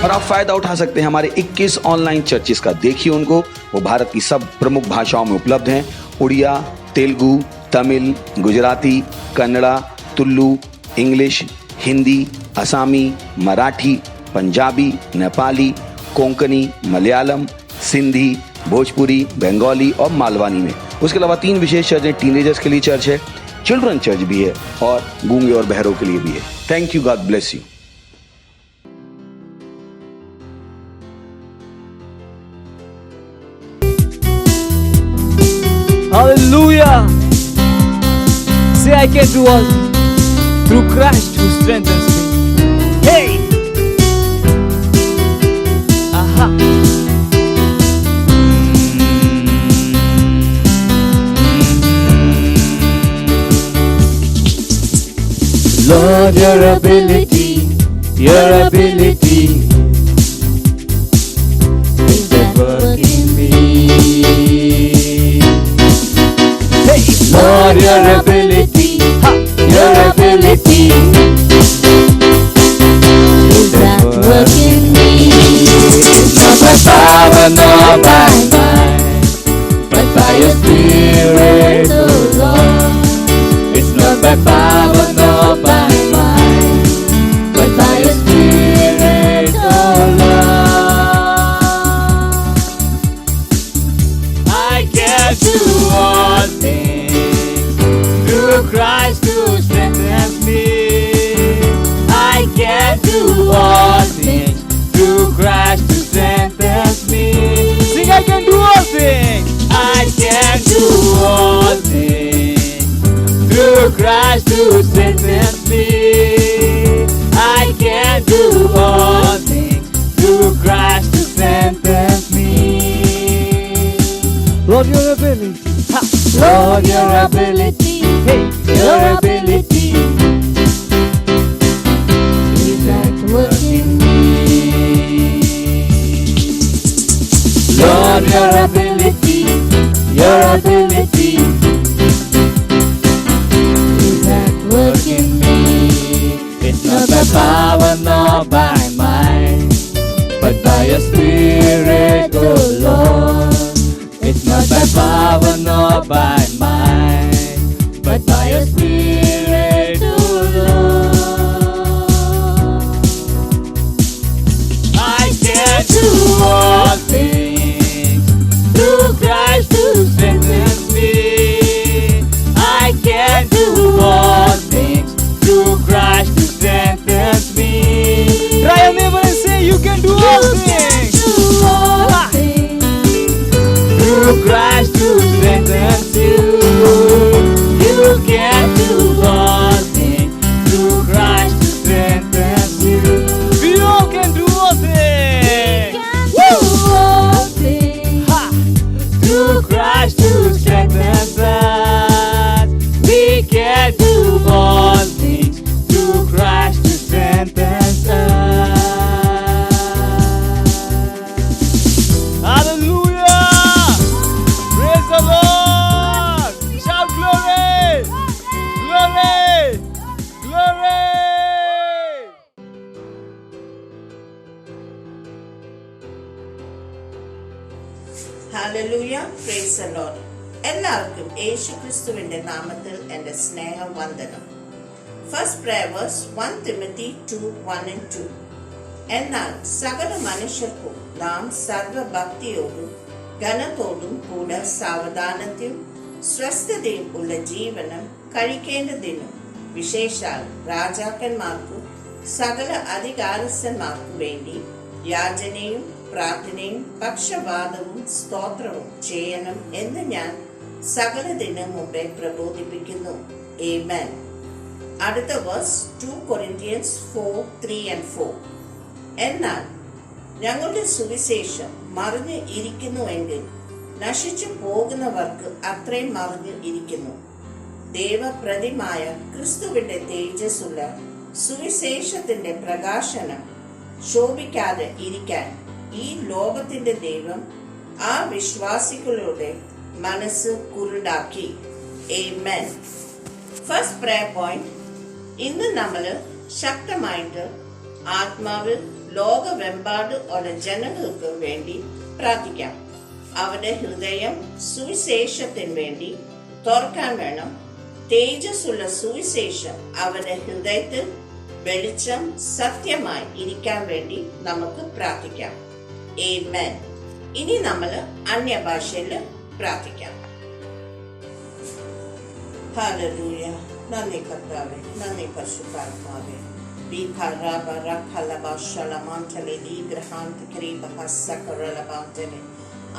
और आप फायदा उठा सकते हैं हमारे 21 ऑनलाइन चर्चेस का। देखिए उनको, वो भारत की सब प्रमुख भाषाओं में उपलब्ध हैं। उड़िया, तेलुगु, तमिल, गुजराती, कन्नड़ा, तुलु, इंग्लिश, हिंदी, असमी, मराठी, पंजाबी, नेपाली, कोंकणी, मलयालम, सिंधी, भोजपुरी, बंगाली और मालवानी में। उसके अलावा 3 विशेष चर्च हैं। टीनेजर्स के लिए चर्च है, चिल्ड्रन चर्च भी है और गूंगे और बहरों के लिए भी है। Thank you, God bless you. Hallelujah. Say I can do all through Christ who strengthens me. Hey. Aha. Lord, your ability is at work in me. Lord, your ability is at work in me. Not by power nor by might, but by your Spirit, oh Lord. It's not by power nor by might, but by your Spirit, oh Lord. I can do all things through Christ who strengthens me. I can do all things through Christ who strengthens me. Sing, I can do all things. I can do all things through Christ who strengthens me. I can do all things through Christ who strengthens me. Lord, your ability. Lord, your ability. Hey, your ability Is at work in me. Lord, your ability Is at work in me. It's not by power nor by might, but by your Spirit, oh Lord. It's not by power nor by might, but by your Spirit, oh Lord. I can do all things through Christ who strengthens me. I can do all things through Christ who strengthens me. Try your neighbor and say, you can do all things through Christ who strengthens you. You can do all things through Christ who strengthens you. We all can do all things. Do all things Ha! Through Christ who strengthens us. We can do all things through Christ who strengthens us. Hallelujah! Praise the Lord! Shout glory! Glory! Glory! Hallelujah, praise the lord. എല്ലാവർക്കും യേശുക്രിസ്തുവിന്റെ നാമത്തിൽ എൻ്റെ സ്നേഹവന്ദനം. First prayer verse 1 Timothy 2:1-2. എന്നാൽ സകല മനുഷ്യർക്കും നാം സർവഭക്തിയോടും ഘനത്തോടും കൂടെ സാവധാനത്തെയും സ്വസ്ഥതയും ഉള്ള ജീവനം കഴിക്കേണ്ടതിനും വിശേഷാൽ രാജാക്കന്മാർക്കും സകല അധികാരസ്ഥന്മാർക്കും വേണ്ടി യാചനയും പ്രാർത്ഥനയും പക്ഷവാദവും സ്തോത്രവും ചെയ്യണം എന്ന് ഞാൻ സകലതിനു മുമ്പേ പ്രബോധിപ്പിക്കുന്നു. ആമേൻ. അടുത്ത വേഴ്സ് 2 Corinthians 4:3-4. എന്നാൽ ഞങ്ങളുടെ സുവിശേഷം മറിഞ്ഞ് ഇരിക്കുന്നുവെങ്കിൽ നശിച്ചു പോകുന്നവർക്ക് അത്രയും മറിഞ്ഞ് ഇരിക്കുന്നു. ദൈവപ്രതിമായ ക്രിസ്തുവിന്റെ തേജസ്സുള്ള സുവിശേഷത്തിന്റെ പ്രകാശനം ശോഭിക്കാതെ ഇരിക്കാൻ ഈ ലോകത്തിന്റെ ദൈവം ആ വിശ്വാസികളുടെ മനസ്സ് കുരുടാക്കി. ആമേൻ. First prayer point. ഇന്ന് നമ്മൾ ശക്തമായിട്ട് ആത്മാവിൽ ലോകമെമ്പാട് ഉള്ള ജനങ്ങൾക്ക് വേണ്ടി പ്രാർത്ഥിക്കാം. അവരുടെ ഹൃദയം സുവിശേഷത്തിന് വേണ്ടി തുറക്കാൻ വേണം. തേജസ്സുള്ള സുവിശേഷം അവരുടെ ഹൃദയത്തിൽ വെളിച്ചം സത്യമായി ഇരിക്കാൻ വേണ്ടി നമുക്ക് പ്രാർത്ഥിക്കാം. ആമേൻ. ഇനി നമ്മൾ അന്യഭാഷയിൽ പ്രാർത്ഥിക്കാം. ഹല്ലേലൂയ. നന്ദി കർത്താവേ, നന്ദി പരിശുദ്ധാത്മാവേ.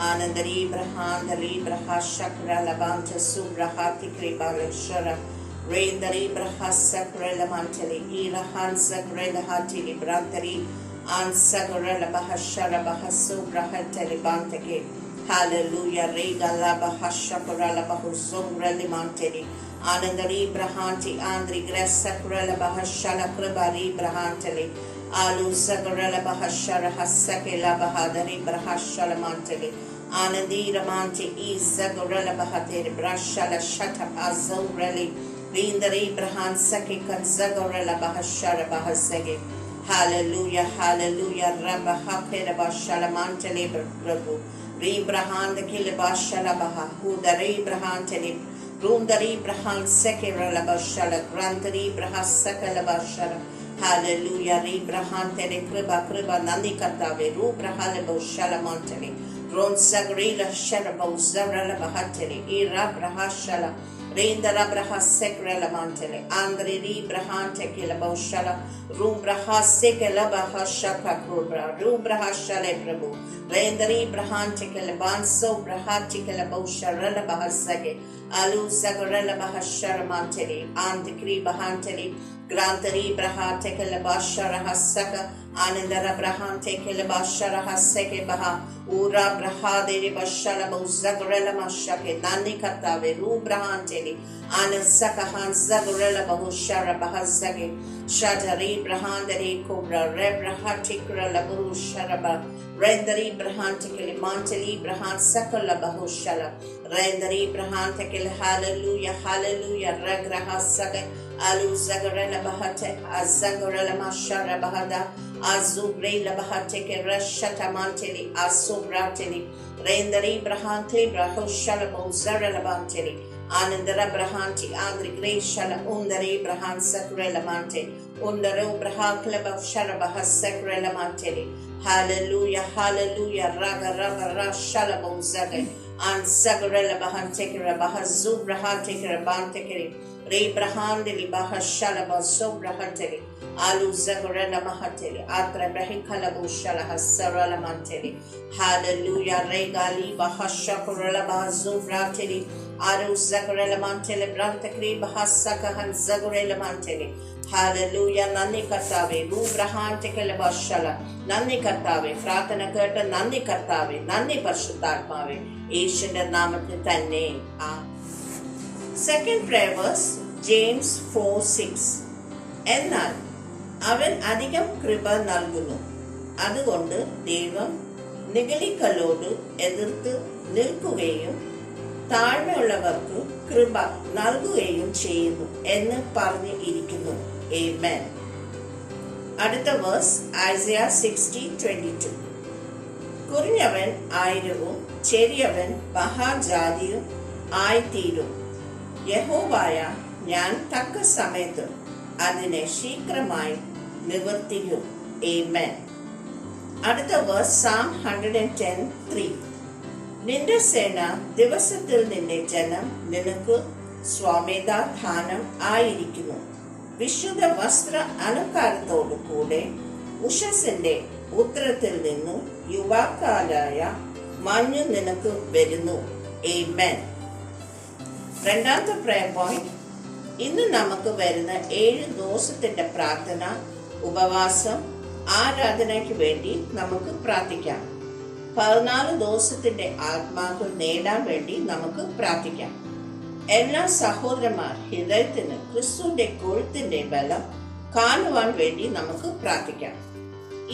ആനന്ദരീ ബ്രഹാന്തലി ബ്രഹാശക്രലബാന്ത സുബ്രഹാതി കൃപാലേശ്വര റേന്ദരി ബ്രഹസക്രലമാന്തലി ഈരഹാൻസക്രലഹാതിലി ബ്രാന്തരി ആൻസക്രലബഹശരബഹസുബ്രഹതലിബാന്തകെ. Hallelujah. Regala bahashakurala bahuzumrali manteli. Anandari brahanti andri gressakurala bahashala kribari brahanteli. Alu sakurala bahashara hasakela bahadari brahashala manteli. Anandi ramanti isagurala bahateri brashala shata azurali. Vindari brahan saki kanzagurala bahashara bahasege. Hallelujah. Hallelujah. Rabahakera bashala manteli prabhu. Rebrahan the Kilabashala Baha, who the Rebrahan Telip, Rundari Brahan Sekirala Bashala, Grantari Brahas Sakalabashala. Hallelujah. Rebrahan Telekriba Kriba Nandikatave, Rubrahalabo Shalamanteli, Ron Sagrila Sharabo Zarala Bahateli, Ira Brahashala, Rendara Brahas Sekrala Manteli, Andri Rebrahan Tekilabo Shala, Rumbrahas Sekalaba Shaka Krubra, Rubrahashale Prabhu. Rendari Brahantikala Banso Brahatikala Bosharala Bahasage Alu Sagarala Bahashara Manteli Andikri Bahanteli Grantari Brahatikala Bashara Hasaka Anandara Brahantikala Bashara Haseke Baha Ura Brahaderi Bashala Bozagarela Mashake Nandi Katave Ru Brahanteli Anasaka Hansagarela Bahushara Bahasage Shatari Brahandari Cobra Rebrahatikra Laburu Sharaba Rendari Brahantikali Manteli Brahan Sakala Bahushala Rendari Brahantikal Hallelujah Hallelujah Ragraha Saga Alu Zagarela Bahate Azagarela Mashara Bahada Azubrela Bahateke Rashata Manteli Asubrateli Rendari Brahantli Brahushala Bozarela Banteli Anandara Brahanti Andri Greshala Undari Brahan Sakrela Mante Undaro Brahakla Bashara Bahas Sakrela Manteli. Hallelujah, hallelujah, raga raga rashala bonzaga, and sagarella bahantekera bahazubrahantekera bantekeri, re brahandeli bahashala basobrahanteli, alu zagarella mahateli, atra brahikala bushala hasarala manteli. Hallelujah, regali bahashakurella bahazubrateli, aru zagarella mantele brantekri bahasakahan zagarella manteli. Hallelujah. Nandi Kartave, Ru Brahantikala Bashala, Nandi Kartave, Fratana Kurta, Nandi Kartave, Nandi Parshutarpave, Asian Namathane. Second prayer verse, James 4:6. എന്നാൽ അവൻ അധികം കൃപ നൽകുന്നു. അതുകൊണ്ട് ദൈവം നിഗളികളോട് എതിർത്ത് നിൽക്കുകയും താഴ്മയുള്ളവർക്ക് കൃപ നൽകുകയും ചെയ്യുന്നു എന്ന് പറഞ്ഞു ഇരിക്കുന്നു. Amen. അടുത്ത വേഴ്സ് ഐസയ 60:22. കുറഞ്ഞവൻ ആയിരവും ചെറിയവൻ മഹാജാതിയും ആയിത്തീരും. യഹോവയായ ഞാൻ തക്ക സമയത്ത് അതിനെ ശീഘ്രമായി നിവർത്തിക്കും. Amen. അടുത്ത വേഴ്സ് Psalm 110:3. നിന്റെ സേന ദിവസത്തിൽ നിന്റെ ജനം നിനക്ക് സ്വാമിതാധാനം ആയിരിക്കുന്നു. വിശുദ്ധ വസ്ത്ര അലങ്കാരത്തോടു കൂടെ ഉഷസിന്റെ ഉത്തരത്തിൽ നിന്നു യുവാക്കാലായ മഞ്ഞ് നിനക്ക് വരുന്നു. Amen. രണ്ടാമത്തെ പ്രയർ പോയിന്റ്, ഇന്ന് നമുക്ക് വരുന്ന 7 ദിവസത്തിന്റെ പ്രാർത്ഥന, ഉപവാസം, ആരാധനയ്ക്ക് വേണ്ടി നമുക്ക് പ്രാർത്ഥിക്കാം. 14 ദിവസത്തിന്റെ ആത്മാക്കൾ നേടാൻ വേണ്ടി നമുക്ക് പ്രാർത്ഥിക്കാം. എല്ലാ സഹോദരന്മാർ ഹൃദയത്തിന് ക്രിസ്തുവിന്റെ കൊഴുത്തിന്റെ ബലം കാണുവാൻ വേണ്ടി നമുക്ക് പ്രാർത്ഥിക്കാം.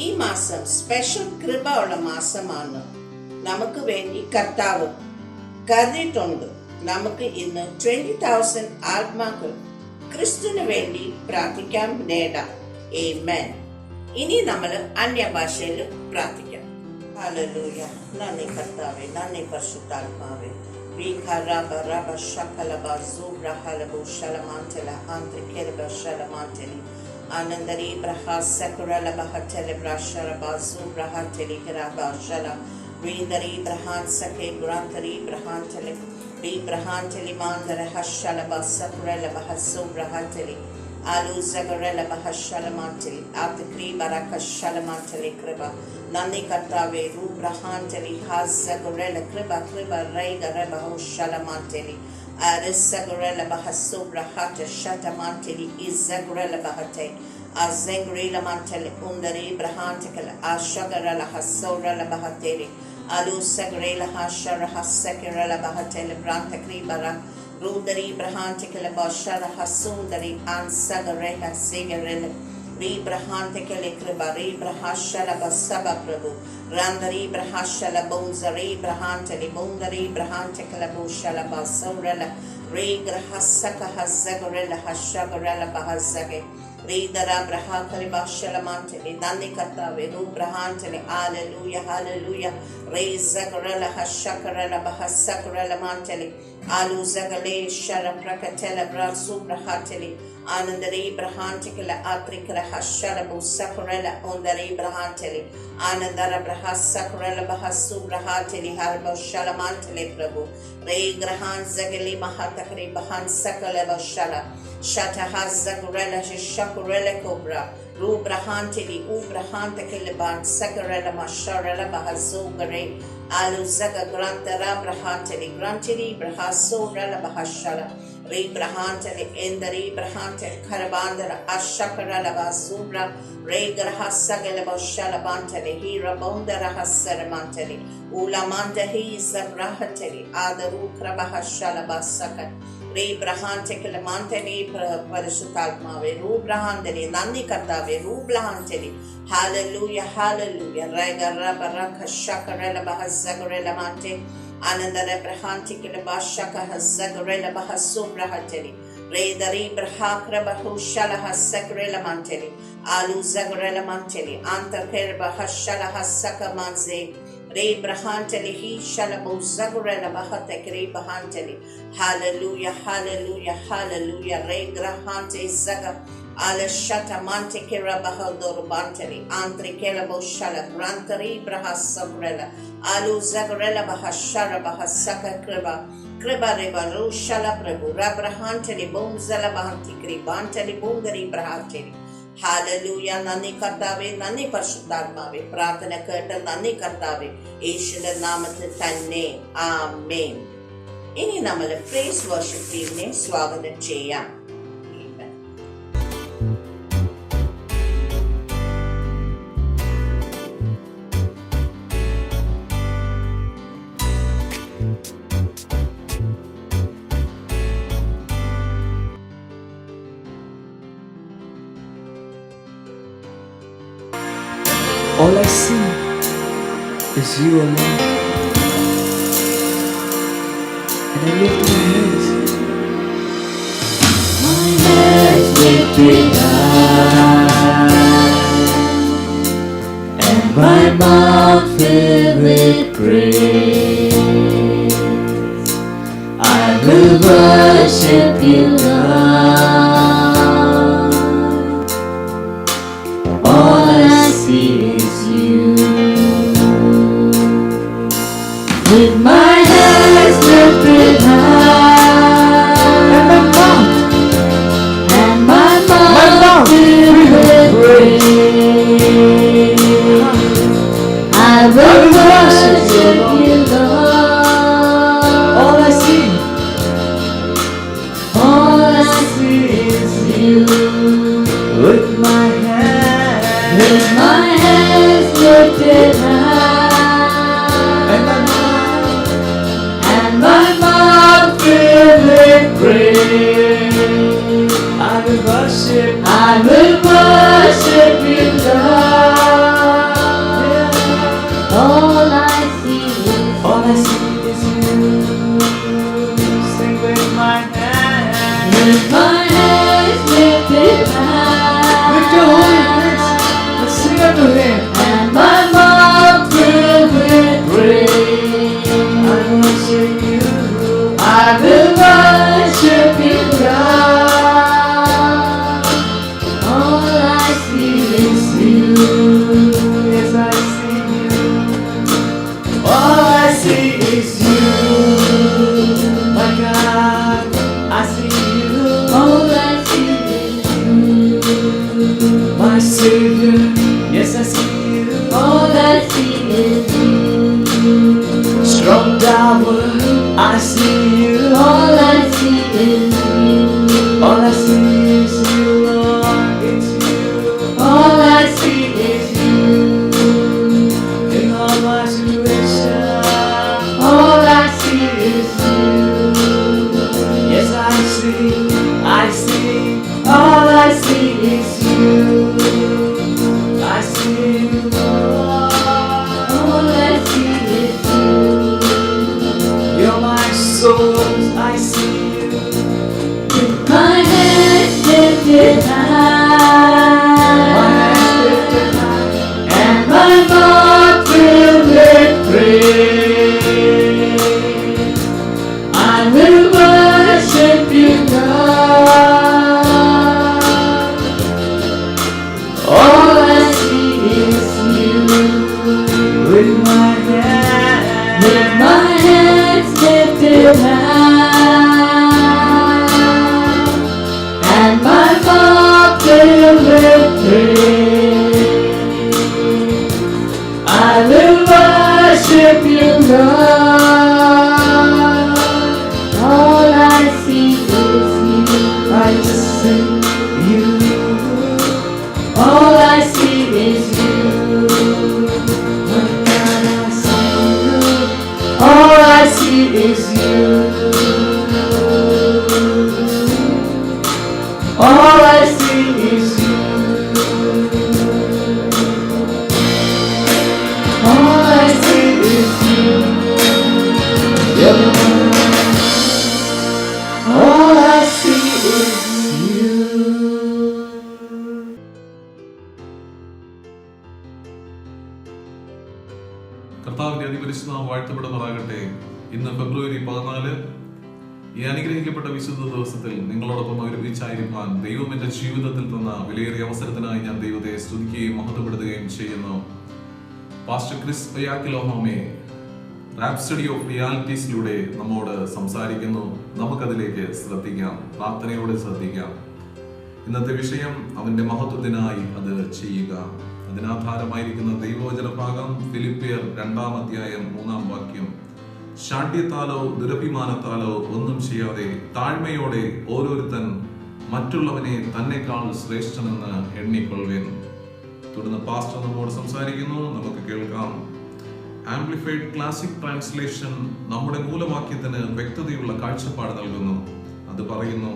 ഈ മാസം സ്പെഷ്യൽ കൃപ ഉള്ള മാസമാണ്. നമുക്ക് വേണ്ടി കർത്താവ് കരുതിയിട്ടുണ്ട്. നമുക്ക് ഇന്ന് 20,000 ആത്മാക്കൾ ക്രിസ്തുവിന് വേണ്ടി പ്രാർത്ഥിക്കാൻ നേടാം. Amen. ഇനി നമ്മൾ അന്യഭാഷയിൽ പ്രാർത്ഥിക്കാം. ഹല്ലേലൂയ. നന്ദി കർത്താവേ, നന്ദി പരിശുദ്ധാത്മാവേ. വിഖറബറബ ശകലബ സുബ്രഹലബു ശലമാന്തല ആന്ത്രികേരബ ശലമാന്തലി ആനന്ദരി ബ്രഹ സകുരലബ ഹറ്റല ബ്രശറബ സുബ്രഹറ്റലി കരബ ശല വീന്ദരി ബ്രഹാൻ സകേ ഗ്രാന്തരി ബ്രഹാന്തലി ബി ബ്രഹാന്തലി മാന്തര ഹശലബ സകുരലബ സുബ്രഹറ്റലി ആലു സകുരലബ ഹശലമാന്തലി ആത്രി ബരക ശലമാന്തലി കൃപ നന്ദി കർത്താവേ. രൂബ്രഹാന്തലി ഹാസകുരല കൃപ കൃപ റൈഗരബ ഹശലമാന്തലി Arisagurela Bahasubrahata Shatamantili Izagurela Bahate Azengurila Mantele Undari Brahantikala Ashagarala Hasorala Bahateri Alu Sagrela Hashara Hasekirala Bahatele Brantakri Bara Rudari Brahantikala Bashara Hasundari Ansagareha Sigarela Ribrahantikale Kribari Brahashala Basaba Prabhu Randari Brahashala Bonzari Brahantali Bondari Brahantikala Bushala Basaurala Regrahasaka Hazagorella Hashagarella Bahazage Redara Brahakali Bashala Mantali Nandi Katave Rubrahantali Alleluia Hallelujah Rezagorella Hashakarella Bahasakarella Mantali Alu Zagale Shara Prakatela Brasu Brahatali Anandari Brahantikala Atrikala Hasharabu Sakurella Ondari Brahantali Anandara Brahasakurella Bahasu Brahatali Harba Shalamantali Prabhu Re Grahan Zagali Mahatakari Bahan Sakala Bashala Shatahaz Zagurella Shakurella Cobra Ru Brahantili U Brahantakiliban Sakurella Masharella Bahazogare Alu Zaga Grantara Brahantali Grantili Brahasorella Bahashala Re Brahantali Endari Brahantali Karabandara Ashakarala Basubra Re Grahasagala Bashalabantali Hira Bondara Hasaramantali Ulamanda He Zabrahatali Adaru Krabahashala Basakat Re Brahantikala Mantali Parasutalmave Ru Brahandali Nandi Katave Ru Blahantali Hallelujah Hallelujah Rega Rabaraka Shakarela Bahazagorela Mante Anandara Brahantikala Bashaka Hazagorela Bahasubrahatali Redari Brahakra Bahushala Hasakrela Manteli Alu Zagorela Manteli Antakera Bahashala Hasaka Manze Re Brahanteli He Shalabu Zagorela Bahatekri Bahanteli Hallelujah Hallelujah Hallelujah Re Grahante Zaga Ala Shata Mantekera Bahador Banteli Antrikela Boshala Grantari Brahasagrela Alu Zagorela Bahashara Bahasaka Kriba Kriba Reba Rushala Prabhu Rabrahanteli Bonzala Bahantikri Banteli Bungari Brahanteli Hallelujah Nani Kartave Nani Pashuddharmave Prarthana Kerta Nani Kartave Yeshuva Namathil Thanne Amen. Ini nammal praise worship team ne swagatham cheyyam. Amen. All I see is you alone. And I lift my hands. My hands lifted high, and my mouth filled with praise. I will worship you, Lord. All I see is you. With my hands lifted high, and my mouth filled with praise, I will worship you, Lord. All I see is you. With my hands lifted high, and my mouth filled with praise, I will worship you, Lord. All I see is you. Sing with my hands lifted high. Lift your holy hands. All I see is you. I just see you. All I see is you. What can I see you? All I see is you. All I see is you. All I see is you. Yeah. All I see is you. കർത്താവിന്റെ അതിപരിശുദ്ധ വാഴ്ത്തപ്പെടുമാറാകട്ടെ. ഇന്ന് ഫെബ്രുവരി 14, ഈ അനുഗ്രഹിക്കപ്പെട്ട വിശുദ്ധ ദിവസത്തിൽ നിങ്ങളോടൊപ്പം ഒരുമിച്ചായിരിക്കാൻ ദൈവം എന്റെ ജീവിതത്തിൽ തന്ന വിലയേറിയ അവസരത്തിനായി ഞാൻ ദൈവത്തെ സ്തുതിക്കുകയും മഹത്വപ്പെടുത്തുകയും ചെയ്യുന്നു. പാസ്റ്റർ ക്രിസ് ഒയാക്കിലോഹോമെ റാപ്സഡി ഓഫ് റിയാലിറ്റീസിലൂടെ നമ്മോട് സംസാരിക്കുന്നു. നമുക്കതിലേക്ക് ശ്രദ്ധിക്കാം, പ്രാർത്ഥനയോടെ ശ്രദ്ധിക്കാം. ഇന്നത്തെ വിഷയം അവന്റെ മഹത്വത്തിനായി അത് ചെയ്യുക. അതിനാധാരമായിരിക്കുന്ന ദൈവവചന ഭാഗം ഫിലിപ്പിയർ 2-ാം അധ്യായം 3-ാം വാക്യം. ശാഠ്യത്താലോ ദുരഭിമാനത്താലോ ഒന്നും ചെയ്യാതെ താഴ്മയോടെ ഓരോരുത്തൻ മറ്റുള്ളവനെ തന്നെക്കാൾ ശ്രേഷ്ഠനെന്ന് എണ്ണിക്കൊള്ളുവേൻ. തുടർന്ന് പാസ്റ്റർ നമ്മോട് സംസാരിക്കുന്നു, നമുക്ക് കേൾക്കാം. ആംപ്ലിഫൈഡ് ക്ലാസിക് ട്രാൻസ്ലേഷൻ നമ്മുടെ മൂലവാക്യത്തിന് വ്യക്തതയുള്ള കാഴ്ചപ്പാട് നൽകുന്നു. അത് പറയുന്നു,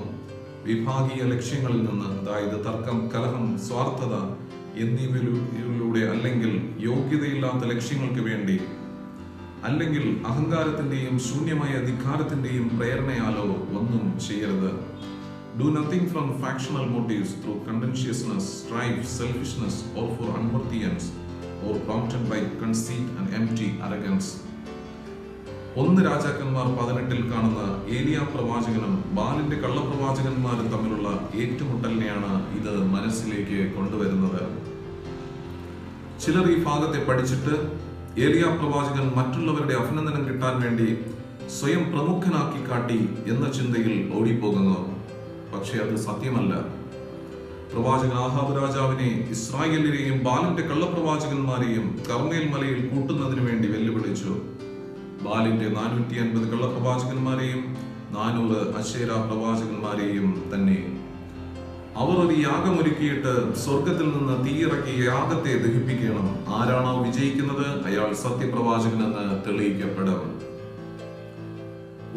വിഭാഗീയ ലക്ഷ്യങ്ങളിൽ നിന്ന്, അതായത് തർക്കം, കലഹം, സ്വാർത്ഥത എന്നിവയിലൂടെ, അല്ലെങ്കിൽ യോഗ്യതയില്ലാത്ത ലക്ഷ്യങ്ങൾക്ക് വേണ്ടി, അല്ലെങ്കിൽ അഹങ്കാരത്തിന്റെയും ശൂന്യമായ ധിക്കാരത്തിന്റെയും പ്രേരണയാലോ ഒന്നും ചെയ്യരുത്. Do nothing from factional motives through contentiousness, strife, selfishness, or for unworthy ends, or prompted by conceit and empty arrogance. 1 രാജാക്കന്മാർ 18-ൽ കാണുന്ന ഏലിയ പ്രവാചകനും ബാലിന്റെ കള്ളപ്രവാചകന്മാരും തമ്മിലുള്ള ഏറ്റുമുട്ടലിനെയാണ് ഇത് മനസ്സിലേക്ക് കൊണ്ടുവരുന്നത്. ചിലർ ഈ ഭാഗത്തെ പഠിച്ചിട്ട് ഏലിയ പ്രവാചകൻ മറ്റുള്ളവരുടെ അഭിനന്ദനം കിട്ടാൻ വേണ്ടി സ്വയം പ്രമുഖനാക്കി കാട്ടി എന്ന ചിന്തയിൽ ഓടിപ്പോകുന്നു. പക്ഷെ അത് സത്യമല്ല. പ്രവാചകൻ ആഹാബ് രാജാവിനെ, ഇസ്രായേലിനെയും ബാലിന്റെ കള്ളപ്രവാചകന്മാരെയും കർമ്മേൽ മലയിൽ കൂട്ടുന്നതിന് വേണ്ടി വെല്ലുവിളിച്ചു. ബാലിന്റെ 450 കള്ളപ്രവാചകന്മാരെയും 400 അശേര പ്രവാചകന്മാരെയും തന്നെ. അവർ ഒരു യാഗമൊരുക്കിയിട്ട് സ്വർഗത്തിൽ നിന്ന് തീയിറക്കി യാഗത്തെ ദഹിപ്പിക്കണം. ആരാണോ വിജയിക്കുന്നത് അയാൾ സത്യപ്രവാചകനെന്ന് തെളിയിക്കപ്പെടും.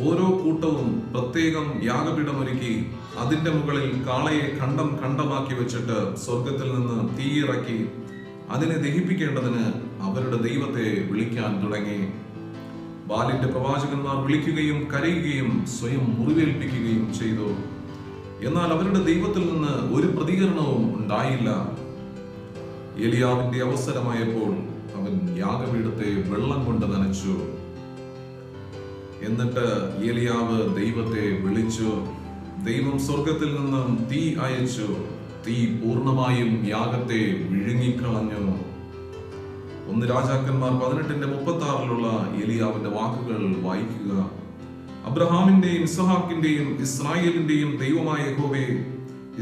ഓരോ കൂട്ടവും പ്രത്യേകം യാഗപീഠമൊരുക്കി അതിന്റെ മുകളിൽ കാളയെ ഖണ്ഡം ഖണ്ഡമാക്കി വെച്ചിട്ട് സ്വർഗത്തിൽ നിന്ന് തീയിറക്കി അതിനെ ദഹിപ്പിക്കേണ്ടതിന് അവരുടെ ദൈവത്തെ വിളിക്കാൻ തുടങ്ങി. ബാലിന്റെ പ്രവാചകന്മാർ വിളിക്കുകയും കരയുകയും സ്വയം മുറിവേൽപ്പിക്കുകയും ചെയ്തു. എന്നാൽ അവരുടെ ദൈവത്തിൽ നിന്ന് ഒരു പ്രതികരണവും ഉണ്ടായില്ല. ഏലിയാവിന്റെ അവസരമായപ്പോൾ അവൻ യാഗപീഠത്തെ വെള്ളം കൊണ്ട് നനച്ചു. എന്നിട്ട് ഏലിയാവ് ദൈവത്തെ വിളിച്ചു. ദൈവം സ്വർഗത്തിൽ നിന്നും തീ അയച്ചു. തീ പൂർണ്ണമായും യാഗത്തെ വിഴുങ്ങിക്കളഞ്ഞു. 1 രാജാക്കന്മാർ 18-36 ഏലിയാവിന്റെ വാക്കുകൾ വായിക്കുക. അബ്രഹാമിന്റെയും ഇസ്ഹാക്കിന്റെയും ഇസ്രായേലിന്റെയും ദൈവമായ യഹോവേ,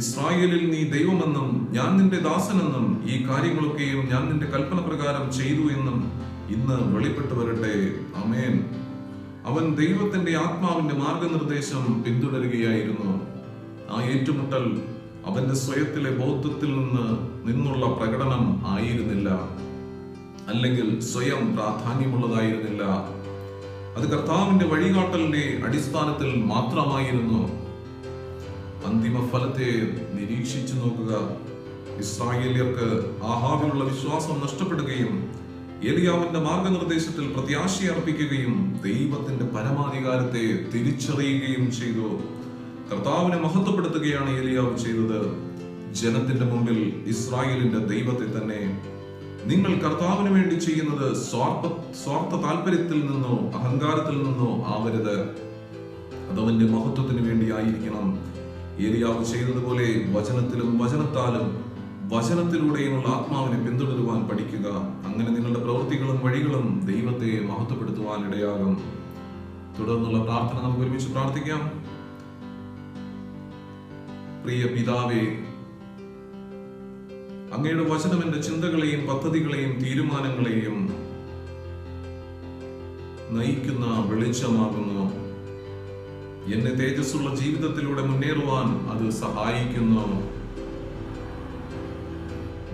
ഇസ്രായേലിൽ നീ ദൈവമെന്നും ഞാൻ നിന്റെ ദാസനെന്നും ഈ കാര്യങ്ങളൊക്കെയും ഞാൻ നിന്റെ കൽപ്പന പ്രകാരം ചെയ്തു എന്നും ഇന്ന് വെളിപ്പെട്ടു വരട്ടെ. ആമേൻ. അവൻ ദൈവത്തിന്റെ ആത്മാവിന്റെ മാർഗനിർദ്ദേശം പിന്തുടരുകയായിരുന്നു. ആ ഏറ്റുമുട്ടൽ അവന്റെ സ്വയത്തിലെ ബോധത്തിൽ നിന്നുള്ള പ്രകടനം ആയിരുന്നില്ല, അല്ലെങ്കിൽ സ്വയം പ്രാധാന്യമുള്ളതായിരുന്നില്ല. അത് കർത്താവിന്റെ വഴികാട്ടലിന്റെ അടിസ്ഥാനത്തിൽ മാത്രമായിരുന്നു. അന്തിമ ഫലത്തെ നിരീക്ഷിച്ചു നോക്കുക. ഇസ്രായേലിയർക്ക് ആഹാബിലുള്ള വിശ്വാസം നഷ്ടപ്പെടുകയും ഏലിയാവിന്റെ മാർഗനിർദ്ദേശത്തിൽ പ്രത്യാശയർപ്പിക്കുകയും ദൈവത്തിന്റെ പരമാധികാരത്തെ തിരിച്ചറിയുകയും ചെയ്തു. കർത്താവിനെ മഹത്വപ്പെടുത്തുകയാണ് ഏലിയാവ് ചെയ്തത്. ജനത്തിന്റെ മുമ്പിൽ ഇസ്രായേലിന്റെ ദൈവത്തെ തന്നെ. നിങ്ങൾ കർത്താവിന് വേണ്ടി ചെയ്യുന്നത് സ്വാർത്ഥ താല്പര്യത്തിൽ നിന്നോ അഹങ്കാരത്തിൽ നിന്നോ ആവരുത്. അതവന്റെ മഹത്വത്തിന് വേണ്ടി ആയിരിക്കണം. ഏലിയാവ് ചെയ്തതുപോലെ വചനത്തിലും വചനത്താലും വചനത്തിലൂടെയുമുള്ള ആത്മാവിനെ പിന്തുടരുവാൻ പഠിക്കുക. അങ്ങനെ നിങ്ങളുടെ പ്രവൃത്തികളും വഴികളും ദൈവത്തെ മഹത്വപ്പെടുത്തുവാൻ ഇടയാകും. തുടർന്നുള്ള പ്രാർത്ഥന നമുക്ക് ഒരുമിച്ച് പ്രാർത്ഥിക്കാം. പ്രിയ പിതാവേ, അങ്ങയുടെ വചനം എന്റെ ചിന്തകളെയും പദ്ധതികളെയും തീരുമാനങ്ങളെയും നയിക്കുന്ന വെളിച്ചമാകുന്നു. എന്നെ തേജസ്സുള്ള ജീവിതത്തിലൂടെ മുന്നേറുവാൻ അത് സഹായിക്കുന്നു.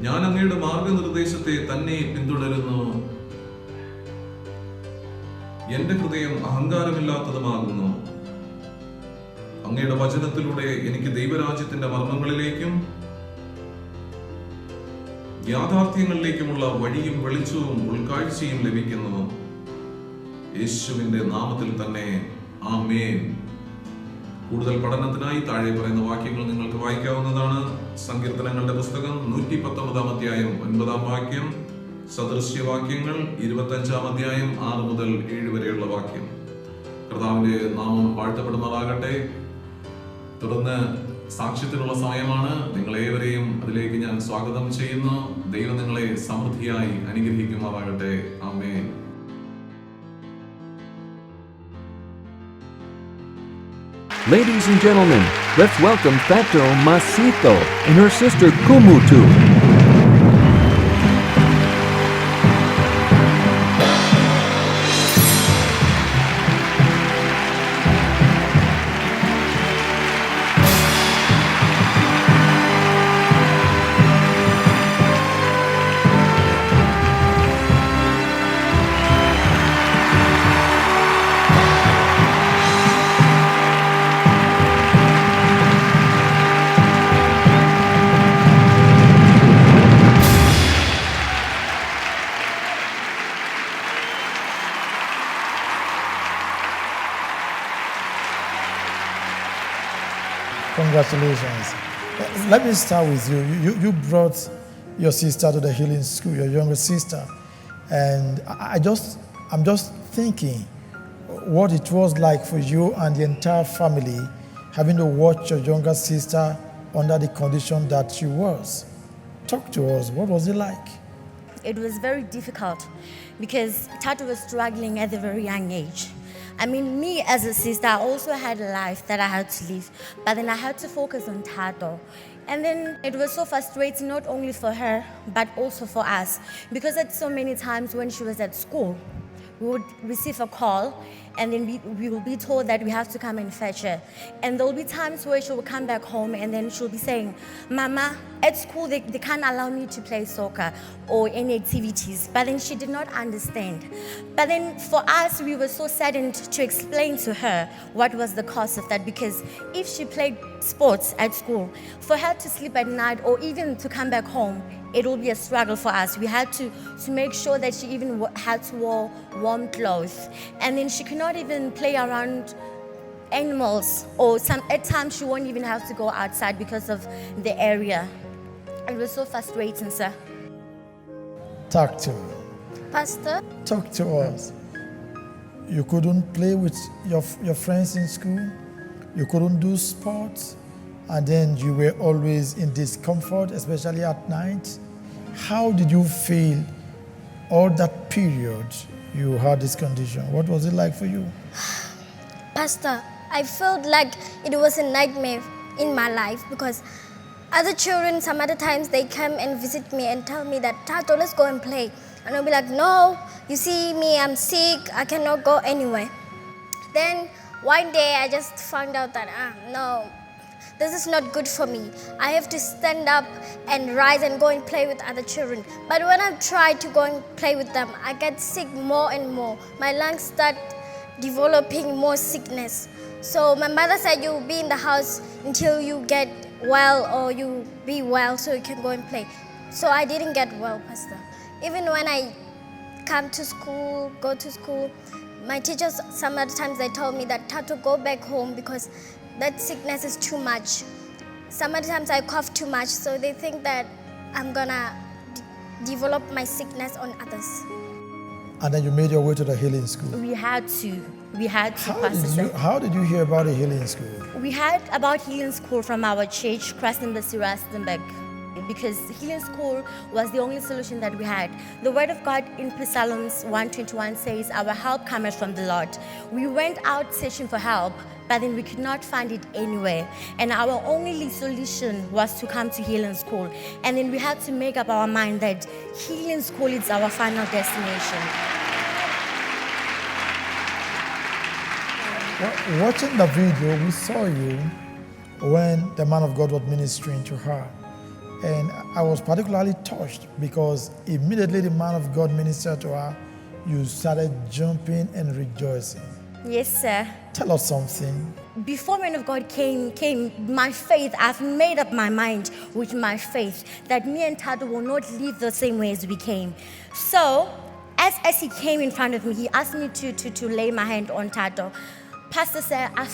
ഞാൻ അങ്ങയുടെ മാർഗനിർദ്ദേശത്തെ തന്നെ പിന്തുടരുന്നു. എന്റെ ഹൃദയം അഹങ്കാരമില്ലാത്തതുമാകുന്നു. അങ്ങയുടെ വചനത്തിലൂടെ എനിക്ക് ദൈവരാജ്യത്തിന്റെ മർമ്മങ്ങളിലേക്കും യാഥാർത്ഥ്യങ്ങളിലേക്കുമുള്ള വഴിയും വെളിച്ചവും ഉൾക്കാഴ്ചയും ലഭിക്കുന്നു. യേശുവിന്റെ നാമത്തിൽ തന്നെ ആമേൻ. കൂടുതൽ പഠനത്തിനായി താഴെ പറയുന്ന വാക്യങ്ങൾ നിങ്ങൾക്ക് വായിക്കാവുന്നതാണ്. സങ്കീർത്തനങ്ങളുടെ പുസ്തകം 119 അധ്യായം 9 വാക്യം, സദൃശ്യവാക്യങ്ങൾ 25 അധ്യായം 6 മുതൽ 7 വരെയുള്ള വാക്യം. കർത്താവിന്റെ നാമം വാഴ്ത്തപ്പെടുമാറാകട്ടെ. തുടർന്ന് സാക്ഷ്യത്തിനുള്ള സമയമാണ്. നിങ്ങളേവരെയും അതിലേക്ക് ഞാൻ സ്വാഗതം ചെയ്യുന്നു. ദൈവം നിങ്ങളെ സമൃദ്ധിയായി അനുഗ്രഹിക്കുമാറാകട്ടെ. ആമേൻ. Ladies and gentlemen, let's welcome Pato Masito and her sister Kumutu. Congratulations. Let me start with you. You brought your sister to the healing school, your younger sister. And I'm just thinking what it was like for you and the entire family having to watch your younger sister under the condition that she was. Talk to us. What was it like? It was very difficult because Tato was struggling at a very young age. I mean, me as a sister, I also had a life that I had to live, but then I had to focus on Tato. And then it was so frustrating, not only for her, but also for us, because at so many times when she was at school, we would receive a call and then we will be told that we have to come and fetch her. And there will be times where she will come back home and then she'll be saying, Mama, at school they can't allow me to play soccer or any activities. But then she did not understand. But then for us, we were so saddened to explain to her what was the cause of that, because if she played sports at school, for her to sleep at night or even to come back home, it will be a struggle for us. We had to make sure that she even had to wear warm clothes. And then she could not even play around animals, or at times she won't even have to go outside because of the area. It was so frustrating, sir. Talk to me. Pastor, Talk to us. You couldn't play with your friends in school. You couldn't do sports. And then you were always in discomfort, especially at night. How did you feel all that period you had this condition? What was it like for you? Pastor, I felt like it was a nightmare in my life because other children, some other times they come and visit me and tell me that, Tato, let's go and play. And I'll be like, no, you see me, I'm sick, I cannot go anywhere. Then one day I just found out that, no, this is not good for me. I have to stand up and rise and go and play with other children. But when I try to go and play with them, I get sick more and more. My lungs start developing more sickness. So my mother said, you'll be in the house until you get well or you be well so you can go and play. So I didn't get well, Pastor. Even when I come to school, go to school, my teachers, some other times they told me that, Tato, go back home because that sickness is too much. Some other times I cough too much, so they think that I'm gonna develop my sickness on others. And then you made your way to the healing school. We had to, Pastor, sir. How did you hear about the healing school? We heard about healing school from our church, Christ Embassy Rustenburg, because healing school was the only solution that we had. The word of God in Psalms 121 says, our help cometh from the Lord. We went out searching for help, but then we could not find it anywhere. And our only solution was to come to healing school. And then we had to make up our mind that healing school is our final destination. Watching the video, we saw you when the man of God was ministering to her. And I was particularly touched because immediately the man of God ministered to her, you started jumping and rejoicing. Yes, sir. Tell us something. Before man of God came my faith, I've made up my mind with my faith that me and Tado will not leave the same way as we came. So, as he came in front of me, he asked me to lay my hand on Tado. Pastor said, I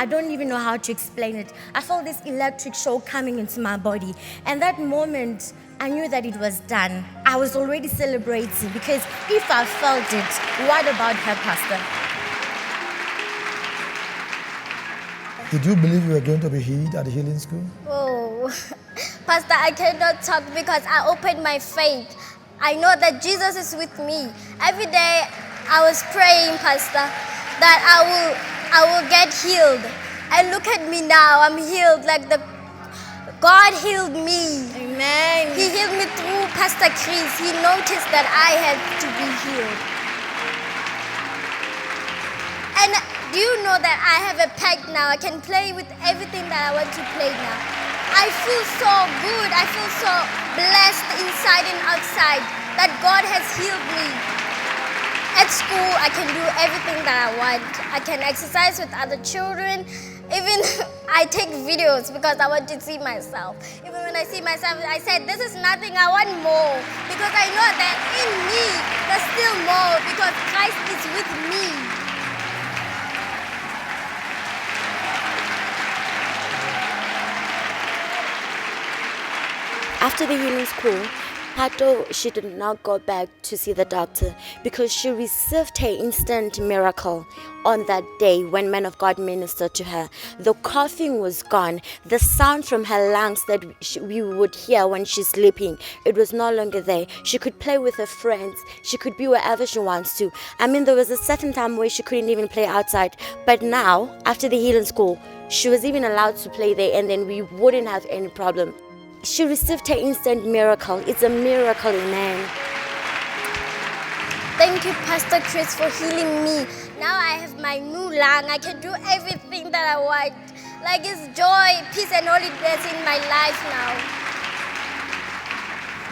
don't even know how to explain it. I felt this electric shock coming into my body. And that moment, I knew that it was done. I was already celebrating because if I felt it, what about her, Pastor? Did you believe you were going to be healed at the healing school? Oh, Pastor, I cannot talk because I opened my faith. I know that Jesus is with me. Every day I was praying, Pastor, that I will get healed. And look at me now, I'm healed like God healed me. Amen. He healed me through Pastor Chris. He noticed that I had to be healed. And do you know that I have a pet now? I can play with everything that I want to play now. I feel so good. I feel so blessed inside and outside that God has healed me. At school, I can do everything that I want. I can exercise with other children. Even I take videos because I want to see myself. Even when I see myself, I said, this is nothing, I want more. Because I know that in me, there's still more because Christ is with me. After the healing school, Pato, she did not go back to see the doctor because she received her instant miracle on that day when man of God ministered to her. The coughing was gone. The sound from her lungs that we would hear when she's sleeping, it was no longer there. She could play with her friends. She could be wherever she wants to. I mean, there was a certain time where she couldn't even play outside. But now, after the healing school, she was even allowed to play there and then we wouldn't have any problem. She received her instant miracle. It's a miracle, amen. Thank you, Pastor Chris, for healing me. Now I have my new lung. I can do everything that I want. Like it's joy, peace, and holiness in my life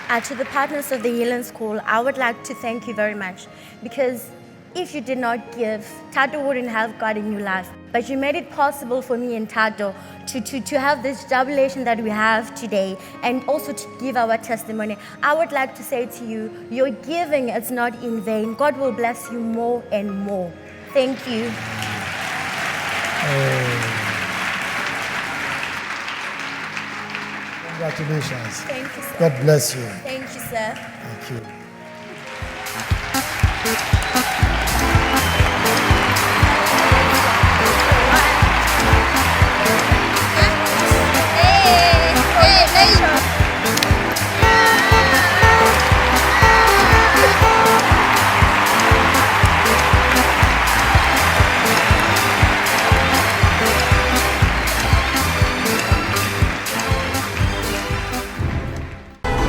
now. To the partners of the Healing School, I would like to thank you very much because if you did not give, Tado wouldn't have got a new life. But you made it possible for me and Tado to have this jubilation that we have today and also to give our testimony. I would like to say to you, your giving is not in vain. God will bless you more and more. Thank you. Congratulations. Thank you, sir. God bless you. Thank you, sir. Thank you.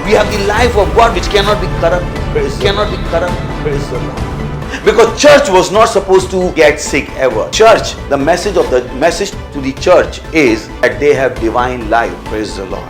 We have the life of God which cannot be corrupt. Cannot be corrupt. Praise the Lord. Because church was not supposed to get sick ever. Church, the message to the church is that they have divine life. Praise the Lord.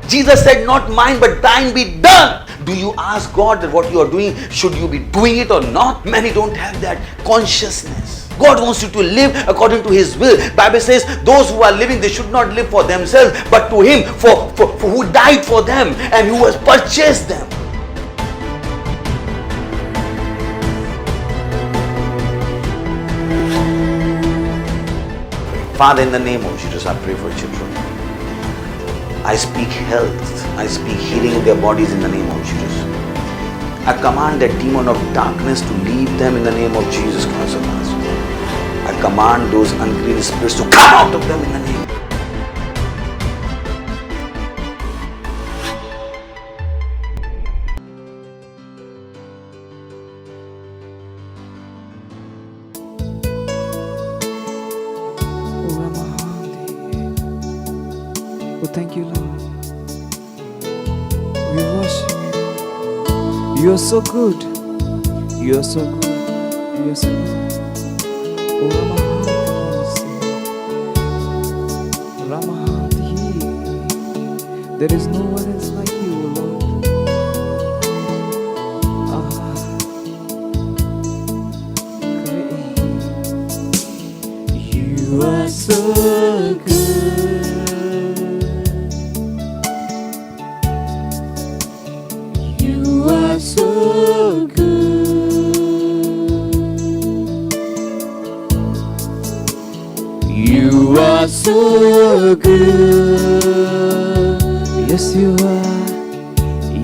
Jesus said, not mine but thine be done. Do you ask God that what you are doing, should you be doing it or not? Many don't have that consciousness. God wants you to live according to His will. Bible says those who are living, they should not live for themselves, but to Him for who died for them and who has purchased them. Father, in the name of Jesus, I pray for children. I speak health. I speak healing in their bodies in the name of Jesus. I command that demon of darkness to leave them in the name of Jesus Christ of Nazareth. I command those unclean spirits to come out of them in the name. Oh, thank you, Lord. You're so good. You're so good. You're so good. Oh, Ramahati. There is no one else like you, Lord. You are so good. You are so good. You are so good. Yes, you are.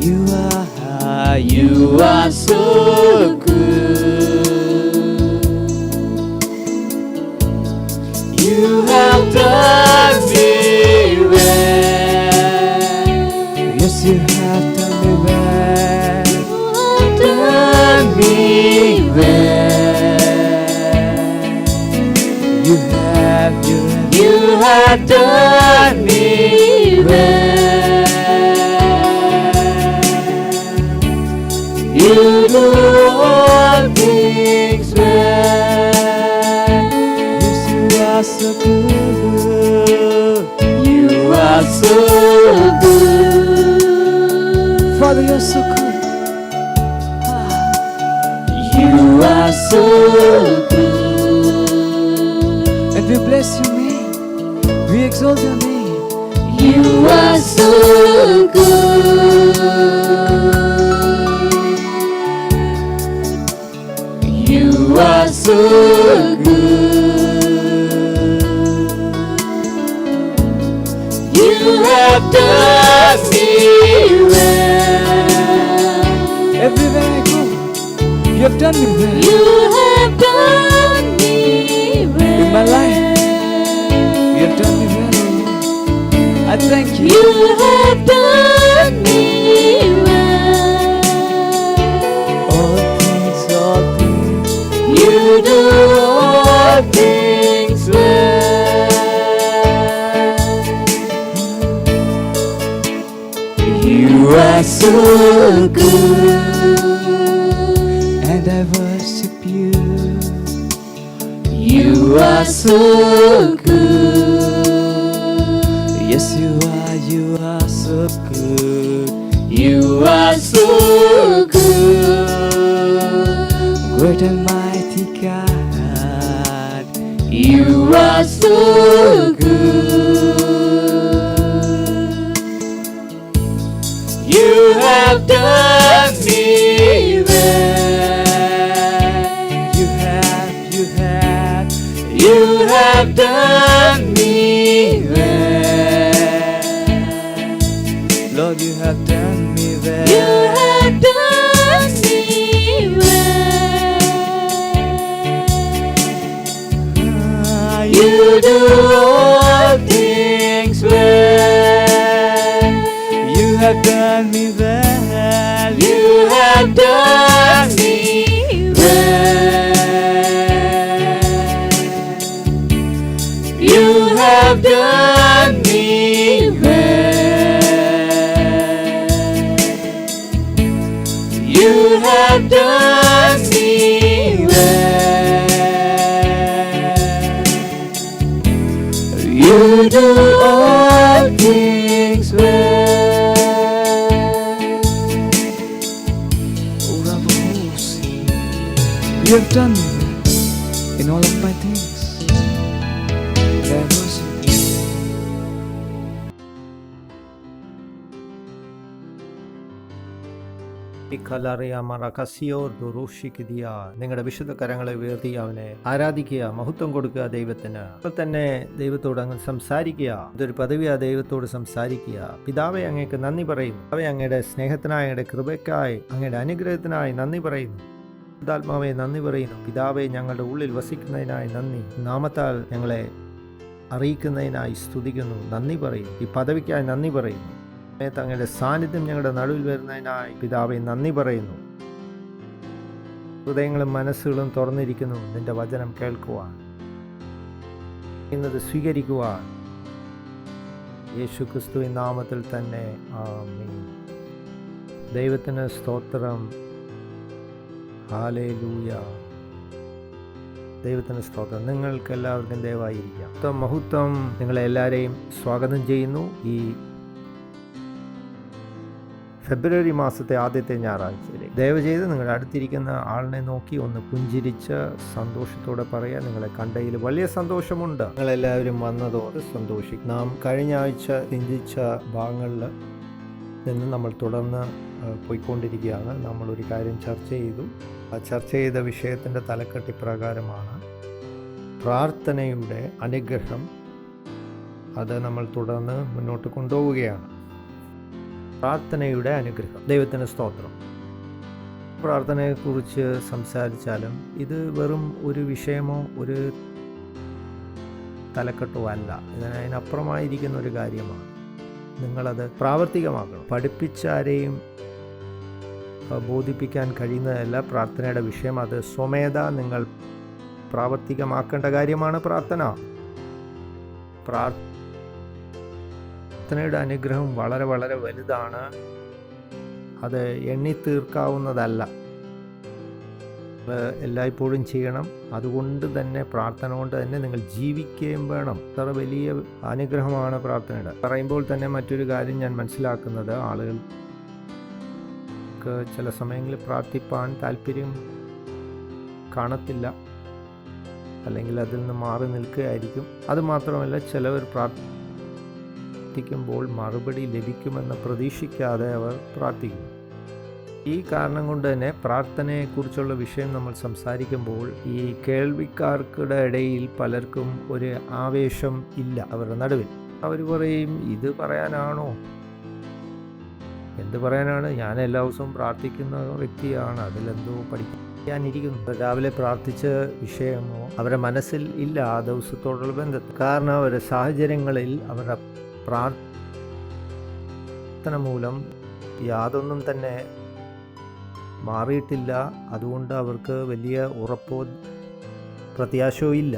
You are. You are so good. You have done me well. Yes, you have done me well. Done me well. You have done me well. You do all things well. Yes, you are so good. You are so good. Father, you're so good. You are so good. And we bless your name. We exalt your name. You are so good. You are so good. You have done me well. Everywhere I go, you have done me well. You have done me well. In my life, you have done me well. I thank you. You have done me well. All things. You do all things well. You are so good. And I worship you. You are so good. Yes, you are so good. You are so good. Great and mighty God. You are so good. You have done me well. You have done me well. Lord, you have done me well. You have done me well. You do all things well. You have done me well. You have done me well. You have done me well. You have done me well. You do all things well. You have done me well in all of my things. നിങ്ങളുടെ വിശുദ്ധ കരങ്ങളെ ഉയർത്തി അവനെ ആരാധിക്കുക, മഹത്വം കൊടുക്കുക ദൈവത്തിന്. അപ്പോൾ തന്നെ ദൈവത്തോട് അങ്ങ് സംസാരിക്കുക. ഇതൊരു പദവിയാ, ദൈവത്തോട് സംസാരിക്കുക. പിതാവെ, അങ്ങേക്ക് നന്ദി പറയുന്നു. പിതാവെ, അങ്ങയുടെ സ്നേഹത്തിനായി, അങ്ങയുടെ കൃപയ്ക്കായി, അങ്ങയുടെ അനുഗ്രഹത്തിനായി നന്ദി പറയുന്നു. ആത്മാവെ നന്ദി പറയുന്നു. പിതാവെ, ഞങ്ങളുടെ ഉള്ളിൽ വസിക്കുന്നതിനായി നന്ദി. നാമത്താൽ ഞങ്ങളെ അറിയിക്കുന്നതിനായി സ്തുതിക്കുന്നു. നന്ദി പറയുന്നു. ഈ പദവിക്കായി നന്ദി പറയുന്നു. അങ്ങയുടെ സാന്നിധ്യം ഞങ്ങളുടെ നടുവിൽ വരുന്നതിനായി പിതാവെ നന്ദി പറയുന്നു. ഹൃദയങ്ങളും മനസ്സുകളും തുറന്നിരിക്കുന്നു നിന്റെ വചനം കേൾക്കുവാൻ, ഇന്നത് സ്വീകരിക്കുവാൻ. യേശു ക്രിസ്തുവിൻ നാമത്തിൽ തന്നെ ആമേൻ. ദൈവത്തിന് സ്തോത്രം. ഹല്ലേലൂയ. ദൈവത്തിന് സ്തോത്രം. നിങ്ങൾക്ക് എല്ലാവർക്കും ദയവായിരിക്കാം. മഹത്വം നിങ്ങളെല്ലാവരെയും സ്വാഗതം ചെയ്യുന്നു. ഈ ഫെബ്രുവരി മാസത്തെ ആദ്യത്തെ ഞായറാഴ്ചയിലെ ദയവ് ചെയ്ത് നിങ്ങളുടെ അടുത്തിരിക്കുന്ന ആളിനെ നോക്കി ഒന്ന് പുഞ്ചിരിച്ച് സന്തോഷത്തോടെ പറയാൻ, നിങ്ങളെ കണ്ടതിൽ വലിയ സന്തോഷമുണ്ട്, നിങ്ങളെല്ലാവരും വന്നതോട് സന്തോഷിക്കും. നാം കഴിഞ്ഞ ആഴ്ച ചിന്തിച്ച ഭാഗങ്ങളിൽ നിന്ന് നമ്മൾ തുടർന്ന് പോയിക്കൊണ്ടിരിക്കുകയാണ്. നമ്മളൊരു കാര്യം ചർച്ച ചെയ്തു. ആ ചർച്ച ചെയ്ത വിഷയത്തിൻ്റെ തലക്കെട്ട് ഇപ്രകാരമാണ്: പ്രാർത്ഥനയുടെ അനുഗ്രഹം. അത് നമ്മൾ തുടർന്ന് മുന്നോട്ട് കൊണ്ടുപോവുകയാണ്. പ്രാർത്ഥനയുടെ അനുഗ്രഹം. ദൈവത്തിന് സ്തോത്രം. പ്രാർത്ഥനയെക്കുറിച്ച് സംസാരിച്ചാലും ഇത് വെറും ഒരു വിഷയമോ ഒരു തലക്കെട്ടോ അല്ല. ഇതിനപ്പുറമായിരിക്കുന്ന ഒരു കാര്യമാണ്. നിങ്ങളത് പ്രാവർത്തികമാക്കണം. പഠിപ്പിച്ചാരെയും ബോധിപ്പിക്കാൻ കഴിയുന്നതല്ല പ്രാർത്ഥനയുടെ വിഷയം. അത് സ്വമേധ നിങ്ങൾ പ്രാവർത്തികമാക്കേണ്ട കാര്യമാണ് പ്രാർത്ഥന. പ്രാർത്ഥനയുടെ അനുഗ്രഹം വളരെ വളരെ വലുതാണ്. അത് എണ്ണിത്തീർക്കാവുന്നതല്ല. എല്ലായ്പ്പോഴും ചെയ്യണം. അതുകൊണ്ട് തന്നെ പ്രാർത്ഥന കൊണ്ട് തന്നെ നിങ്ങൾ ജീവിക്കുകയും വേണം. അത്ര വലിയ അനുഗ്രഹമാണ് പ്രാർത്ഥനയുടെ. പറയുമ്പോൾ തന്നെ മറ്റൊരു കാര്യം ഞാൻ മനസ്സിലാക്കുന്നത്, ആളുകൾക്ക് ചില സമയങ്ങളിൽ പ്രാർത്ഥിപ്പാൻ താല്പര്യം കാണത്തില്ല, അല്ലെങ്കിൽ അതിൽ നിന്ന് മാറി നിൽക്കുകയായിരിക്കും. അതുമാത്രമല്ല, ചിലവർ പ്രാർത്ഥിക്കുമ്പോൾ മറുപടി ലഭിക്കുമെന്ന് പ്രതീക്ഷിക്കാതെ അവർ പ്രാർത്ഥിക്കുന്നു. ഈ കാരണം കൊണ്ട് തന്നെ പ്രാർത്ഥനയെക്കുറിച്ചുള്ള വിഷയം നമ്മൾ സംസാരിക്കുമ്പോൾ ഈ കേൾവിക്കാർക്കിടെ ഇടയിൽ പലർക്കും ഒരു ആവേശം ഇല്ല അവരുടെ നടുവിൽ. അവർ പറയും, ഇത് പറയാനാണോ, എന്ത് പറയാനാണ്, ഞാൻ എല്ലാ ദിവസവും പ്രാർത്ഥിക്കുന്ന വ്യക്തിയാണ്, അതിലെന്തോ പഠിക്കാനിരിക്കുന്നു. രാവിലെ പ്രാർത്ഥിച്ച വിഷയമോ അവരുടെ മനസ്സിൽ ഇല്ല ആ ദിവസത്തോടുള്ള ബന്ധത്തിൽ. കാരണം അവരുടെ സാഹചര്യങ്ങളിൽ അവരുടെ പ്രാർത്ഥന മൂലം യാതൊന്നും തന്നെ മാറിയിട്ടില്ല. അതുകൊണ്ട് അവർക്ക് വലിയ ഉറപ്പോ പ്രത്യാശയോ ഇല്ല.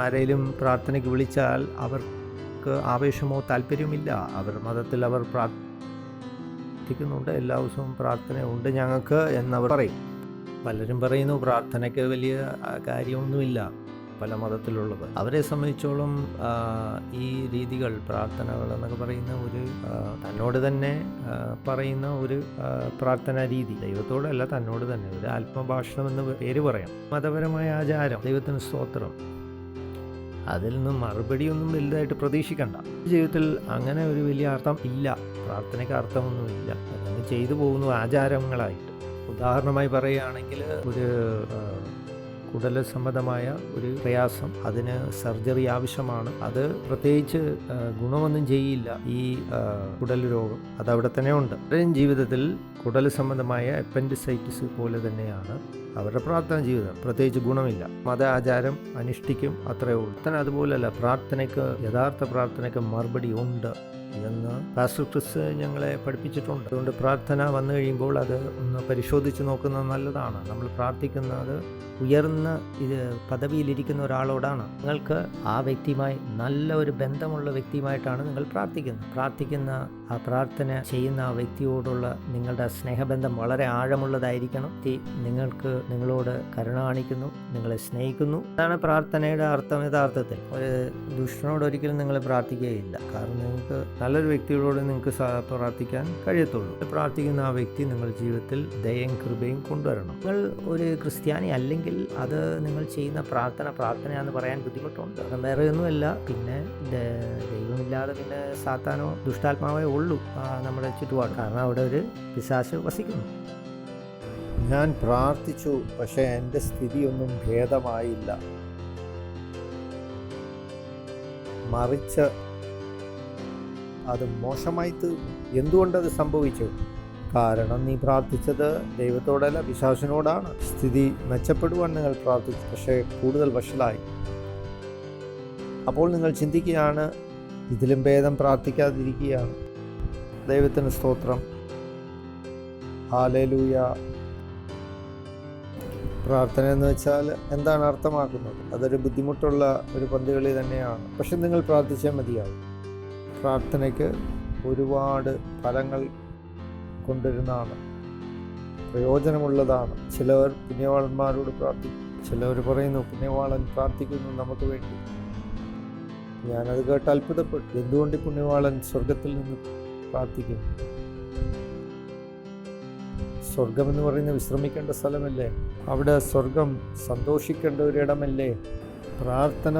ആരെങ്കിലും പ്രാർത്ഥനയ്ക്ക് വിളിച്ചാൽ അവർക്ക് ആവേശമോ താല്പര്യമില്ല. അവർ മതത്തിൽ അവർ പ്രാർത്ഥിക്കുന്നുണ്ട്, എല്ലാ ദിവസവും പ്രാർത്ഥനയുണ്ട് ഞങ്ങൾക്ക് എന്നവർ പറയും. പലരും പറയുന്നു പ്രാർത്ഥനയ്ക്ക് വലിയ കാര്യമൊന്നുമില്ല പല മതത്തിലുള്ളത്. അവരെ സംബന്ധിച്ചോളം ഈ രീതികൾ, പ്രാർത്ഥനകൾ എന്നൊക്കെ പറയുന്ന ഒരു തന്നോട് തന്നെ പറയുന്ന ഒരു പ്രാർത്ഥനാ രീതി, ദൈവത്തോടല്ല തന്നോട് തന്നെ, ഒരു ആത്മഭാഷണം എന്ന് പേര് പറയാം. മതപരമായ ആചാരം. ദൈവത്തിന് സ്തോത്രം. അതിൽ നിന്നും മറുപടിയൊന്നും വലുതായിട്ട് പ്രതീക്ഷിക്കണ്ട. ജീവിതത്തിൽ അങ്ങനെ ഒരു വലിയ അർത്ഥം ഇല്ല. പ്രാർത്ഥനയ്ക്ക് അർത്ഥമൊന്നുമില്ല. അതൊന്നും ചെയ്തു പോകുന്നു ആചാരങ്ങളായിട്ട്. ഉദാഹരണമായി പറയുകയാണെങ്കിൽ, ഒരു കുടൽ സംബന്ധമായ ഒരു പ്രയാസം, അതിന് സർജറി ആവശ്യമാണ്. അത് പ്രത്യേകിച്ച് ഗുണമൊന്നും ചെയ്യില്ല. ഈ കുടൽ രോഗം അതവിടെ തന്നെ ഉണ്ട്. ജീവിതത്തിൽ കുടൽ സംബന്ധമായ അപ്പൻഡിസൈറ്റിസ് പോലെ തന്നെയാണ് അവരുടെ പ്രാർത്ഥന ജീവിതം. പ്രത്യേകിച്ച് ഗുണമില്ല. മത ആചാരം അനുഷ്ഠിക്കും, അത്രയേ ഉള്ളൂ. അതുപോലല്ല, പ്രാർത്ഥനയ്ക്ക്, യഥാർത്ഥ പ്രാർത്ഥനയ്ക്ക് മറുപടി ഉണ്ട് എന്ന് പാസ്റ്റർ ക്രിസ് ഞങ്ങളെ പഠിപ്പിച്ചിട്ടുണ്ട്. അതുകൊണ്ട് പ്രാർത്ഥന വന്നു കഴിയുമ്പോൾ അത് ഒന്ന് പരിശോധിച്ച് നോക്കുന്നത് നല്ലതാണ്. നമ്മൾ പ്രാർത്ഥിക്കുന്നത് ഉയർന്ന പദവിയിലിരിക്കുന്ന ഒരാളോടാണ്. നിങ്ങൾക്ക് ആ വ്യക്തിയുമായി നല്ല ഒരു ബന്ധമുള്ള വ്യക്തിയുമായിട്ടാണ് നിങ്ങൾ പ്രാർത്ഥിക്കുന്ന ആ പ്രാർത്ഥന ചെയ്യുന്ന ആ വ്യക്തിയോടുള്ള നിങ്ങളുടെ സ്നേഹബന്ധം വളരെ ആഴമുള്ളതായിരിക്കണം. നിങ്ങളോട് കരുണ കാണിക്കുന്നു, നിങ്ങളെ സ്നേഹിക്കുന്നു. അതാണ് പ്രാർത്ഥനയുടെ അർത്ഥം. യഥാർത്ഥത്തിൽ ഒരു ദുഷ്ടനോട് ഒരിക്കലും നിങ്ങൾ പ്രാർത്ഥിക്കുകയില്ല. കാരണം നിങ്ങൾക്ക് നല്ലൊരു വ്യക്തിയോട് നിങ്ങൾക്ക് പ്രാർത്ഥിക്കാൻ കഴിയത്തുള്ളൂ. പ്രാർത്ഥിക്കുന്ന ആ വ്യക്തി നിങ്ങളുടെ ജീവിതത്തിൽ ദയയും കൃപയും കൊണ്ടുവരണം. നിങ്ങൾ ഒരു ക്രിസ്ത്യാനി അല്ലെങ്കിൽ അത് നിങ്ങൾ ചെയ്യുന്ന പ്രാർത്ഥനയാണെന്ന് പറയാൻ ബുദ്ധിമുട്ടുണ്ട്. വേറെ ഒന്നുമല്ല, പിന്നെ ദൈവമില്ലാതെ പിന്നെ സാത്താനോ ദുഷ്ടാത്മാവേ ഉള്ളൂ നമ്മുടെ ചുറ്റുപാട്. കാരണം അവിടെ ഒരു പിശാച് വസിക്കുന്നു. ഞാൻ പ്രാർത്ഥിച്ചു, പക്ഷേ എൻ്റെ സ്ഥിതിയൊന്നും ഭേദമായില്ല. മറിച്ച് അത് മോശമായി തീർന്നു. എന്തുകൊണ്ടത് സംഭവിച്ചു? കാരണം നീ പ്രാർത്ഥിച്ചത് ദൈവത്തോടല്ല, പിശാചിനോടാണ്. സ്ഥിതി മെച്ചപ്പെടുവാൻ നിങ്ങൾ പ്രാർത്ഥിച്ചു, പക്ഷേ കൂടുതൽ വഷളായി. അപ്പോൾ നിങ്ങൾ ചിന്തിക്കുകയാണ്, ഇതിലും ഭേദം പ്രാർത്ഥിക്കാതിരിക്കുകയാണ്. ദൈവത്തിന് സ്തോത്രം. ഹല്ലേലൂയ. പ്രാർത്ഥന എന്ന് വെച്ചാൽ എന്താണ് അർത്ഥമാക്കുന്നത്? അതൊരു ബുദ്ധിമുട്ടുള്ള ഒരു പന്തുകളി തന്നെയാണ്. പക്ഷെ നിങ്ങൾ പ്രാർത്ഥിച്ചാൽ മതിയാവും. പ്രാർത്ഥനയ്ക്ക് ഒരുപാട് ഫലങ്ങൾ കൊണ്ടുവരുന്നതാണ്. പ്രയോജനമുള്ളതാണ്. ചിലർ പുണ്യവാളന്മാരോട് പ്രാർത്ഥിക്കും. ചിലവർ പറയുന്നു പുണ്യവാളൻ പ്രാർത്ഥിക്കുന്നു നമുക്ക് വേണ്ടി. ഞാനത് കേട്ട് അത്ഭുതപ്പെട്ടു. എന്തുകൊണ്ട് പുണ്യവാളൻ സ്വർഗത്തിൽ നിന്ന് പ്രാർത്ഥിക്കും? സ്വർഗം എന്ന് പറയുന്ന വിശ്രമിക്കേണ്ട സ്ഥലമല്ലേ? അവിടെ സ്വർഗം സന്തോഷിക്കേണ്ട ഒരിടമല്ലേ? പ്രാർത്ഥന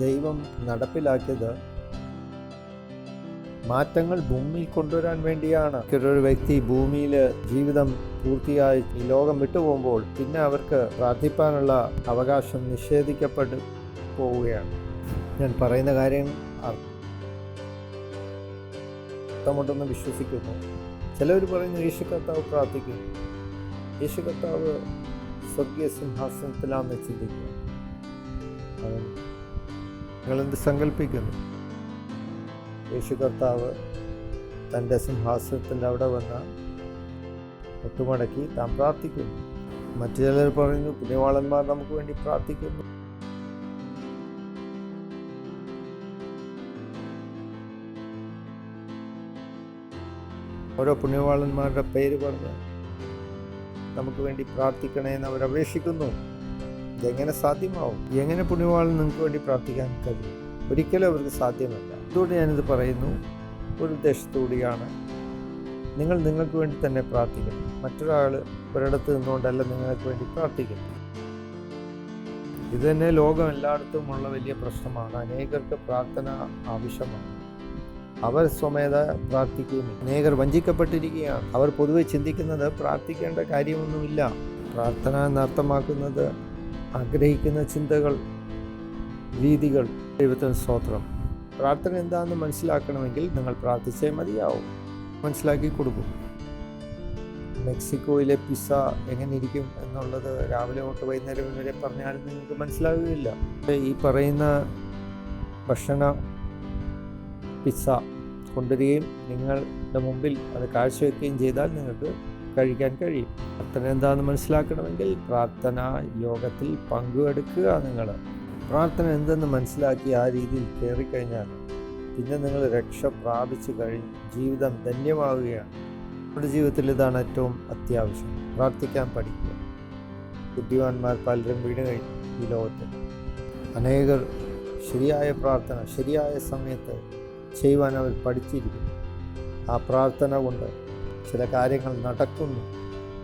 ദൈവം നടപ്പിലാക്കിയത് മാറ്റങ്ങൾ ഭൂമിയിൽ കൊണ്ടുവരാൻ വേണ്ടിയാണ്. ഒരു വ്യക്തി ഭൂമിയിൽ ജീവിതം പൂർത്തിയായി ഈ ലോകം വിട്ടുപോകുമ്പോൾ പിന്നെ അവർക്ക് പ്രാർത്ഥിപ്പാനുള്ള അവകാശം നിഷേധിക്കപ്പെട്ടു പോവുകയാണ്. ഞാൻ പറയുന്ന കാര്യം അർത്ഥമുണ്ടെന്ന് വിശ്വസിക്കുന്നു. ചിലവർ പറയുന്നു യേശു കർത്താവ് പ്രാർത്ഥിക്കുന്നു. യേശു കർത്താവ് സ്വർഗീയ സിംഹാസനത്തിലാണെന്ന് ചിന്തിക്കുക. നിങ്ങളെന്ത് സങ്കല്പിക്കുന്നു? യേശു കർത്താവ് തൻ്റെ സിംഹാസനത്തിൻ്റെ അവിടെ വന്ന് ഒട്ടുമടക്കി താൻ പ്രാർത്ഥിക്കുന്നു. മറ്റു ചിലർ പറയുന്നു പുണ്യവാളന്മാർ നമുക്ക് വേണ്ടി പ്രാർത്ഥിക്കുന്നു. ഓരോ പുണ്യവാളന്മാരുടെ പേര് പറഞ്ഞ് നമുക്ക് വേണ്ടി പ്രാർത്ഥിക്കണേ എന്ന് അവർ അപേക്ഷിക്കുന്നു. ഇതെങ്ങനെ സാധ്യമാവും? എങ്ങനെ പുണ്യവാളൻ നിങ്ങൾക്ക് വേണ്ടി പ്രാർത്ഥിക്കാൻ കഴിയും? ഒരിക്കലും അവർക്ക് സാധ്യമല്ല. അതുകൊണ്ട് ഞാനിത് പറയുന്നു, ഒരു ഉദ്ദേശത്തോടെയാണ്. നിങ്ങൾ നിങ്ങൾക്ക് വേണ്ടി തന്നെ പ്രാർത്ഥിക്കണം. മറ്റൊരാൾ ഒരിടത്ത് നിന്നുകൊണ്ടല്ല നിങ്ങൾക്ക് വേണ്ടി പ്രാർത്ഥിക്കണം. ഇത് തന്നെ ലോകം എല്ലായിടത്തുമുള്ള വലിയ പ്രശ്നമാണ്. അനേകർക്ക് പ്രാർത്ഥന ആവശ്യമാണ്. അവർ സ്വമേധ പ്രാർത്ഥിക്കുന്നു. അനേകർ വഞ്ചിക്കപ്പെട്ടിരിക്കുകയാണ്. അവർ പൊതുവെ ചിന്തിക്കുന്നത് പ്രാർത്ഥിക്കേണ്ട കാര്യമൊന്നുമില്ല. പ്രാർത്ഥന എന്നർത്ഥമാക്കുന്നത് ആഗ്രഹിക്കുന്ന ചിന്തകൾ, രീതികൾ. ദൈവത്തിന് സ്തോത്രം. പ്രാർത്ഥന എന്താണെന്ന് മനസ്സിലാക്കണമെങ്കിൽ നിങ്ങൾ പ്രാർത്ഥിച്ചേ മതിയാവും. മനസ്സിലാക്കി കൊടുക്കും. മെക്സിക്കോയിലെ പിസ്സ എങ്ങനെ ഇരിക്കും എന്നുള്ളത് രാവിലെ തൊട്ട് വൈകുന്നേരം വരെ പറഞ്ഞാലും നിങ്ങൾക്ക് മനസ്സിലാകുകയില്ല. ഈ പറയുന്ന ഭക്ഷണ പിസ്സ കൊണ്ടുവരികയും നിങ്ങളുടെ മുമ്പിൽ അത് കാഴ്ചവെക്കുകയും ചെയ്താൽ നിങ്ങൾക്ക് കഴിക്കാൻ കഴിയും. പ്രാർത്ഥന എന്താണെന്ന് മനസ്സിലാക്കണമെങ്കിൽ പ്രാർത്ഥന യോഗത്തിൽ പങ്കെടുക്കുക. നിങ്ങൾ പ്രാർത്ഥന എന്തെന്ന് മനസ്സിലാക്കി ആ രീതിയിൽ കയറിക്കഴിഞ്ഞാൽ പിന്നെ നിങ്ങൾ രക്ഷ പ്രാപിച്ചു കഴിഞ്ഞ് ജീവിതം ധന്യമാവുകയാണ്. നമ്മുടെ ജീവിതത്തിൽ ഇതാണ് ഏറ്റവും അത്യാവശ്യം. പ്രാർത്ഥിക്കാൻ പഠിക്കുക. ബുദ്ധിമാന്മാർ പലരും വീണ് കഴിഞ്ഞു ഈ ലോകത്ത്. അനേകർ ശരിയായ പ്രാർത്ഥന ശരിയായ സമയത്ത് ചെയ്യുവാൻ അവർ പഠിച്ചിരിക്കുന്നു. ആ പ്രാർത്ഥന കൊണ്ട് ചില കാര്യങ്ങൾ നടക്കുന്നു,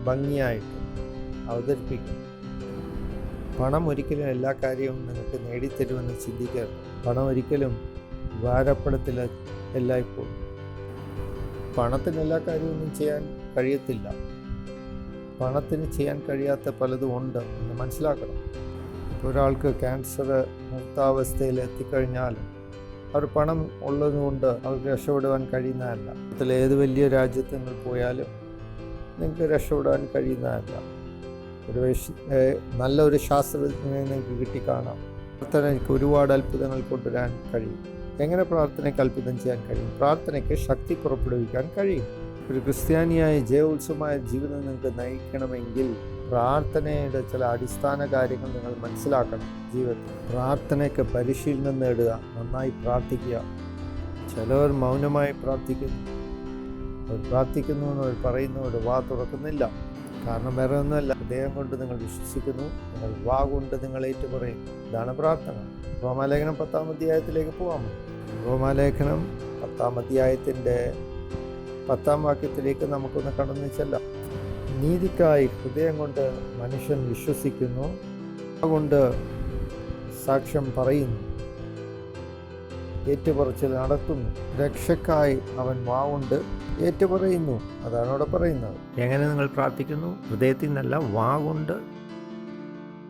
ഭംഗിയായിട്ട് അവതരിപ്പിക്കുന്നു. പണം ഒരിക്കലും എല്ലാ കാര്യവും നിങ്ങൾക്ക് നേടിത്തരുമെന്ന് ചിന്തിക്കരുത്. പണം ഒരിക്കലും ഭാരപ്പെടുത്തില്ല. എല്ലായ്പ്പോഴും പണത്തിന് എല്ലാ കാര്യമൊന്നും ചെയ്യാൻ കഴിയത്തില്ല. പണത്തിന് ചെയ്യാൻ കഴിയാത്ത പലതും ഉണ്ട് എന്ന് മനസ്സിലാക്കണം. ഇപ്പോൾ ഒരാൾക്ക് ക്യാൻസർ മൂർത്താവസ്ഥയിൽ എത്തിക്കഴിഞ്ഞാൽ അവർ പണം ഉള്ളതുകൊണ്ട് അവർക്ക് രക്ഷപ്പെടുവാൻ കഴിയുന്നതല്ല. ഏത് വലിയ രാജ്യത്ത് നിങ്ങൾ പോയാലും നിങ്ങൾക്ക് രക്ഷപ്പെടാൻ കഴിയുന്നതല്ല. നല്ലൊരു ശാസ്ത്രജ്ഞനെ നിങ്ങൾക്ക് കിട്ടിക്കാണാം. പ്രാർത്ഥനയ്ക്ക് ഒരുപാട് അത്ഭുതങ്ങൾ കൊണ്ടുവരാൻ കഴിയും. എങ്ങനെ പ്രാർത്ഥനയ്ക്ക് അത്ഭുതം ചെയ്യാൻ കഴിയും? പ്രാർത്ഥനയ്ക്ക് ശക്തി പുറപ്പെടുവിക്കാൻ കഴിയും. ഒരു ക്രിസ്ത്യാനിയായ ജയോത്സവമായ ജീവിതം നിങ്ങൾക്ക് നയിക്കണമെങ്കിൽ പ്രാർത്ഥനയുടെ ചില അടിസ്ഥാന കാര്യങ്ങൾ നിങ്ങൾ മനസ്സിലാക്കണം. ജീവിതത്തിൽ പ്രാർത്ഥനയ്ക്ക് പരിശീലനം നേടുക, നന്നായി പ്രാർത്ഥിക്കുക. ചിലവർ മൗനമായി പ്രാർത്ഥിക്കുന്നു. അവർ പ്രാർത്ഥിക്കുന്നു എന്ന് അവർ പറയുന്നു, അവർ വാ തുറക്കുന്നില്ല. കാരണം വേറെ ഒന്നുമല്ല, ഹൃദയം കൊണ്ട് നിങ്ങൾ വിശ്വസിക്കുന്നു, നിങ്ങൾ വാ കൊണ്ട് നിങ്ങൾ ഏറ്റു പറയും. ഇതാണ് പ്രാർത്ഥന. റോമാലേഖനം 10-ാം അധ്യായത്തിലേക്ക് പോകാമോ? റോമാലേഖനം 10-ാം അധ്യായത്തിൻ്റെ 10-ാം വാക്യത്തിലേക്ക് നമുക്കൊന്ന് കടന്നു ചെല്ലാം. നീതിക്കായി ഹൃദയം കൊണ്ട് മനുഷ്യൻ വിശ്വസിക്കുന്നു, അതുകൊണ്ട് സാക്ഷ്യം പറയുന്നു, ഏറ്റുപറച്ചിൽ നടത്തുന്നു. രക്ഷക്കായി അവൻ വാവുണ്ട് ഏറ്റുപറയുന്നു. അതാണ് അവിടെ പറയുന്നത്. എങ്ങനെ നിങ്ങൾ പ്രാർത്ഥിക്കുന്നു? ഹൃദയത്തിൽ നിന്നല്ല, വാവുകൊണ്ട്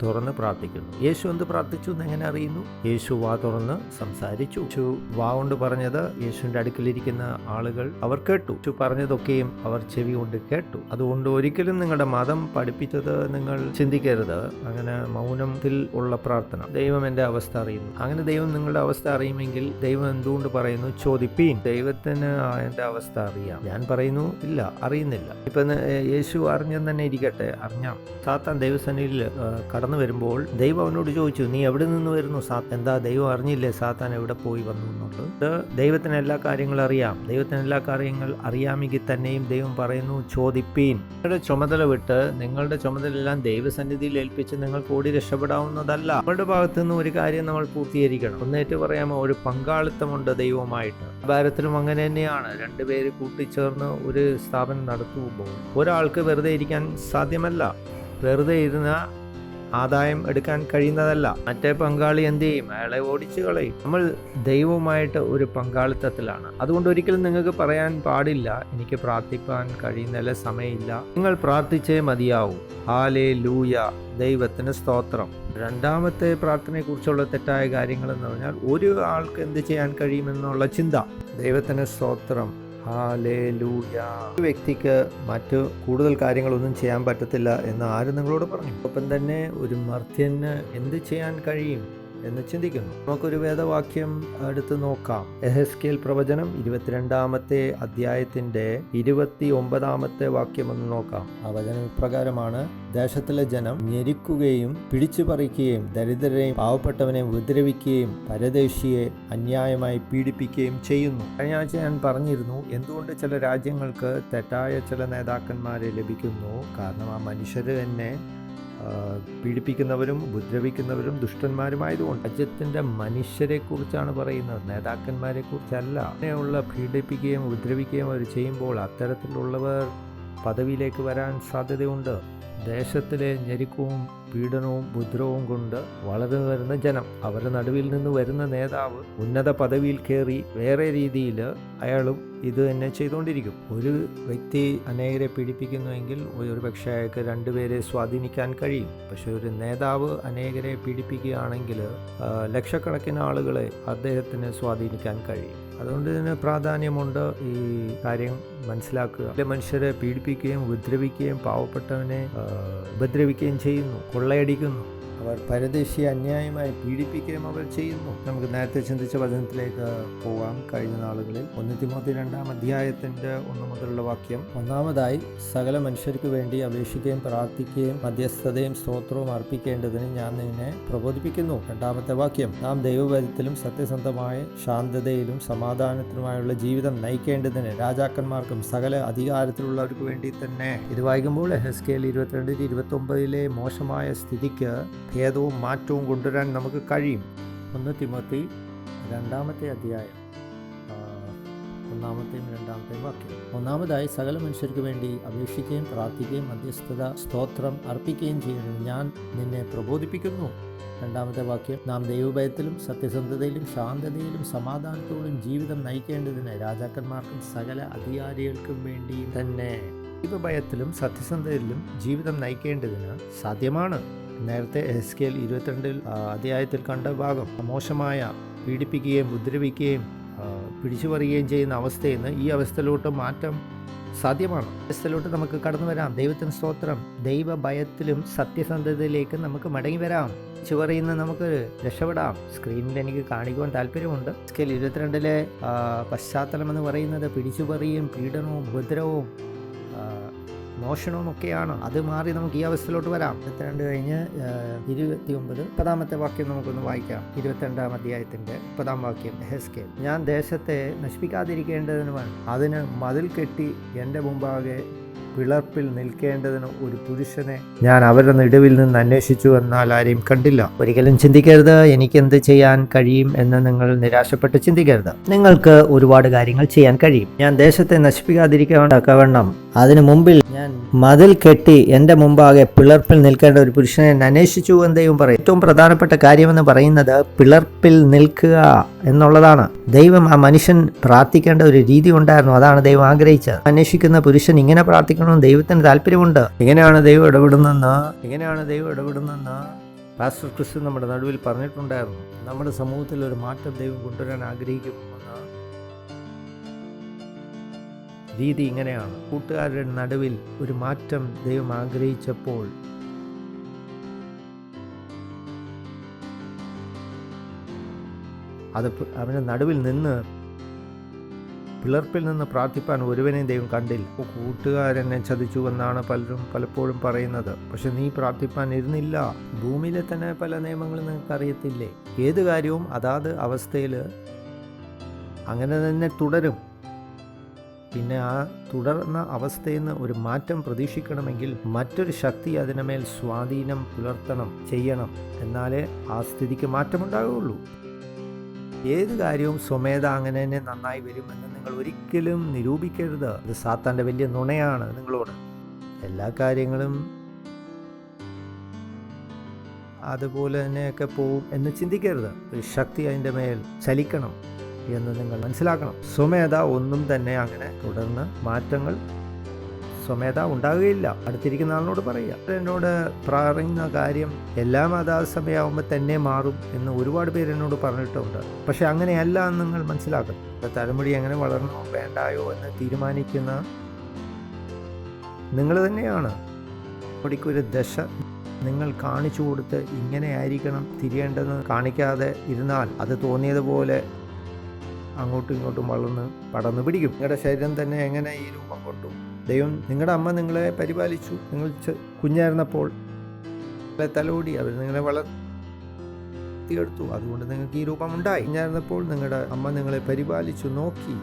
തുറന്ന് പ്രാർത്ഥിക്കുന്നു. യേശു എന്ത് പ്രാർത്ഥിച്ചു എന്ന് എങ്ങനെ അറിയുന്നു? യേശു വാ തുറന്ന് സംസാരിച്ചു. യേശു വാ കൊണ്ട് പറഞ്ഞത് യേശുവിൻ്റെ അടുക്കലിരിക്കുന്ന ആളുകൾ അവർ കേട്ടു. യേശു പറഞ്ഞതൊക്കെയും അവർ ചെവി കൊണ്ട് കേട്ടു. അതുകൊണ്ട് ഒരിക്കലും നിങ്ങളുടെ മതം പഠിപ്പിച്ചത് നിങ്ങൾ ചിന്തിക്കരുത്. അങ്ങനെ മൗനത്തിൽ ഉള്ള പ്രാർത്ഥന. ദൈവം എൻ്റെ അവസ്ഥ അറിയുന്നു. അങ്ങനെ ദൈവം നിങ്ങളുടെ അവസ്ഥ അറിയുമെങ്കിൽ ദൈവം എന്തുകൊണ്ട് പറയുന്നു? ചോദിപ്പീൻ. ദൈവത്തിന് എൻ്റെ അവസ്ഥ അറിയാം. ഞാൻ പറയുന്നു ഇല്ല, അറിയുന്നില്ല. ഇപ്പം യേശു അറിഞ്ഞെന്ന് തന്നെ ഇരിക്കട്ടെ, അറിഞ്ഞാം. സാത്താൻ ദൈവസന്നിധിയിൽ കടന്നു വരുമ്പോൾ ദൈവം അവനോട് ചോദിച്ചു, നീ എവിടെ നിന്ന് വരുന്നു? എന്താ ദൈവം അറിഞ്ഞില്ലേ സാത്താൻ എവിടെ പോയി വന്നു എന്നുള്ളത്? ദൈവത്തിന് എല്ലാ കാര്യങ്ങളും അറിയാം. ദൈവത്തിന് എല്ലാ കാര്യങ്ങൾ അറിയാമെങ്കിൽ തന്നെയും ദൈവം പറയുന്നു, ചോദിപ്പീൻ. നിങ്ങളുടെ ചുമതല വിട്ട് നിങ്ങളുടെ ചുമതലയെല്ലാം ദൈവസന്നിധിയിൽ ഏൽപ്പിച്ച് നിങ്ങൾക്ക് ഓടി രക്ഷപ്പെടാവുന്നതല്ല. നമ്മുടെ ഭാഗത്തു നിന്ന് ഒരു കാര്യം നമ്മൾ പൂർത്തീകരിക്കണം. ഒന്നേറ്റ് പറയാമോ, ഒരു പങ്കാളിത്തമുണ്ട് ദൈവവുമായിട്ട്. ഭാരതത്തിലും അങ്ങനെ തന്നെയാണ്. രണ്ടുപേര് കൂട്ടിച്ചേർന്ന് ഒരു സ്ഥാപനം നടത്തുമ്പോൾ ഒരാൾക്ക് വെറുതെ ഇരിക്കാൻ സാധ്യമല്ല. വെറുതെ ഇരുന്ന ആദായം എടുക്കാൻ കഴിയുന്നതല്ല. മറ്റേ പങ്കാളി എന്ത് ചെയ്യും? അയാളെ ഓടിച്ചു കളയും. നമ്മൾ ദൈവവുമായിട്ട് ഒരു പങ്കാളിത്തത്തിലാണ്. അതുകൊണ്ട് ഒരിക്കലും നിങ്ങൾക്ക് പറയാൻ പാടില്ല, എനിക്ക് പ്രാർത്ഥിക്കാൻ കഴിയുന്നില്ല, സമയമില്ല. നിങ്ങൾ പ്രാർത്ഥിച്ചേ മതിയാവൂ. ഹല്ലേലൂയ, ദൈവത്തിന് സ്തോത്രം. രണ്ടാമത്തെ പ്രാർത്ഥനയെക്കുറിച്ചുള്ള തെറ്റായ കാര്യങ്ങൾ എന്ന് പറഞ്ഞാൽ ഒരു ആൾക്ക് എന്ത് ചെയ്യാൻ കഴിയുമെന്നുള്ള ചിന്ത. ദൈവത്തിന് സ്തോത്രം. ഹല്ലേലൂയ. ഒരു വ്യക്തിക്ക് മറ്റു കൂടുതൽ കാര്യങ്ങളൊന്നും ചെയ്യാൻ പറ്റത്തില്ല എന്ന് ആരും നിങ്ങളോട് പറഞ്ഞു? ഒപ്പം തന്നെ ഒരു മർത്യന് എന്ത് ചെയ്യാൻ കഴിയും എന്ന് ചിന്തിക്കുന്നു. നമുക്കൊരു വേദവാക്യം എടുത്ത് നോക്കാം. യെഹെസ്കേൽ പ്രവചനം 22-ാമത്തെ അധ്യായത്തിന്റെ 29-ാമത്തെ വാക്യം ഒന്ന് നോക്കാം. ആ വചനം ഇപ്രകാരമാണ്: ദേശത്തിലെ ജനം ഞെരുക്കുകയും പിടിച്ചു പറിക്കുകയും ദരിദ്രരെയും പാവപ്പെട്ടവനെയും ഉപദ്രവിക്കുകയും പരദേശിയെ അന്യായമായി പീഡിപ്പിക്കുകയും ചെയ്യുന്നു. കഴിഞ്ഞ ആഴ്ച ഞാൻ പറഞ്ഞിരുന്നു, എന്തുകൊണ്ട് ചില രാജ്യങ്ങൾക്ക് തെറ്റായ ചില നേതാക്കന്മാരെ ലഭിക്കുന്നു. കാരണം ആ മനുഷ്യർ തന്നെ പീഡിപ്പിക്കുന്നവരും ഉപദ്രവിക്കുന്നവരും ദുഷ്ടന്മാരുമായതുകൊണ്ട്. രാജ്യത്തിൻ്റെ മനുഷ്യരെ കുറിച്ചാണ് പറയുന്നത്, നേതാക്കന്മാരെ കുറിച്ചല്ല. അങ്ങനെയുള്ള പീഡിപ്പിക്കുകയും ഉപദ്രവിക്കുകയും അവർ ചെയ്യുമ്പോൾ അത്തരത്തിലുള്ളവർ പദവിയിലേക്ക് വരാൻ സാധ്യതയുണ്ട്. ദേശത്തിലെ ഞെരുക്കവും പീഡനവും ഉപദ്രവവും കൊണ്ട് വളർന്നു വരുന്ന ജനം, അവരുടെ നടുവിൽ നിന്ന് വരുന്ന നേതാവ് ഉന്നത പദവിയിൽ കയറി വേറെ രീതിയിൽ അയാളും ഇത് തന്നെ ചെയ്തുകൊണ്ടിരിക്കും. ഒരു വ്യക്തി അനേകരെ പീഡിപ്പിക്കുന്നുവെങ്കിൽ ഒരു പക്ഷേ അയാൾക്ക് രണ്ടുപേരെ സ്വാധീനിക്കാൻ കഴിയും. പക്ഷെ ഒരു നേതാവ് അനേകരെ പീഡിപ്പിക്കുകയാണെങ്കിൽ ലക്ഷക്കണക്കിന് ആളുകളെ അദ്ദേഹത്തിന് സ്വാധീനിക്കാൻ കഴിയും. അതുകൊണ്ട് തന്നെ പ്രാധാന്യമുണ്ട് ഈ കാര്യം മനസ്സിലാക്കുക. മനുഷ്യരെ പീഡിപ്പിക്കുകയും ഉപദ്രവിക്കുകയും പാവപ്പെട്ടവനെ ഉപദ്രവിക്കുകയും ചെയ്യുന്നു, കൊള്ളയടിക്കുന്നു. അവർ പരദേശിയെ അന്യായമായി പീഡിപ്പിക്കുകയും അവർ ചെയ്യുന്നു. നമുക്ക് നേരത്തെ ചിന്തിച്ച വചനത്തിലേക്ക് പോകാം. കഴിഞ്ഞ നാളുകളിൽ 1 തിമോത്തി 2-ാം അധ്യായത്തിന്റെ 1 മുതലുള്ള വാക്യം. ഒന്നാമതായി, സകല മനുഷ്യർക്ക് വേണ്ടി അപേക്ഷിക്കുകയും പ്രാർത്ഥിക്കുകയും മധ്യസ്ഥതയും സ്തോത്രവും അർപ്പിക്കേണ്ടതിന് ഞാൻ നിന്നെ പ്രബോധിപ്പിക്കുന്നു. 2-ാമത്തെ വാക്യം, നാം ദൈവഭയത്തിലും സത്യസന്ധമായ ശാന്തതയിലും സമാധാനത്തിലുമായുള്ള ജീവിതം നയിക്കേണ്ടതിന് രാജാക്കന്മാർക്കും സകല അധികാരത്തിലുള്ളവർക്ക് വേണ്ടി തന്നെ. ഇത് വായിക്കുമ്പോൾ യെഹെസ്കേൽ 22-29 മോശമായ സ്ഥിതിക്ക് ഭേദവും മാറ്റവും കൊണ്ടുവരാൻ നമുക്ക് കഴിയും. 1 തിമോത്തി 2-ാമത്തെ അധ്യായം 1-ാമത്തെയും 2-ാമത്തെയും വാക്യം. ഒന്നാമതായി, സകല മനുഷ്യർക്ക് വേണ്ടി അപേക്ഷിക്കുകയും പ്രാർത്ഥിക്കുകയും മധ്യസ്ഥത സ്തോത്രം അർപ്പിക്കുകയും ചെയ്യുന്നത് ഞാൻ നിന്നെ പ്രബോധിപ്പിക്കുന്നു. 2-ാമത്തെ വാക്യം, നാം ദൈവഭയത്തിലും സത്യസന്ധതയിലും ശാന്തതയിലും സമാധാനത്തോടും ജീവിതം നയിക്കേണ്ടതിന് രാജാക്കന്മാർക്കും സകല അധികാരികൾക്കും വേണ്ടി തന്നെ. ദൈവഭയത്തിലും സത്യസന്ധതയിലും ജീവിതം നയിക്കേണ്ടതിന് സാധ്യമാണ്. നേരത്തെ യെഹെസ്കേൽ 22 അധ്യായത്തിൽ കണ്ട ഭാഗം, മോശമായ പീഡിപ്പിക്കുകയും ഉപദ്രവിക്കുകയും പിടിച്ചു പറിയുകയും ചെയ്യുന്ന അവസ്ഥയിൽ നിന്ന് ഈ അവസ്ഥയിലോട്ട് മാറ്റം സാധ്യമാണ്. അവസ്ഥയിലോട്ട് നമുക്ക് കടന്നു വരാം. ദൈവത്തിന് സ്തോത്രം. ദൈവഭയത്തിലും സത്യസന്ധതയിലേക്ക് നമുക്ക് മടങ്ങി വരാം. പിടിച്ചു പറയുന്ന നമുക്ക് രക്ഷപ്പെടാം. സ്ക്രീനിൽ എനിക്ക് കാണിക്കുവാൻ താല്പര്യമുണ്ട്. യെഹെസ്കേൽ 22 പശ്ചാത്തലം എന്ന് പറയുന്നത് പിടിച്ചുപറിയും പീഡനവും ഉപദ്രവവും മോഷണവും ഒക്കെയാണ്. അത് മാറി നമുക്ക് ഈ അവസ്ഥയിലോട്ട് വരാം. 22 കഴിഞ്ഞ് 29 10-ാമത്തെ വാക്യം നമുക്കൊന്ന് വായിക്കാം. 22-ാം അധ്യായത്തിന്റെ 10-ാം വാക്യം. യെഹെസ്കേൽ, ഞാൻ ദേശത്തെ നശിപ്പിക്കാതിരിക്കേണ്ടതിനുമാണ് അതിന് മതിൽ കെട്ടി എൻ്റെ മുമ്പാകെ പിളർപ്പിൽ നിൽക്കേണ്ടതിന് ഒരു പുരുഷനെ ഞാൻ അവരുടെ നടുവിൽ നിന്ന് അന്വേഷിച്ചു, എന്നാൽ ആരെയും കണ്ടില്ല. ഒരിക്കലും ചിന്തിക്കരുത് എനിക്കെന്ത് ചെയ്യാൻ കഴിയും എന്ന് നിങ്ങൾ നിരാശപ്പെട്ട് ചിന്തിക്കരുത്. നിങ്ങൾക്ക് ഒരുപാട് കാര്യങ്ങൾ ചെയ്യാൻ കഴിയും. ഞാൻ ദേശത്തെ നശിപ്പിക്കാതിരിക്കവണ്ണം അതിനു മുമ്പിൽ ഞാൻ മതിൽ കെട്ടി എൻ്റെ മുമ്പാകെ പിളർപ്പിൽ നിൽക്കേണ്ട ഒരു പുരുഷനെ അന്വേഷിച്ചു എന്ന് ദൈവം പറയും. ഏറ്റവും പ്രധാനപ്പെട്ട കാര്യമെന്ന് പറയുന്നത് പിളർപ്പിൽ നിൽക്കുക എന്നുള്ളതാണ്. ദൈവം ആ മനുഷ്യൻ പ്രാർത്ഥിക്കേണ്ട ഒരു രീതി ഉണ്ടായിരുന്നു. അതാണ് ദൈവം ആഗ്രഹിച്ചത്. അന്വേഷിക്കുന്ന പുരുഷൻ ഇങ്ങനെ പ്രാർത്ഥിക്കണമെന്ന് ദൈവത്തിന് താല്പര്യമുണ്ട്. എങ്ങനെയാണ് ദൈവം ഇടപെടുന്നെന്ന് പാസ്റ്റർ ക്രിസ്തു നമ്മുടെ നടുവിൽ പറഞ്ഞിട്ടുണ്ടായിരുന്നു. നമ്മുടെ സമൂഹത്തിൽ ഒരു മാറ്റം ദൈവം കൊണ്ടുവരാൻ ആഗ്രഹിക്കുമെന്ന രീതി ഇങ്ങനെയാണ്. കൂട്ടുകാരുടെ നടുവിൽ ഒരു മാറ്റം ദൈവം ആഗ്രഹിച്ചപ്പോൾ അത് അവൻ്റെ നടുവിൽ നിന്ന് പിളർപ്പിൽ നിന്ന് പ്രാർത്ഥിപ്പാൻ ഒരുവനെയും ദൈവം കണ്ടില്ല. കൂട്ടുകാരെന്നെ ചതിച്ചു എന്നാണ് പലരും പലപ്പോഴും പറയുന്നത്. പക്ഷെ നീ പ്രാർത്ഥിപ്പാൻ ഇരുന്നില്ല. ഭൂമിയിലെ തന്നെ പല നിയമങ്ങളും നിങ്ങൾക്ക് അറിയത്തില്ലേ? ഏത് കാര്യവും അതാത് അവസ്ഥയിൽ അങ്ങനെ തന്നെ തുടരും. പിന്നെ ആ തുടർന്ന അവസ്ഥയിൽ നിന്ന് ഒരു മാറ്റം പ്രതീക്ഷിക്കണമെങ്കിൽ മറ്റൊരു ശക്തി അതിനുമേൽ സ്വാധീനം പുലർത്തണം, ചെയ്യണം. എന്നാലേ ആ സ്ഥിതിക്ക് മാറ്റമുണ്ടാകുകയുള്ളൂ. ഏത് കാര്യവും സ്വമേധ അങ്ങനെ തന്നെ നന്നായി വരുമെന്ന് നിങ്ങൾ ഒരിക്കലും നിരൂപിക്കരുത്. ഇത് സാത്താൻ്റെ വലിയ നുണയാണ് നിങ്ങളോട്. എല്ലാ കാര്യങ്ങളും അതുപോലെ തന്നെയൊക്കെ പോവും എന്ന് ചിന്തിക്കരുത്. ഒരു ശക്തി അതിൻ്റെ മേൽ ചലിക്കണം എന്ന് നിങ്ങൾ മനസ്സിലാക്കണം. സ്വമേധ ഒന്നും തന്നെ അങ്ങനെ തുടർന്ന് മാറ്റങ്ങൾ സ്വമേധ ഉണ്ടാകുകയില്ല. അടുത്തിരിക്കുന്ന ആളിനോട് പറയുക. എന്നോട് പറയുന്ന കാര്യം എല്ലാം അതാത് സമയമാകുമ്പോൾ തന്നെ മാറും എന്ന് ഒരുപാട് പേര് എന്നോട് പറഞ്ഞിട്ടുണ്ട്. പക്ഷെ അങ്ങനെയല്ല എന്ന് നിങ്ങൾ മനസ്സിലാക്കണം. തലമുടി എങ്ങനെ വളരണോ വേണ്ടായോ എന്ന് തീരുമാനിക്കുന്ന നിങ്ങൾ തന്നെയാണ്. തലമുടിക്കൊരു ദശ നിങ്ങൾ കാണിച്ചു കൊടുത്ത് ഇങ്ങനെ ആയിരിക്കണം തിരിയേണ്ടതെന്ന് കാണിക്കാതെ ഇരുന്നാൽ അത് തോന്നിയതുപോലെ അങ്ങോട്ടും ഇങ്ങോട്ടും വളർന്ന് പടർന്നു പിടിക്കും. നിങ്ങളുടെ ശരീരം തന്നെ എങ്ങനെ ഈ രൂപം കൊണ്ടു? ദൈവം, നിങ്ങളുടെ അമ്മ നിങ്ങളെ പരിപാലിച്ചു. നിങ്ങൾ കുഞ്ഞായിരുന്നപ്പോൾ തലോടി, അവർ നിങ്ങളെ വളർത്തിയെടുത്തു. അതുകൊണ്ട് നിങ്ങൾക്ക് ഈ രൂപം ഉണ്ടായി. കുഞ്ഞായിരുന്നപ്പോൾ നിങ്ങളുടെ അമ്മ നിങ്ങളെ പരിപാലിച്ചു, നോക്കി.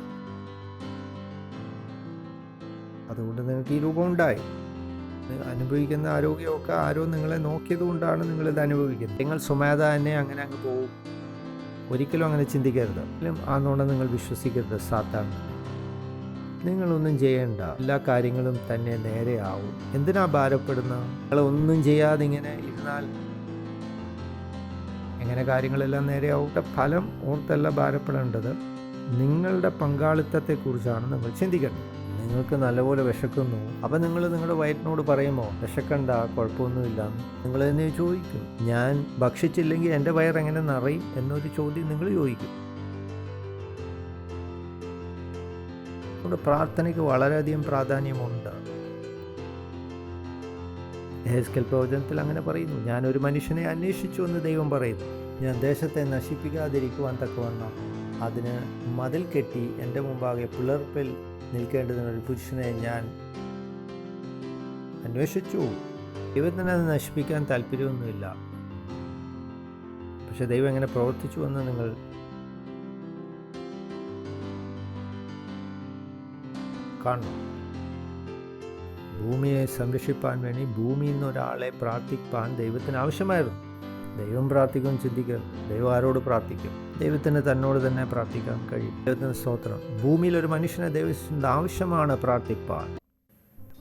അതുകൊണ്ട് നിങ്ങൾക്ക് ഈ രൂപം ഉണ്ടായി. അനുഭവിക്കുന്ന ആരോഗ്യമൊക്കെ ആരോ നിങ്ങളെ നോക്കിയത് കൊണ്ടാണ് നിങ്ങളിത് അനുഭവിക്കുന്നത്. നിങ്ങൾ സ്വമേധ തന്നെ അങ്ങനെ അങ്ങ് പോകും. ഒരിക്കലും അങ്ങനെ ചിന്തിക്കരുത്. ആ നുണ നിങ്ങൾ വിശ്വസിക്കരുത്. സാത്താൻ നിങ്ങളൊന്നും ചെയ്യേണ്ട, എല്ലാ കാര്യങ്ങളും തന്നെ നേരെയാവും. എന്തിനാ ഭാരപ്പെടുന്ന? നിങ്ങളൊന്നും ചെയ്യാതെ ഇങ്ങനെ ഇരുന്നാൽ എങ്ങനെ കാര്യങ്ങളെല്ലാം നേരെയാവും? ഫലം ഓർത്തല്ല ഭാരപ്പെടേണ്ടത്, നിങ്ങളുടെ പങ്കാളിത്തത്തെക്കുറിച്ചാണ് നിങ്ങൾ ചിന്തിക്കേണ്ടത്. നിങ്ങൾക്ക് നല്ലപോലെ വിശക്കുന്നു, അപ്പം നിങ്ങൾ നിങ്ങളുടെ വയറ്റിനോട് പറയുമോ വിശക്കണ്ട, കുഴപ്പമൊന്നുമില്ല? നിങ്ങൾ തന്നെ ചോദിക്കും. ഞാൻ ഭക്ഷിച്ചില്ലെങ്കിൽ എൻ്റെ വയറെങ്ങനെ നിറയും എന്നൊരു ചോദ്യം നിങ്ങൾ ചോദിക്കും. അതുകൊണ്ട് പ്രാർത്ഥനയ്ക്ക് വളരെയധികം പ്രാധാന്യമുണ്ട്. യെഹെസ്കേൽ പ്രവചനത്തിൽ അങ്ങനെ പറയുന്നു. ഞാനൊരു മനുഷ്യനെ അന്വേഷിച്ചു എന്ന് ദൈവം പറയുന്നു. ഞാൻ ദേശത്തെ നശിപ്പിക്കാതിരിക്കുവാൻ തക്കവണ്ണം അതിന് മതിൽ കെട്ടി എൻ്റെ മുമ്പാകെ പിളർപ്പിൽ നിൽക്കേണ്ടതിനൊരു പുരുഷനെ ഞാൻ അന്വേഷിച്ചു. ദൈവത്തിന് അത് നശിപ്പിക്കാൻ താല്പര്യമൊന്നുമില്ല. പക്ഷെ ദൈവം എങ്ങനെ പ്രവർത്തിച്ചു എന്ന് നിങ്ങൾ കാണണം. ഭൂമിയെ സംരക്ഷിപ്പാൻ വേണ്ടി ഭൂമിയിൽ നിന്ന് ഒരാളെ പ്രാർത്ഥിപ്പാൻ ദൈവത്തിന് ആവശ്യമായിരുന്നു. ദൈവം പ്രാർത്ഥിക്കും ചിന്തിക്കരുത്. ദൈവം ആരോട് പ്രാർത്ഥിക്കും? ദൈവത്തിന് തന്നോട് തന്നെ പ്രാർത്ഥിക്കാൻ കഴിയും. ദൈവത്തിന് സ്തോത്രം. ഭൂമിയിൽ ഒരു മനുഷ്യനെ ദൈവത്തിൻ്റെ ആവശ്യമാണ് പ്രാർത്ഥിപ്പാൻ.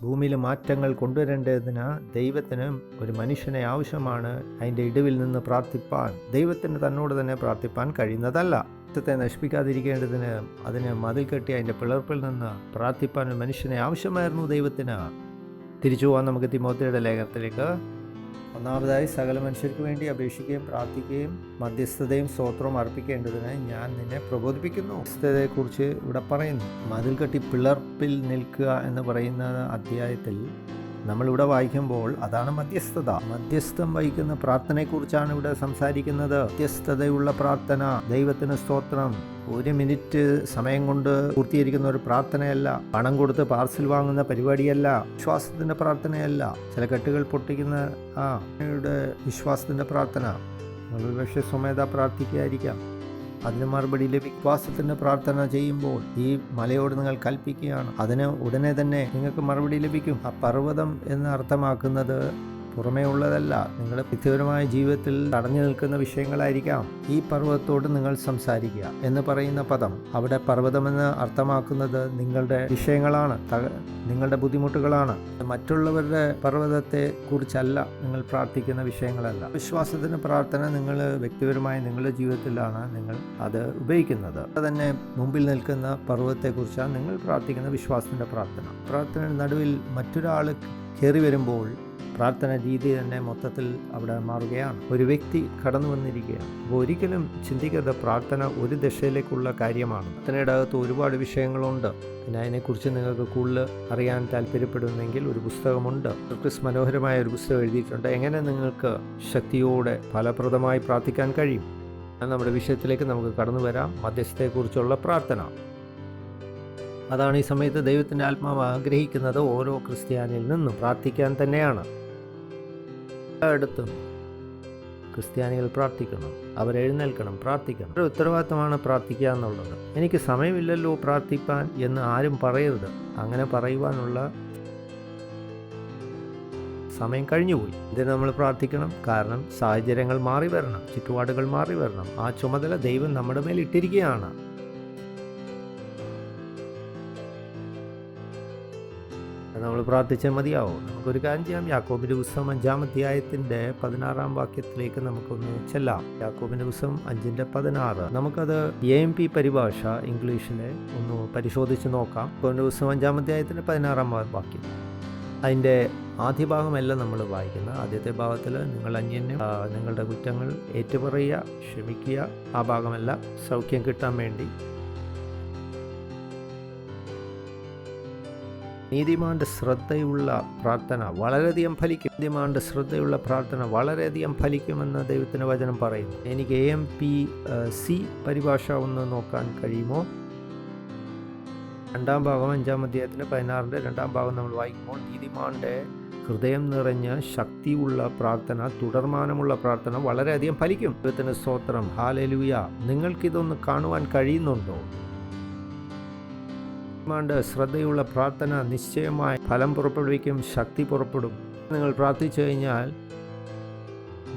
ഭൂമിയിൽ മാറ്റങ്ങൾ കൊണ്ടുവരേണ്ടതിന് ദൈവത്തിന് ഒരു മനുഷ്യനെ ആവശ്യമാണ്. അതിൻ്റെ ഇടിവിൽ നിന്ന് പ്രാർത്ഥിപ്പാൻ ദൈവത്തിന് തന്നോട് തന്നെ പ്രാർത്ഥിപ്പാൻ കഴിയുന്നതല്ല. ത്തെ നശിപ്പിക്കാതിരിക്കേണ്ടതിന് അതിനെ മതിൽ കെട്ടി അതിൻ്റെ പിളർപ്പിൽ നിന്ന് പ്രാർത്ഥിപ്പാൻ ഒരു മനുഷ്യനെ ആവശ്യമായിരുന്നു ദൈവത്തിന്. തിരിച്ചു പോകാൻ നമുക്ക് തിമോത്തിയുടെ ലേഖനത്തിലേക്ക്. ഒന്നാമതായി സകല മനുഷ്യർക്ക് വേണ്ടി അപേക്ഷിക്കുകയും പ്രാർത്ഥിക്കുകയും മധ്യസ്ഥതയും സ്തോത്രവും അർപ്പിക്കേണ്ടതിന് ഞാൻ നിന്നെ പ്രബോധിപ്പിക്കുന്നു. മധ്യസ്ഥതയെക്കുറിച്ച് ഇവിടെ പറയുന്നു. മതിൽ കെട്ടി പിളർപ്പിൽ നിൽക്കുക എന്ന് പറയുന്ന അധ്യായത്തിൽ നമ്മളിവിടെ വായിക്കുമ്പോൾ അതാണ് മധ്യസ്ഥത. മധ്യസ്ഥം വഹിക്കുന്ന പ്രാർത്ഥനയെക്കുറിച്ചാണ് ഇവിടെ സംസാരിക്കുന്നത്. മധ്യസ്ഥതയുള്ള പ്രാർത്ഥന, ദൈവത്തിന് സ്തോത്രം. ഒരു മിനിറ്റ് സമയം കൊണ്ട് പൂർത്തീകരിക്കുന്ന ഒരു പ്രാർത്ഥനയല്ല. പണം കൊടുത്ത് പാർസൽ വാങ്ങുന്ന പരിപാടിയല്ല. വിശ്വാസത്തിന്റെ പ്രാർത്ഥനയല്ല. ചില കെട്ടുകൾ പൊട്ടിക്കുന്ന വിശ്വാസത്തിന്റെ പ്രാർത്ഥന. നിങ്ങൾ പക്ഷേ സ്വമേധ പ്രാർത്ഥിക്കുകയായിരിക്കാം, അതിന് മറുപടി ലഭിക്കും. വിശ്വാസത്തിന്റെ പ്രാർത്ഥന ചെയ്യുമ്പോൾ ഈ മലയോട് നിങ്ങൾ കൽപ്പിക്കുകയാണ്, അതിന് ഉടനെ തന്നെ നിങ്ങൾക്ക് മറുപടി ലഭിക്കും. ആ പർവ്വതം എന്ന് അർത്ഥമാക്കുന്നത് പുറമേ ഉള്ളതല്ല, നിങ്ങളുടെ വ്യക്തിപരമായ ജീവിതത്തിൽ തടഞ്ഞു നിൽക്കുന്ന വിഷയങ്ങളായിരിക്കാം. ഈ പർവ്വതത്തോട് നിങ്ങൾ സംസാരിക്കുക എന്ന് പറയുന്ന പദം, അവിടെ പർവ്വതമെന്ന് അർത്ഥമാക്കുന്നത് നിങ്ങളുടെ വിഷയങ്ങളാണ്, നിങ്ങളുടെ ബുദ്ധിമുട്ടുകളാണ്. മറ്റുള്ളവരുടെ പർവ്വതത്തെ കുറിച്ചല്ല നിങ്ങൾ പ്രാർത്ഥിക്കുന്ന വിഷയങ്ങളല്ല. വിശ്വാസത്തിന് പ്രാർത്ഥന നിങ്ങൾ വ്യക്തിപരമായ നിങ്ങളുടെ ജീവിതത്തിലാണ് നിങ്ങൾ അത് ഉപയോഗിക്കുന്നത്. തന്നെ മുമ്പിൽ നിൽക്കുന്ന പർവ്വതത്തെക്കുറിച്ചാണ് നിങ്ങൾ പ്രാർത്ഥിക്കുന്ന വിശ്വാസത്തിന്റെ പ്രാർത്ഥന. പ്രാർത്ഥനയുടെ നടുവിൽ മറ്റൊരാൾ കയറി വരുമ്പോൾ പ്രാർത്ഥന രീതി തന്നെ മൊത്തത്തിൽ അവിടെ മാറുകയാണ്. ഒരു വ്യക്തി കടന്നു വന്നിരിക്കുകയാണ്. അപ്പോൾ ഒരിക്കലും ചിന്തിക്കരുത് പ്രാർത്ഥന ഒരു ദശയിലേക്കുള്ള കാര്യമാണ്. പ്രാർത്ഥനയുടെ അകത്ത് ഒരുപാട് വിഷയങ്ങളുണ്ട്. പിന്നെ അതിനെക്കുറിച്ച് നിങ്ങൾക്ക് കൂടുതൽ അറിയാൻ താല്പര്യപ്പെടുന്നെങ്കിൽ ഒരു പുസ്തകമുണ്ട്. ക്രിസ് മനോഹരമായ ഒരു പുസ്തകം എഴുതിയിട്ടുണ്ട്, എങ്ങനെ നിങ്ങൾക്ക് ശക്തിയോടെ ഫലപ്രദമായി പ്രാർത്ഥിക്കാൻ കഴിയും. നമ്മുടെ വിഷയത്തിലേക്ക് നമുക്ക് കടന്നു വരാം. മധ്യസ്ഥതയെക്കുറിച്ചുള്ള പ്രാർത്ഥന. അതാണ് ഈ സമയത്ത് ദൈവത്തിൻ്റെ ആത്മാവ് ആഗ്രഹിക്കുന്നത്. ഓരോ ക്രിസ്ത്യാനിയിൽ നിന്നും പ്രാർത്ഥിക്കാൻ തന്നെയാണ്. എല്ലായിടത്തും ക്രിസ്ത്യാനികൾ പ്രാർത്ഥിക്കണം, അവരെഴുന്നേൽക്കണം, പ്രാർത്ഥിക്കണം. ഒരു ഉത്തരവാദിത്തമാണ് പ്രാർത്ഥിക്കുക എന്നുള്ളത്. എനിക്ക് സമയമില്ലല്ലോ പ്രാർത്ഥിപ്പാൻ എന്ന് ആരും പറയരുത്. അങ്ങനെ പറയുവാനുള്ള സമയം കഴിഞ്ഞുപോയി. ഇതിന് നമ്മൾ പ്രാർത്ഥിക്കണം. കാരണം സാഹചര്യങ്ങൾ മാറി വരണം, ചുറ്റുപാടുകൾ മാറി വരണം. ആ ചുമതല ദൈവം നമ്മുടെ മേൽ ഇട്ടിരിക്കുകയാണ്. നമ്മൾ പ്രാർത്ഥിച്ചാൽ മതിയാവും. നമുക്കൊരു കാര്യം ചെയ്യാം. യാക്കോബിന്റെ പുസ്തകം 5-ാം അധ്യായത്തിന്റെ 16-ാം വാക്യത്തിലേക്ക് നമുക്കൊന്ന് ചെല്ലാം. യാക്കോബിന്റെ പുസ്തകം 5:16. നമുക്കത് AMP പരിഭാഷ ഇംഗ്ലീഷിലെ ഒന്ന് പരിശോധിച്ച് നോക്കാം. യാക്കോബിന്റെ പുസ്തകം 5-ാം അധ്യായത്തിന്റെ 16-ാം വാക്യം. അതിൻ്റെ ആദ്യ ഭാഗമല്ല നമ്മൾ വായിക്കുന്നത്. ആദ്യത്തെ ഭാഗത്തിൽ നിങ്ങൾ അന്യനെ നിങ്ങളുടെ കുറ്റങ്ങൾ ഏറ്റുപറയുക, ക്ഷമിക്കുക. ആ ഭാഗമല്ല, സൗഖ്യം കിട്ടാൻ വേണ്ടി. നീതിമാന്റെ ശ്രദ്ധയുള്ള പ്രാർത്ഥന വളരെയധികം ഫലിക്കും. നീതിമാന്റെ ശ്രദ്ധയുള്ള പ്രാർത്ഥന വളരെയധികം ഫലിക്കുമെന്ന് ദൈവത്തിൻ്റെ വചനം പറയുന്നു. എനിക്ക് AMPC പരിഭാഷ ഒന്ന് നോക്കാൻ കഴിയുമോ? 2-ാം ഭാഗം 5-ാം അധ്യായത്തിൻ്റെ 16-ന്റെ 2-ാം ഭാഗം നമ്മൾ വായിക്കുമ്പോൾ, നീതിമാന്റെ ഹൃദയം നിറഞ്ഞ് ശക്തിയുള്ള പ്രാർത്ഥന, തുടർമാനമുള്ള പ്രാർത്ഥന വളരെയധികം ഫലിക്കും. ദൈവത്തിന് സ്തോത്രം, ഹല്ലേലൂയ. നിങ്ങൾക്കിതൊന്ന് കാണുവാൻ കഴിയുന്നുണ്ടോ? നീതിമാന്റെ ശ്രദ്ധയുള്ള പ്രാർത്ഥന നിശ്ചയമായി ഫലം പുറപ്പെടുവിക്കും, ശക്തി പുറപ്പെടും. നിങ്ങൾ പ്രാർത്ഥിച്ചു കഴിഞ്ഞാൽ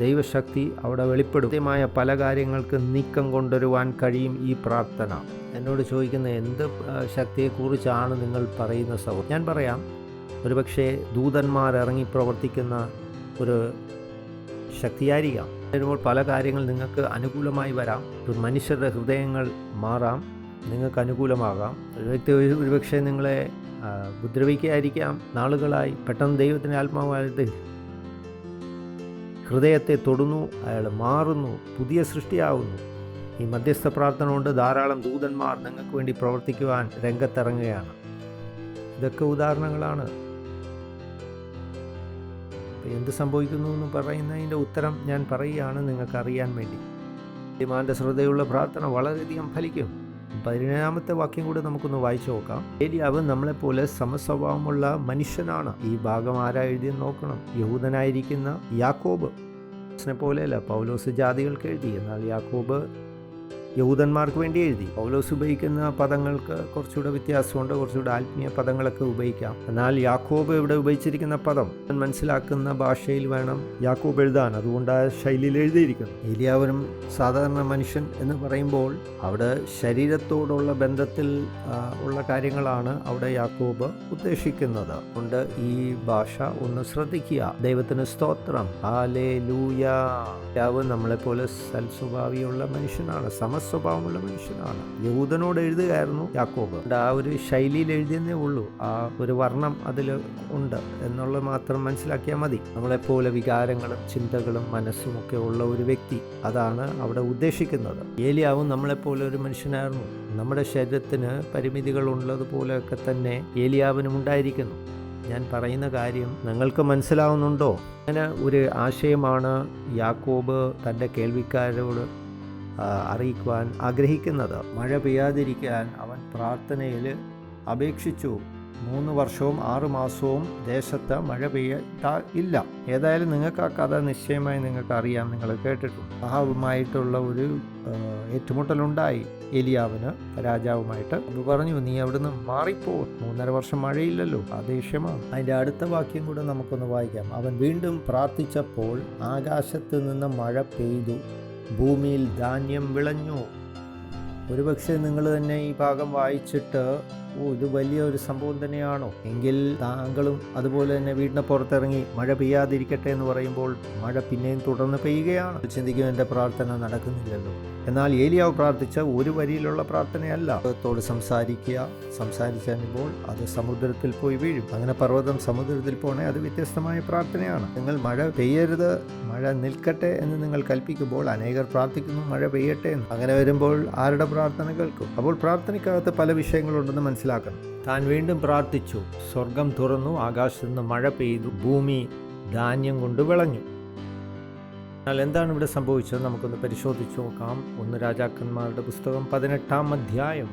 ദൈവശക്തി അവിടെ വെളിപ്പെടും. കൃത്യമായ പല കാര്യങ്ങൾക്ക് നീക്കം കൊണ്ടുവരുവാൻ കഴിയും ഈ പ്രാർത്ഥന. എന്നോട് ചോദിക്കുന്ന എന്ത് ശക്തിയെക്കുറിച്ചാണ് നിങ്ങൾ പറയുന്ന സഹോദരൻ? ഞാൻ പറയാം, ഒരുപക്ഷെ ദൂതന്മാരിറങ്ങി പ്രവർത്തിക്കുന്ന ഒരു ശക്തിയായിരിക്കാം. വരുമ്പോൾ പല കാര്യങ്ങൾ നിങ്ങൾക്ക് അനുകൂലമായി വരാം. ഒരു മനുഷ്യരുടെ ഹൃദയങ്ങൾ മാറാം, നിങ്ങൾക്ക് അനുകൂലമാകാം. ഒരു വ്യക്തി ഒരുപക്ഷെ നിങ്ങളെ ഉപദ്രവിക്കുകയായിരിക്കാം നാളുകളായി. പെട്ടെന്ന് ദൈവത്തിൻ്റെ ആത്മാവായിട്ട് ഹൃദയത്തെ തൊടുന്നു, അയാൾ മാറുന്നു, പുതിയ സൃഷ്ടിയാവുന്നു. ഈ മധ്യസ്ഥ പ്രാർത്ഥന കൊണ്ട് ധാരാളം ദൂതന്മാർ നിങ്ങൾക്ക് വേണ്ടി പ്രവർത്തിക്കുവാൻ രംഗത്തിറങ്ങുകയാണ്. ഇതൊക്കെ ഉദാഹരണങ്ങളാണ്. എന്ത് സംഭവിക്കുന്നു എന്ന് പറയുന്നതിൻ്റെ ഉത്തരം ഞാൻ പറയുകയാണ് നിങ്ങൾക്ക് അറിയാൻ വേണ്ടി. നീതിമാന്റെ ശ്രദ്ധയുള്ള പ്രാർത്ഥന വളരെയധികം ഫലിക്കും. 17-ാമത്തെ വാക്യം കൂടെ നമുക്കൊന്ന് വായിച്ചു നോക്കാം. ഏലിയാവ് നമ്മളെപ്പോലെ സമസ്വഭാവമുള്ള മനുഷ്യനാണ്. ഈ ഭാഗം ആരാ എഴുതിയെന്ന് നോക്കണം. യഹൂദനായിരിക്കുന്ന യാക്കോബ് പോലെയല്ല. പൗലോസ് ജാതികൾക്ക് എഴുതി, എന്നാൽ യാക്കോബ് യഹൂദന്മാർക്ക് വേണ്ടി എഴുതി. പൗലോസ് ഉപയോഗിക്കുന്ന പദങ്ങൾക്ക് കുറച്ചുകൂടെ വ്യത്യാസമുണ്ട്, കുറച്ചുകൂടെ ആത്മീയ പദങ്ങളൊക്കെ ഉപയോഗിക്കാം. എന്നാൽ യാക്കോബ് ഇവിടെ ഉപയോഗിച്ചിരിക്കുന്ന പദം മനസ്സിലാക്കുന്ന ഭാഷയിൽ വേണം യാക്കോബ് എഴുതാൻ. അതുകൊണ്ട് ആ ശൈലിയിൽ എഴുതിയിരിക്കുന്നു. ഏലിയാവനും സാധാരണ മനുഷ്യൻ എന്ന് പറയുമ്പോൾ അവിടെ ശരീരത്തോടുള്ള ബന്ധത്തിൽ ഉള്ള കാര്യങ്ങളാണ് അവിടെ യാക്കോബ് ഉദ്ദേശിക്കുന്നത്. അതുകൊണ്ട് ഈ ഭാഷ ഒന്ന് ശ്രദ്ധിക്കുക. ദൈവത്തിന് സ്തോത്രം, ഹല്ലേലൂയ. ഏലിയാവ് നമ്മളെപ്പോലെ സൽസ്വഭാവിയുള്ള മനുഷ്യനാണ്, സ്വഭാവമുള്ള മനുഷ്യനാണ്. യഹൂദനോട് എഴുതുകയായിരുന്നു യാക്കോബ്. ആ ഒരു ശൈലിയിൽ എഴുതിയെന്നേ ഉള്ളൂ. ആ ഒരു വർണ്ണം അതിൽ ഉണ്ട് എന്നുള്ളത് മാത്രം മനസ്സിലാക്കിയാൽ മതി. നമ്മളെപ്പോലെ വികാരങ്ങളും ചിന്തകളും മനസ്സും ഒക്കെ ഉള്ള ഒരു വ്യക്തി, അതാണ് അവിടെ ഉദ്ദേശിക്കുന്നത്. ഏലിയാവും നമ്മളെപ്പോലെ ഒരു മനുഷ്യനായിരുന്നു. നമ്മുടെ ശരീരത്തിന് പരിമിതികൾ ഉള്ളതുപോലെയൊക്കെ തന്നെ ഏലിയാവിനും ഉണ്ടായിരിക്കുന്നു. ഞാൻ പറയുന്ന കാര്യം നിങ്ങൾക്ക് മനസ്സിലാവുന്നുണ്ടോ? അങ്ങനെ ഒരു ആശയമാണ് യാക്കോബ് തൻ്റെ കേൾവിക്കാരോട് അറിയിക്കുവാൻ ആഗ്രഹിക്കുന്നത്. മഴ പെയ്യാതിരിക്കാൻ അവൻ പ്രാർത്ഥനയിൽ അപേക്ഷിച്ചു. 3 വർഷവും 6 മാസവും ദേശത്ത് മഴ ഇല്ല. ഏതായാലും നിങ്ങൾക്ക് ആ കഥ നിശ്ചയമായി നിങ്ങൾക്ക് അറിയാം, നിങ്ങൾ കേട്ടിട്ടുണ്ട്. അഹാബുമായിട്ടുള്ള ഒരു ഏറ്റുമുട്ടലുണ്ടായി ഏലിയാവിന് രാജാവുമായിട്ട്. അത് പറഞ്ഞു, നീ അവിടുന്ന് മാറിപ്പോ, 3.5 വർഷം മഴയില്ലല്ലോ. ആ ദേഷ്യമാണ്. അതിൻ്റെ അടുത്ത വാക്യം കൂടെ നമുക്കൊന്ന് വായിക്കാം. അവൻ വീണ്ടും പ്രാർത്ഥിച്ചപ്പോൾ ആകാശത്ത് നിന്ന് മഴ പെയ്തു, ഭൂമിയിൽ ധാന്യം വിളഞ്ഞു. ഒരുപക്ഷെ നിങ്ങൾ തന്നെ ഈ ഭാഗം വായിച്ചിട്ട് ഇത് വലിയ ഒരു സംഭവം തന്നെയാണോ എങ്കിൽ താങ്കളും അതുപോലെ തന്നെ വീടിന് പുറത്തിറങ്ങി മഴ പെയ്യാതിരിക്കട്ടെ എന്ന് പറയുമ്പോൾ മഴ പിന്നെയും തുടർന്ന് പെയ്യുകയാണ്. ചിന്തിക്കും, എൻ്റെ പ്രാർത്ഥന നടക്കുന്നില്ലല്ലോ. എന്നാൽ ഏലിയാവ് പ്രാർത്ഥിച്ച ഒരു വരിയിലുള്ള പ്രാർത്ഥനയല്ല. ദൈവത്തോട് സംസാരിച്ചപ്പോൾ അത് സമുദ്രത്തിൽ പോയി വീഴും. അങ്ങനെ പർവ്വതം സമുദ്രത്തിൽ പോണേ, അത് വ്യത്യസ്തമായ പ്രാർത്ഥനയാണ്. നിങ്ങൾ മഴ പെയ്യരുത്, മഴ നിൽക്കട്ടെ എന്ന് നിങ്ങൾ കൽപ്പിക്കുമ്പോൾ അനേകർ പ്രാർത്ഥിക്കുന്നു മഴ പെയ്യട്ടെ എന്ന്. അങ്ങനെ വരുമ്പോൾ ആരുടെ പ്രാർത്ഥന കേൾക്കും? അപ്പോൾ പ്രാർത്ഥനയ്ക്കകത്ത് പല വിഷയങ്ങളുണ്ടെന്ന് മനസ്സിലാക്കണം. താൻ വീണ്ടും പ്രാർത്ഥിച്ചു, സ്വർഗം തുറന്നു, ആകാശത്ത് നിന്ന് മഴ പെയ്തു, ഭൂമി ധാന്യം കൊണ്ട് വിളഞ്ഞു. എന്നാൽ എന്താണ് ഇവിടെ സംഭവിച്ചത്? നമുക്കൊന്ന് പരിശോധിച്ച് നോക്കാം. 1 രാജാക്കന്മാരുടെ പുസ്തകം 18-ാം അധ്യായം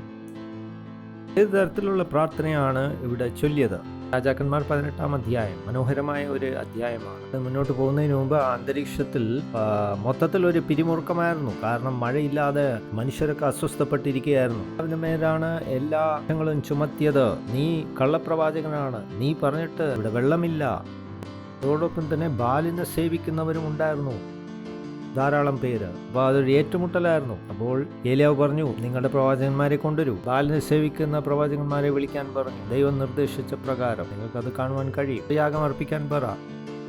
ഏത് തരത്തിലുള്ള പ്രാർത്ഥനയാണ് ഇവിടെ ചൊല്ലിയത്? രാജാക്കന്മാർ 18-ാം അധ്യായം മനോഹരമായ ഒരു അധ്യായമാണ്. അത് മുന്നോട്ട് പോകുന്നതിന് മുമ്പ് അന്തരീക്ഷത്തിൽ മൊത്തത്തിൽ ഒരു പിരിമുറുക്കമായിരുന്നു. കാരണം മഴയില്ലാതെ മനുഷ്യരൊക്കെ അസ്വസ്ഥപ്പെട്ടിരിക്കുകയായിരുന്നു. അതിന് മേലാണ് എല്ലാ കുറ്റങ്ങളും ചുമത്തിയത്. നീ കള്ളപ്രവാചകനാണ്, നീ പറഞ്ഞിട്ട് ഇവിടെ വെള്ളമില്ല. അതോടൊപ്പം തന്നെ ബാലിനെ സേവിക്കുന്നവരും ഉണ്ടായിരുന്നു, ധാരാളം പേര്. അപ്പോൾ അതൊരു ഏറ്റുമുട്ടലായിരുന്നു. അപ്പോൾ ഏലിയാവ് പറഞ്ഞു, നിങ്ങളുടെ പ്രവാചകന്മാരെ കൊണ്ടുവരൂ. ബാലിനെ സേവിക്കുന്ന പ്രവാചകന്മാരെ വിളിക്കാൻ പറഞ്ഞു. ദൈവം നിർദ്ദേശിച്ച പ്രകാരം നിങ്ങൾക്കത് കാണുവാൻ കഴിയും. യാഗം അർപ്പിക്കാൻ പറ,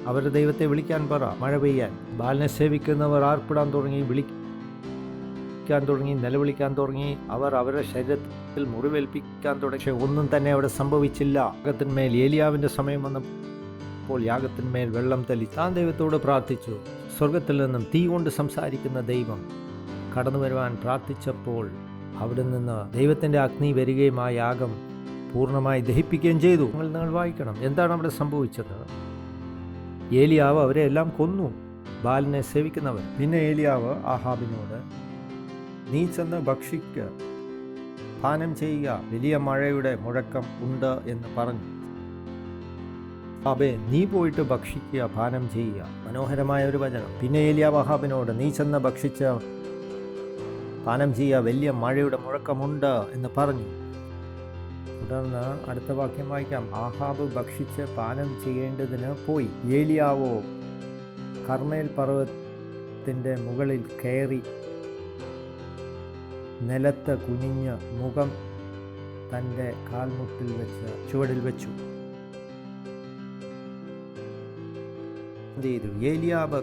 അവരുടെ ദൈവത്തെ വിളിക്കാൻ പറ, മഴ പെയ്യാൻ. ബാലിനെ സേവിക്കുന്നവർ ആർപ്പിടാൻ തുടങ്ങി, വിളിക്കാൻ തുടങ്ങി, നിലവിളിക്കാൻ തുടങ്ങി. അവർ അവരുടെ ശരീരത്തിൽ മുറിവേൽപ്പിക്കാൻ തുടങ്ങി. പക്ഷെ ഒന്നും തന്നെ അവിടെ സംഭവിച്ചില്ല. യാഗത്തിന്മേൽ ഏലിയാവിന്റെ സമയം വന്നപ്പോൾ യാഗത്തിന്മേൽ വെള്ളം തളി. താൻ ദൈവത്തോട് പ്രാർത്ഥിച്ചു. സ്വർഗത്തിൽ നിന്നും തീ കൊണ്ട് സംസാരിക്കുന്ന ദൈവം കടന്നു വരുവാൻ പ്രാർത്ഥിച്ചപ്പോൾ അവിടെ നിന്ന് ദൈവത്തിൻ്റെ അഗ്നി വരികയും ആ യാഗം പൂർണ്ണമായി ദഹിപ്പിക്കുകയും ചെയ്തു. നിങ്ങൾ വായിക്കണം എന്താണ് അവിടെ സംഭവിച്ചത്. ഏലിയാവ് അവരെ എല്ലാം കൊന്നു, ബാലിനെ സേവിക്കുന്നവർ. പിന്നെ ഏലിയാവ് ആഹാബിനോട്, നീ ചെന്ന് ഭക്ഷിക്കുക, പാനം ചെയ്യുക, വലിയ മഴയുടെ മുഴക്കം ഉണ്ട് എന്ന് പറഞ്ഞു. ആബേ, നീ പോയിട്ട് ഭക്ഷിക്കുക, പാനം ചെയ്യുക. മനോഹരമായ ഒരു വചനം. പിന്നെ ഏലിയാവ് ആഹാബിനോട്, നീ ചെന്ന് ഭക്ഷിച്ച പാനം ചെയ്യുക, വലിയ മഴയുടെ മുഴക്കമുണ്ട് എന്ന് പറഞ്ഞു. തുടർന്ന് അടുത്ത വാക്യം വായിക്കാം. ആഹാബ് ഭക്ഷിച്ച് പാനം ചെയ്യേണ്ടതിന് പോയി. ഏലിയാവോ കർമ്മേൽ പർവ്വതത്തിൻ്റെ മുകളിൽ കയറി നിലത്ത് കുനിഞ്ഞ് മുഖം തൻ്റെ കാൽമുട്ടിൽ വെച്ച് ചുവടിൽ വെച്ചു. ഏലിയാവ്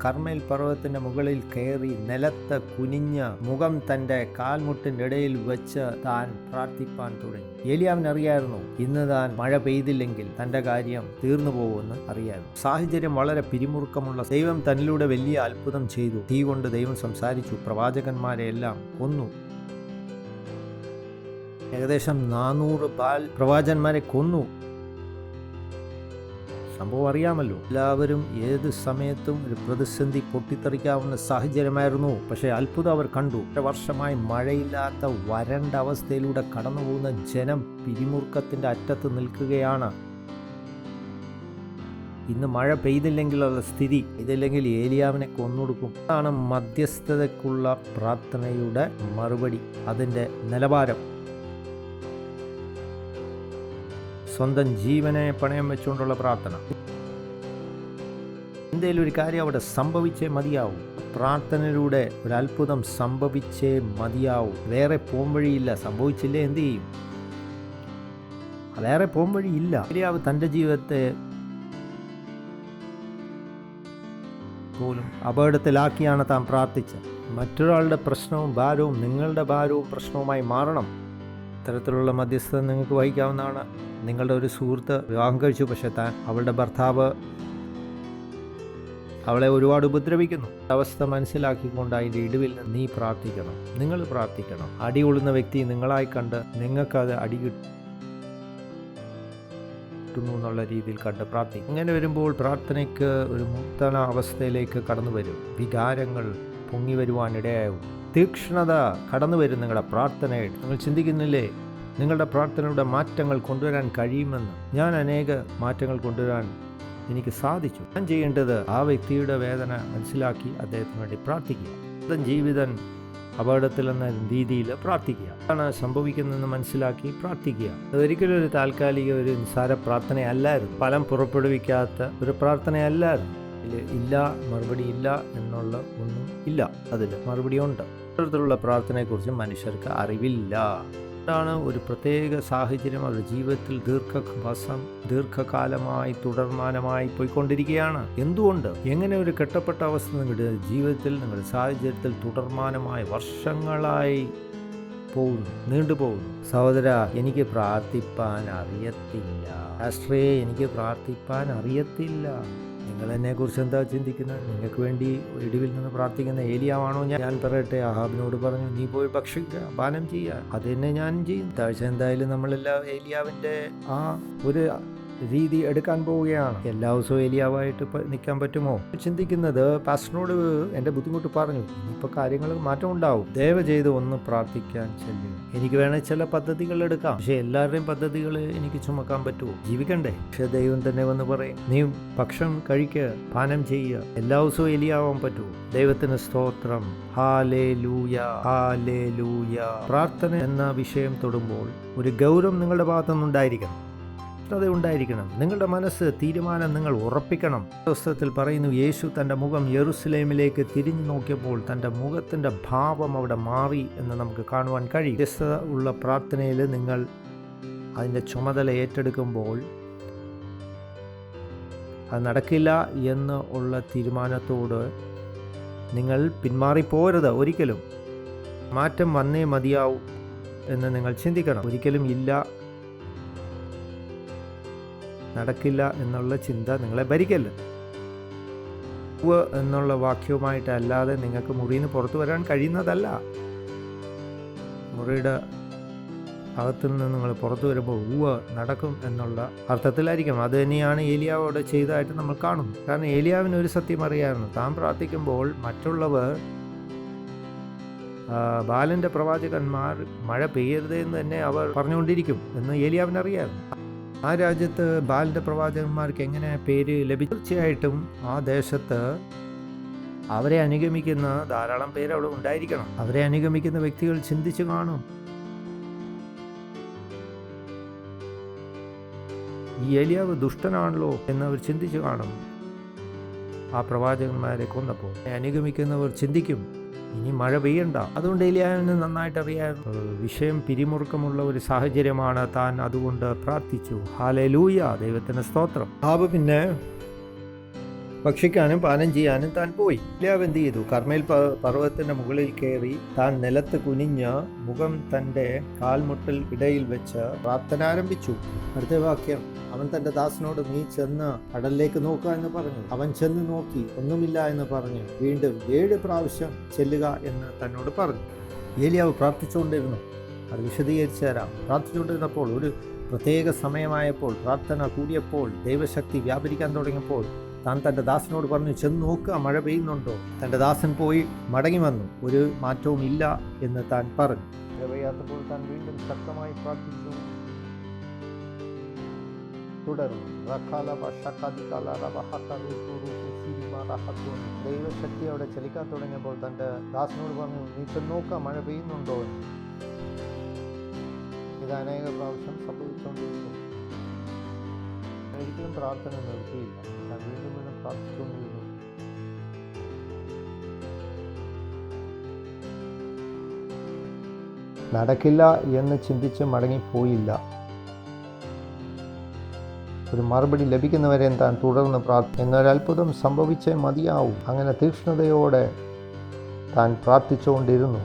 കർമ്മേൽ പർവ്വതത്തിന്റെ മുകളിൽ കയറി നിലത്ത് കുനിഞ്ഞ് മുഖം തന്റെ കാൽമുട്ടിന്റെ ഇടയിൽ വെച്ച് താൻ പ്രാർത്ഥിപ്പാൻ തുടങ്ങി. ഏലിയാവിനറിയായിരുന്നു ഇന്ന് താൻ മഴ പെയ്തില്ലെങ്കിൽ തന്റെ കാര്യം തീർന്നു പോകുമെന്ന് അറിയായിരുന്നു. സാഹചര്യം വളരെ പിരിമുറുക്കമുള്ള. ദൈവം തന്നിലൂടെ വലിയ അത്ഭുതം ചെയ്തു. തീ കൊണ്ട് ദൈവം സംസാരിച്ചു. പ്രവാചകന്മാരെ എല്ലാം കൊന്നു. ഏകദേശം 400 ബാൽ പ്രവാചകന്മാരെ കൊന്നു. സംഭവം അറിയാമല്ലോ. എല്ലാവരും ഏത് സമയത്തും ഒരു പ്രതിസന്ധി പൊട്ടിത്തെറിക്കാവുന്ന സാഹചര്യമായിരുന്നു. പക്ഷേ അത്ഭുതം അവർ കണ്ടു. 1 വർഷമായി മഴയില്ലാത്ത വരണ്ട അവസ്ഥയിലൂടെ കടന്നു പോകുന്ന ജനം പിരിമുറുക്കത്തിന്റെ അറ്റത്ത് നിൽക്കുകയാണ്. ഇന്ന് മഴ പെയ്തില്ലെങ്കിലുള്ള സ്ഥിതി, ഇതില്ലെങ്കിൽ ഏലിയാവിനെ കൊന്നൊടുക്കും. അതാണ് മധ്യസ്ഥതയ്ക്കുള്ള പ്രാർത്ഥനയുടെ മറുപടി, അതിൻ്റെ നിലവാരം. സ്വന്തം ജീവനെ പണയം വെച്ചുകൊണ്ടുള്ള പ്രാർത്ഥന. എന്തെങ്കിലും ഒരു കാര്യം അവിടെ സംഭവിച്ചേ മതിയാവും. പ്രാർത്ഥനയിലൂടെ ഒരു അത്ഭുതം സംഭവിച്ചേ മതിയാവും. വേറെ പോംവഴിയില്ല. സംഭവിച്ചില്ലേ എന്ത് ചെയ്യും? വേറെ പോംവഴിയില്ല. ഏലിയാവ് തൻ്റെ ജീവിതത്തെ പോലും അപകടത്തിലാക്കിയാണ് താൻ പ്രാർത്ഥിച്ചത്. മറ്റൊരാളുടെ പ്രശ്നവും ഭാരവും നിങ്ങളുടെ ഭാരവും പ്രശ്നവുമായി മാറണം. ഇത്തരത്തിലുള്ള മധ്യസ്ഥത നിങ്ങൾക്ക് വഹിക്കാവുന്നതാണ്. നിങ്ങളുടെ ഒരു സുഹൃത്ത് വിവാഹം കഴിച്ചു, പക്ഷേ അവളുടെ ഭർത്താവ് അവളെ ഒരുപാട് ഉപദ്രവിക്കുന്നു. അവസ്ഥ മനസ്സിലാക്കിക്കൊണ്ട് അതിൻ്റെ ഇടിവിൽ നീ പ്രാർത്ഥിക്കണം. നിങ്ങൾ പ്രാർത്ഥിക്കണം. അടി കൊള്ളുന്ന വ്യക്തി നിങ്ങളായി കണ്ട് നിങ്ങൾക്കത് അടി കിട്ടുന്നു എന്നുള്ള രീതിയിൽ കണ്ട് പ്രാർത്ഥിക്കും. ഇങ്ങനെ വരുമ്പോൾ പ്രാർത്ഥനയ്ക്ക് ഒരു നൂതന അവസ്ഥയിലേക്ക് കടന്നു വരും. വികാരങ്ങൾ പൊങ്ങി വരുവാനിടയാവും. തീക്ഷ്ണത കടന്നു വരും നിങ്ങളുടെ പ്രാർത്ഥനയിൽ. നിങ്ങൾ ചിന്തിക്കുന്നില്ലേ നിങ്ങളുടെ പ്രാർത്ഥനയുടെ മാറ്റങ്ങൾ കൊണ്ടുവരാൻ കഴിയുമെന്ന്? ഞാൻ അനേക മാറ്റങ്ങൾ കൊണ്ടുവരാൻ എനിക്ക് സാധിച്ചു. ഞാൻ ചെയ്യേണ്ടത് ആ വ്യക്തിയുടെ വേദന മനസ്സിലാക്കി അദ്ദേഹത്തിന് വേണ്ടി പ്രാർത്ഥിക്കുക. സ്വന്തം ജീവിതം അപകടത്തിലെന്ന രീതിയിൽ പ്രാർത്ഥിക്കുക. അതാണ് സംഭവിക്കുന്നതെന്ന് മനസ്സിലാക്കി പ്രാർത്ഥിക്കുക. അതൊരിക്കലും ഒരു താൽക്കാലിക ഒരു നിസ്സാര പ്രാർത്ഥനയല്ലായിരുന്നു. ഫലം പുറപ്പെടുവിക്കാത്ത ഒരു പ്രാർത്ഥനയല്ലായിരുന്നു. ഇല്ല, മറുപടി ഇല്ല എന്നുള്ള ഒന്നും ഇല്ല. അതിൽ മറുപടി ഉണ്ട്. ഇത്തരത്തിലുള്ള പ്രാർത്ഥനയെക്കുറിച്ച് മനുഷ്യർക്ക് അറിവില്ല. ാണ് ഒരു പ്രത്യേക സാഹചര്യം അവരുടെ ജീവിതത്തിൽ ദീർഘകാലമായി തുടർമാനമായി പോയിക്കൊണ്ടിരിക്കുകയാണ്. എന്തുകൊണ്ട്? എങ്ങനെ ഒരു കെട്ടപ്പെട്ട അവസ്ഥ നിങ്ങളുടെ ജീവിതത്തിൽ നിങ്ങളുടെ സാഹചര്യത്തിൽ തുടർമാനമായി വർഷങ്ങളായി പോകുന്നു, നീണ്ടുപോകുന്നു? സഹോദര, എനിക്ക് പ്രാർത്ഥിപ്പാൻ അറിയത്തില്ല. ആശ്രയെ, എനിക്ക് പ്രാർത്ഥിപ്പാൻ അറിയത്തില്ല. നിങ്ങൾ എന്നെക്കുറിച്ച് എന്താ ചിന്തിക്കുന്നത്? നിങ്ങൾക്ക് വേണ്ടി ഇടിവിൽ നിന്ന് പ്രാർത്ഥിക്കുന്ന ഏലിയാവാണോ ഞാൻ? പറയട്ടെ, ആഹാബിനോട് പറഞ്ഞു, നീ പോയി ഭക്ഷിക്കുക, പാനം ചെയ്യുക. അത് തന്നെ ഞാൻ ചെയ്യും. താഴ്ച എന്തായാലും നമ്മളെല്ലാം ഏലിയാവിൻ്റെ ആ ഒരു രീതി എടുക്കാൻ പോവുകയാണ്. എല്ലാ ദിവസവും ഏലിയാവായിട്ട് നിൽക്കാൻ പറ്റുമോ? ചിന്തിക്കുന്നത് പാസ്റ്ററിനോട് എൻ്റെ ബുദ്ധിമുട്ട് പറഞ്ഞു, ഇപ്പോൾ കാര്യങ്ങൾ മാറ്റം ഉണ്ടാവും, ദയവ് ചെയ്ത് ഒന്ന് പ്രാർത്ഥിക്കാൻ ചെല്ലുക. എനിക്ക് വേണേൽ ചില പദ്ധതികൾ എടുക്കാം, പക്ഷെ എല്ലാവരുടെയും പദ്ധതികൾ എനിക്ക് ചുമക്കാൻ പറ്റുമോ? ജീവിക്കണ്ടേ? പക്ഷെ ദൈവം തന്നെ വന്ന് പറയും, നീ ഭക്ഷണം കഴിക്കുക, പാനം ചെയ്യുക, എല്ലാ ദിവസവും ഏലിയാവാൻ പറ്റുമോ? ദൈവത്തിന് സ്തോത്രം. Hallelujah, hallelujah. പ്രാർത്ഥന എന്ന വിഷയം തൊടുമ്പോൾ ഒരു ഗൗരവം നിങ്ങളുടെ ഭാഗത്തുനിന്നുണ്ടായിരിക്കണം, ഉണ്ടായിരിക്കണം. നിങ്ങളുടെ മനസ്സ് തീരുമാനം നിങ്ങൾ ഉറപ്പിക്കണം. പുസ്തകത്തിൽ പറയുന്നു, യേശു തൻ്റെ മുഖം യെരുസലേമിലേക്ക് തിരിഞ്ഞു നോക്കിയപ്പോൾ തൻ്റെ മുഖത്തിൻ്റെ ഭാവം അവിടെ മാറി എന്ന് നമുക്ക് കാണുവാൻ കഴിയും. വ്യത്യസ്തത ഉള്ള പ്രാർത്ഥനയിൽ നിങ്ങൾ അതിൻ്റെ ചുമതല ഏറ്റെടുക്കുമ്പോൾ അത് നടക്കില്ല എന്ന് ഉള്ള തീരുമാനത്തോട് നിങ്ങൾ പിന്മാറിപ്പോരുത്. ഒരിക്കലും മാറ്റം വന്നേ മതിയാവും എന്ന് നിങ്ങൾ ചിന്തിക്കണം. ഒരിക്കലും ഇല്ല, നടക്കില്ല എന്നുള്ള ചിന്ത നിങ്ങളെ ഭരിക്കല്ല. എന്നുള്ള വാക്യവുമായിട്ടല്ലാതെ നിങ്ങൾക്ക് മുറിയിൽ നിന്ന് പുറത്തു വരാൻ കഴിയുന്നതല്ല. മുറിയുടെ അകത്തു നിന്ന് നിങ്ങൾ പുറത്തു വരുമ്പോൾ നടക്കും എന്നുള്ള അർത്ഥത്തിലായിരിക്കും. അത് തന്നെയാണ് ഏലിയാവോട് ചെയ്തതായിട്ട് നമ്മൾ കാണുന്നു. കാരണം ഏലിയാവിന് ഒരു സത്യം അറിയാമായിരുന്നു, താൻ പ്രാർത്ഥിക്കുമ്പോൾ മറ്റുള്ളവർ ബാലൻ്റെ പ്രവാചകന്മാർ മഴ പെയ്യരുത് എന്ന് തന്നെ അവർ പറഞ്ഞുകൊണ്ടിരിക്കും എന്ന് ഏലിയാവിനറിയാമായിരുന്നു. ആ രാജ്യത്ത് ബാലൻ്റെ പ്രവാചകന്മാർക്ക് എങ്ങനെ പേര് ലഭിച്ചു? തീർച്ചയായിട്ടും ആ ദേശത്ത് അവരെ അനുഗമിക്കുന്ന ധാരാളം പേര് അവിടെ ഉണ്ടായിരിക്കണം. അവരെ അനുഗമിക്കുന്ന വ്യക്തികൾ ചിന്തിച്ചു കാണും, ഈ ഏലിയാവ് ദുഷ്ടനാണല്ലോ എന്നവർ ചിന്തിച്ചു കാണും. ആ പ്രവാചകന്മാരെ കൊന്നപ്പോൾ അനുഗമിക്കുന്നവർ ചിന്തിക്കും, ഇനി മഴ പെയ്യണ്ട. അതുകൊണ്ട് ഏലിയാവിന് നന്നായിട്ട് അറിയാം വിഷയം പിരിമുറുക്കമുള്ള ഒരു സാഹചര്യമാണ് താൻ. അതുകൊണ്ട് പ്രാർത്ഥിച്ചു. ഹല്ലേലൂയ, ദൈവത്തിന് സ്തോത്രം. പിന്നെ ഭക്ഷിക്കാനും പാനം ചെയ്യാനും താൻ പോയി. ഏലിയാവ് എന്ത് ചെയ്തു? കർമ്മേൽ പർവ്വതത്തിന്റെ മുകളിൽ കയറി താൻ നിലത്ത് കുനിഞ്ഞ് മുഖം തൻ്റെ കാൽമുട്ടിൽ ഇടയിൽ വെച്ച് പ്രാർത്ഥന ആരംഭിച്ചു. അടുത്ത വാക്യം, അവൻ തൻ്റെ ദാസനോട് നീ ചെന്ന് കടലിലേക്ക് നോക്കുക എന്ന് പറഞ്ഞു. അവൻ ചെന്ന് നോക്കി, ഒന്നുമില്ല എന്ന് പറഞ്ഞു. വീണ്ടും 7 പ്രാവശ്യം ചെല്ലുക എന്ന് തന്നോട് പറഞ്ഞു. ഏലിയാവ് പ്രാർത്ഥിച്ചുകൊണ്ടിരുന്നു. അത് വിശദീകരിച്ചു തരാം. പ്രാർത്ഥിച്ചുകൊണ്ടിരുന്നപ്പോൾ ഒരു പ്രത്യേക സമയമായപ്പോൾ, പ്രാർത്ഥന കൂടിയപ്പോൾ, ദൈവശക്തി വ്യാപരിക്കാൻ തുടങ്ങിയപ്പോൾ താൻ തൻ്റെ ദാസനോട് പറഞ്ഞു, ചെന്ന് നോക്കുക മഴ പെയ്യുന്നുണ്ടോ. തൻ്റെ ദാസൻ പോയി മടങ്ങി വന്നു. ഒരു മാറ്റവും ഇല്ല എന്ന് താൻ പറഞ്ഞു. മഴ പെയ്യാത്തപ്പോൾ താൻ വീണ്ടും ശക്തമായി പ്രാർത്ഥിച്ചു. തുടർന്നു. ദൈവശക്തി അവിടെ ചലിക്കാൻ തുടങ്ങിയപ്പോൾ തൻ്റെ ദാസനോട് പറഞ്ഞു, നീ ചെന്ന് നോക്കുക മഴ പെയ്യുന്നുണ്ടോ. ഇത് അനേക പ്രാവശ്യം സംഭവിച്ചുകൊണ്ടിരിക്കുന്നു. ഒരിക്കലും പ്രാർത്ഥന നിർത്തിയില്ല. ഞാൻ വീണ്ടും വീണ്ടും പ്രാർത്ഥിച്ചുകൊണ്ടിരുന്നു. നടക്കില്ല എന്ന് ചിന്തിച്ച് മടങ്ങിപ്പോയില്ല. ഒരു മറുപടി ലഭിക്കുന്നവരെ താൻ തുടർന്ന് എന്നൊരത്ഭുതം സംഭവിച്ചേ മതിയാവും. അങ്ങനെ തീക്ഷ്ണതയോടെ താൻ പ്രാർത്ഥിച്ചുകൊണ്ടിരുന്നു.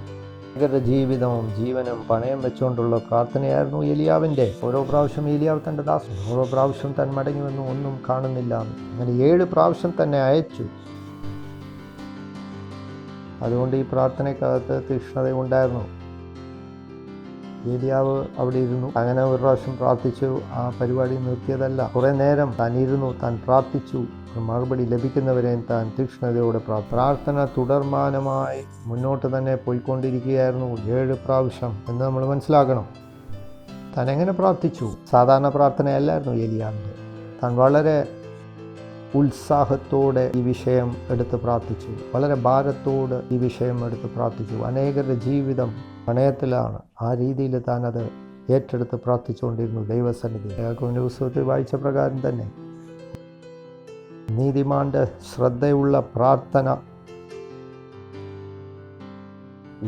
ഭയങ്കര ജീവിതവും ജീവനും പണയം വെച്ചുകൊണ്ടുള്ള പ്രാർത്ഥനയായിരുന്നു ഏലിയാവിൻ്റെ. ഓരോ പ്രാവശ്യം ഏലിയാവ് തൻ്റെ ദാസൻ, ഓരോ പ്രാവശ്യം താൻ മടങ്ങി വന്നു, ഒന്നും കാണുന്നില്ല. അങ്ങനെ 7 പ്രാവശ്യം തന്നെ അയച്ചു. അതുകൊണ്ട് ഈ പ്രാർത്ഥനയ്ക്കകത്ത് തീക്ഷ്ണത ഉണ്ടായിരുന്നു. ഏലിയാവ് അവിടെ ഇരുന്നു. അങ്ങനെ ഒരു പ്രാവശ്യം പ്രാർത്ഥിച്ചു. ആ പരിപാടി നിർത്തിയതല്ല. കുറേ നേരം താൻ ഇരുന്നു, താൻ പ്രാർത്ഥിച്ചു. മറുപടി ലഭിക്കുന്നവരെ താൻ തീക്ഷ്ണതയോടെ പ്രാർത്ഥന തുടർമാനമായി മുന്നോട്ട് തന്നെ പോയിക്കൊണ്ടിരിക്കുകയായിരുന്നു. 7 പ്രാവശ്യം എന്ന് നമ്മൾ മനസ്സിലാക്കണം. താൻ എങ്ങനെ പ്രാർത്ഥിച്ചു? സാധാരണ പ്രാർത്ഥനയല്ലായിരുന്നു ഏലിയാവിൻ്റെ. താൻ വളരെ ഉത്സാഹത്തോടെ ഈ വിഷയം എടുത്ത് പ്രാർത്ഥിച്ചു. വളരെ ഭാരത്തോട് ഈ വിഷയം എടുത്ത് പ്രാർത്ഥിച്ചു. അനേകരുടെ ജീവിതം പണയത്തിലാണ്. ആ രീതിയിൽ താൻ അത് ഏറ്റെടുത്ത് പ്രാർത്ഥിച്ചുകൊണ്ടിരുന്നു ദൈവസന്നിധി. യാക്കോബിന്റെ പുസ്തകത്തിൽ വായിച്ച പ്രകാരം തന്നെ നീതിമാന്റെ ശ്രദ്ധയുള്ള പ്രാർത്ഥന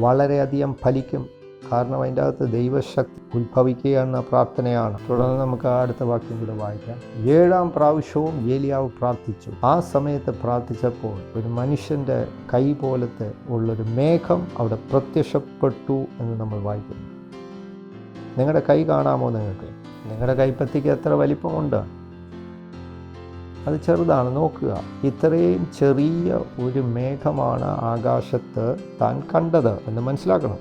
വളരെയധികം ഫലിക്കും. കാരണം അതിൻ്റെ അകത്ത് ദൈവശക്തി ഉത്ഭവിക്കുകയെന്ന പ്രാർത്ഥനയാണ്. തുടർന്ന് നമുക്ക് അടുത്ത വാക്യം കൂടെ വായിക്കാം. 7-ാം പ്രാവശ്യവും ഏലിയാവ് പ്രാർത്ഥിച്ചു. ആ സമയത്ത് പ്രാർത്ഥിച്ചപ്പോൾ ഒരു മനുഷ്യൻ്റെ കൈ പോലത്തെ ഉള്ളൊരു മേഘം അവിടെ പ്രത്യക്ഷപ്പെട്ടു എന്ന് നമ്മൾ വായിക്കുന്നു. നിങ്ങളുടെ കൈ കാണാമോ? നിങ്ങൾക്ക് നിങ്ങളുടെ കൈപ്പത്തിക്ക് എത്ര വലിപ്പമുണ്ട്? അത് ചെറുതാണ്. നോക്കുക, ഇത്രയും ചെറിയ ഒരു മേഘമാണ് ആകാശത്ത് താൻ കണ്ടത് എന്ന് മനസ്സിലാക്കണം.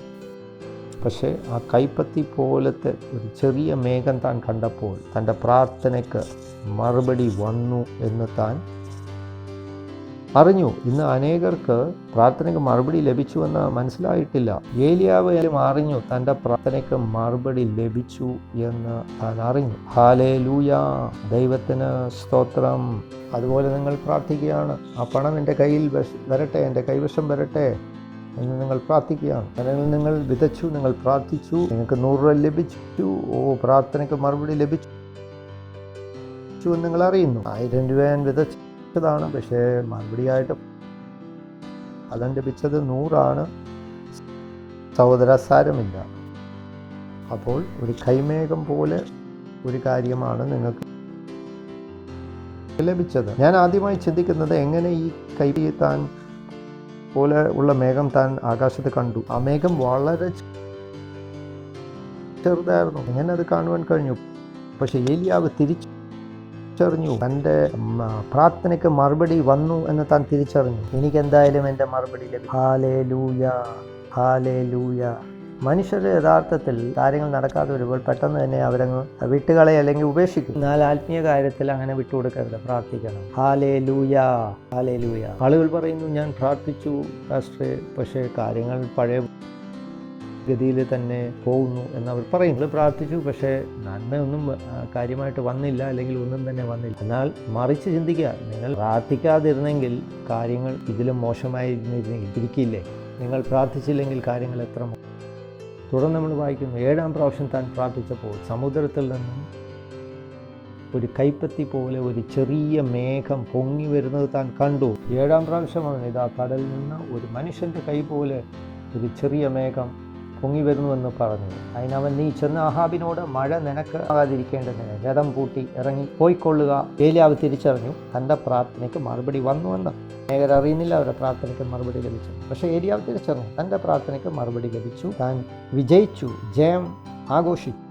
പക്ഷേ ആ കൈപ്പത്തി പോലത്തെ ഒരു ചെറിയ മേഘം താൻ കണ്ടപ്പോൾ തൻ്റെ പ്രാർത്ഥനയ്ക്ക് മറുപടി വന്നു എന്ന് താൻ അറിഞ്ഞു. ഇന്ന് അനേകർക്ക് പ്രാർത്ഥനയ്ക്ക് മറുപടി ലഭിച്ചുവെന്ന് മനസ്സിലായിട്ടില്ല. ഏലിയാവ് അറിഞ്ഞു തൻ്റെ പ്രാർത്ഥനയ്ക്ക് മറുപടി ലഭിച്ചു എന്ന് താൻ അറിഞ്ഞു. ഹല്ലേലൂയ, ദൈവത്തിന് സ്തോത്രം. അതുപോലെ നിങ്ങൾ പ്രാർത്ഥിക്കുകയാണ്, ആ പണം എൻ്റെ കയ്യിൽ വരട്ടെ, എൻ്റെ കൈവശം വരട്ടെ എന്ന് നിങ്ങൾ പ്രാർത്ഥിക്കുകയാണ്. അല്ലെങ്കിൽ നിങ്ങൾ വിതച്ചു, നിങ്ങൾ പ്രാർത്ഥിച്ചു, നിങ്ങൾക്ക് 100 രൂപ ലഭിച്ചു, പ്രാർത്ഥനയ്ക്ക് മറുപടി ലഭിച്ചു എന്ന് നിങ്ങൾ അറിയുന്നു. 1000 രൂപ ഞാൻ വിതച്ചതാണ്, പക്ഷേ മറുപടിയായിട്ട് ഫലം ലഭിച്ചത് 100 സഹോദര, സാരമില്ല. അപ്പോൾ ഒരു കൈമേഘം പോലെ ഒരു കാര്യമാണ് നിങ്ങൾക്ക് ലഭിച്ചത്. ഞാൻ ആദ്യമായി ചിന്തിക്കുന്നത്, എങ്ങനെ ഈ കൈ താൻ പോലെ ഉള്ള മേഘം താൻ ആകാശത്ത് കണ്ടു. ആ മേഘം വളരെ ചെറുതായിരുന്നു, എങ്ങനെ അത് കാണുവാൻ കഴിഞ്ഞു? പക്ഷെ ഏലിയാവ് തിരിച്ചറിഞ്ഞു, തൻ്റെ പ്രാർത്ഥനയ്ക്ക് മറുപടി വന്നു എന്ന് താൻ തിരിച്ചറിഞ്ഞു. എനിക്കെന്തായാലും എൻ്റെ മറുപടി ലഭിക്കും. Hallelujah, hallelujah. മനുഷ്യർ യഥാർത്ഥത്തിൽ കാര്യങ്ങൾ നടക്കാതെ വരുമ്പോൾ പെട്ടെന്ന് തന്നെ അവരങ്ങ് വിട്ടുകളെ അല്ലെങ്കിൽ ഉപേക്ഷിക്കും. എന്നാൽ ആത്മീയ കാര്യത്തിൽ അങ്ങനെ വിട്ടുകൊടുക്കരുത്, പ്രാർത്ഥിക്കണം. Hallelujah, hallelujah. ആളുകൾ പറയുന്നു, ഞാൻ പ്രാർത്ഥിച്ചു പാസ്റ്ററെ, പക്ഷേ കാര്യങ്ങൾ പഴയ ഗതിയിൽ തന്നെ പോകുന്നു എന്നവർ പറയുന്നു. പ്രാർത്ഥിച്ചു, പക്ഷേ നന്മയൊന്നും കാര്യമായിട്ട് വന്നില്ല, അല്ലെങ്കിൽ ഒന്നും തന്നെ വന്നില്ല. എന്നാൽ മറിച്ച് ചിന്തിക്കുക, നിങ്ങൾ പ്രാർത്ഥിക്കാതിരുന്നെങ്കിൽ കാര്യങ്ങൾ ഇതിലും മോശമായിരിക്കില്ലേ? നിങ്ങൾ പ്രാർത്ഥിച്ചില്ലെങ്കിൽ കാര്യങ്ങൾ എത്ര. തുടർന്ന് നമ്മൾ വായിക്കുന്നു, 7ാം പ്രാവശ്യം താൻ പ്രാർത്ഥിച്ചപ്പോൾ സമുദ്രത്തിൽ നിന്നും ഒരു കൈപ്പത്തി പോലെ ഒരു ചെറിയ മേഘം പൊങ്ങി വരുന്നത് താൻ കണ്ടു. 7ാം പ്രാവശ്യമാണ് ഇതാ കടലിൽ നിന്ന് ഒരു മനുഷ്യൻ്റെ കൈ പോലെ ഒരു ചെറിയ മേഘം പൊങ്ങി വരുന്നുവെന്ന് പറഞ്ഞു. അതിനവൻ, നീ ചെന്ന് അഹാബിനോട് മഴ നിനക്ക് ആകാതിരിക്കേണ്ടതിന് രഥം പൂട്ടി ഇറങ്ങി പോയിക്കൊള്ളുക. ഏലിയാവ് തിരിച്ചറിഞ്ഞു തൻ്റെ പ്രാർത്ഥനയ്ക്ക് മറുപടി വന്നുവെന്ന്. അനേകർ അറിയുന്നില്ല അവരുടെ പ്രാർത്ഥനയ്ക്ക് മറുപടി ലഭിച്ചു. പക്ഷേ ഏലിയാവ് തിരിച്ചറിഞ്ഞു തൻ്റെ പ്രാർത്ഥനയ്ക്ക് മറുപടി ലഭിച്ചു, താൻ വിജയിച്ചു, ജയം ആഘോഷിച്ചു.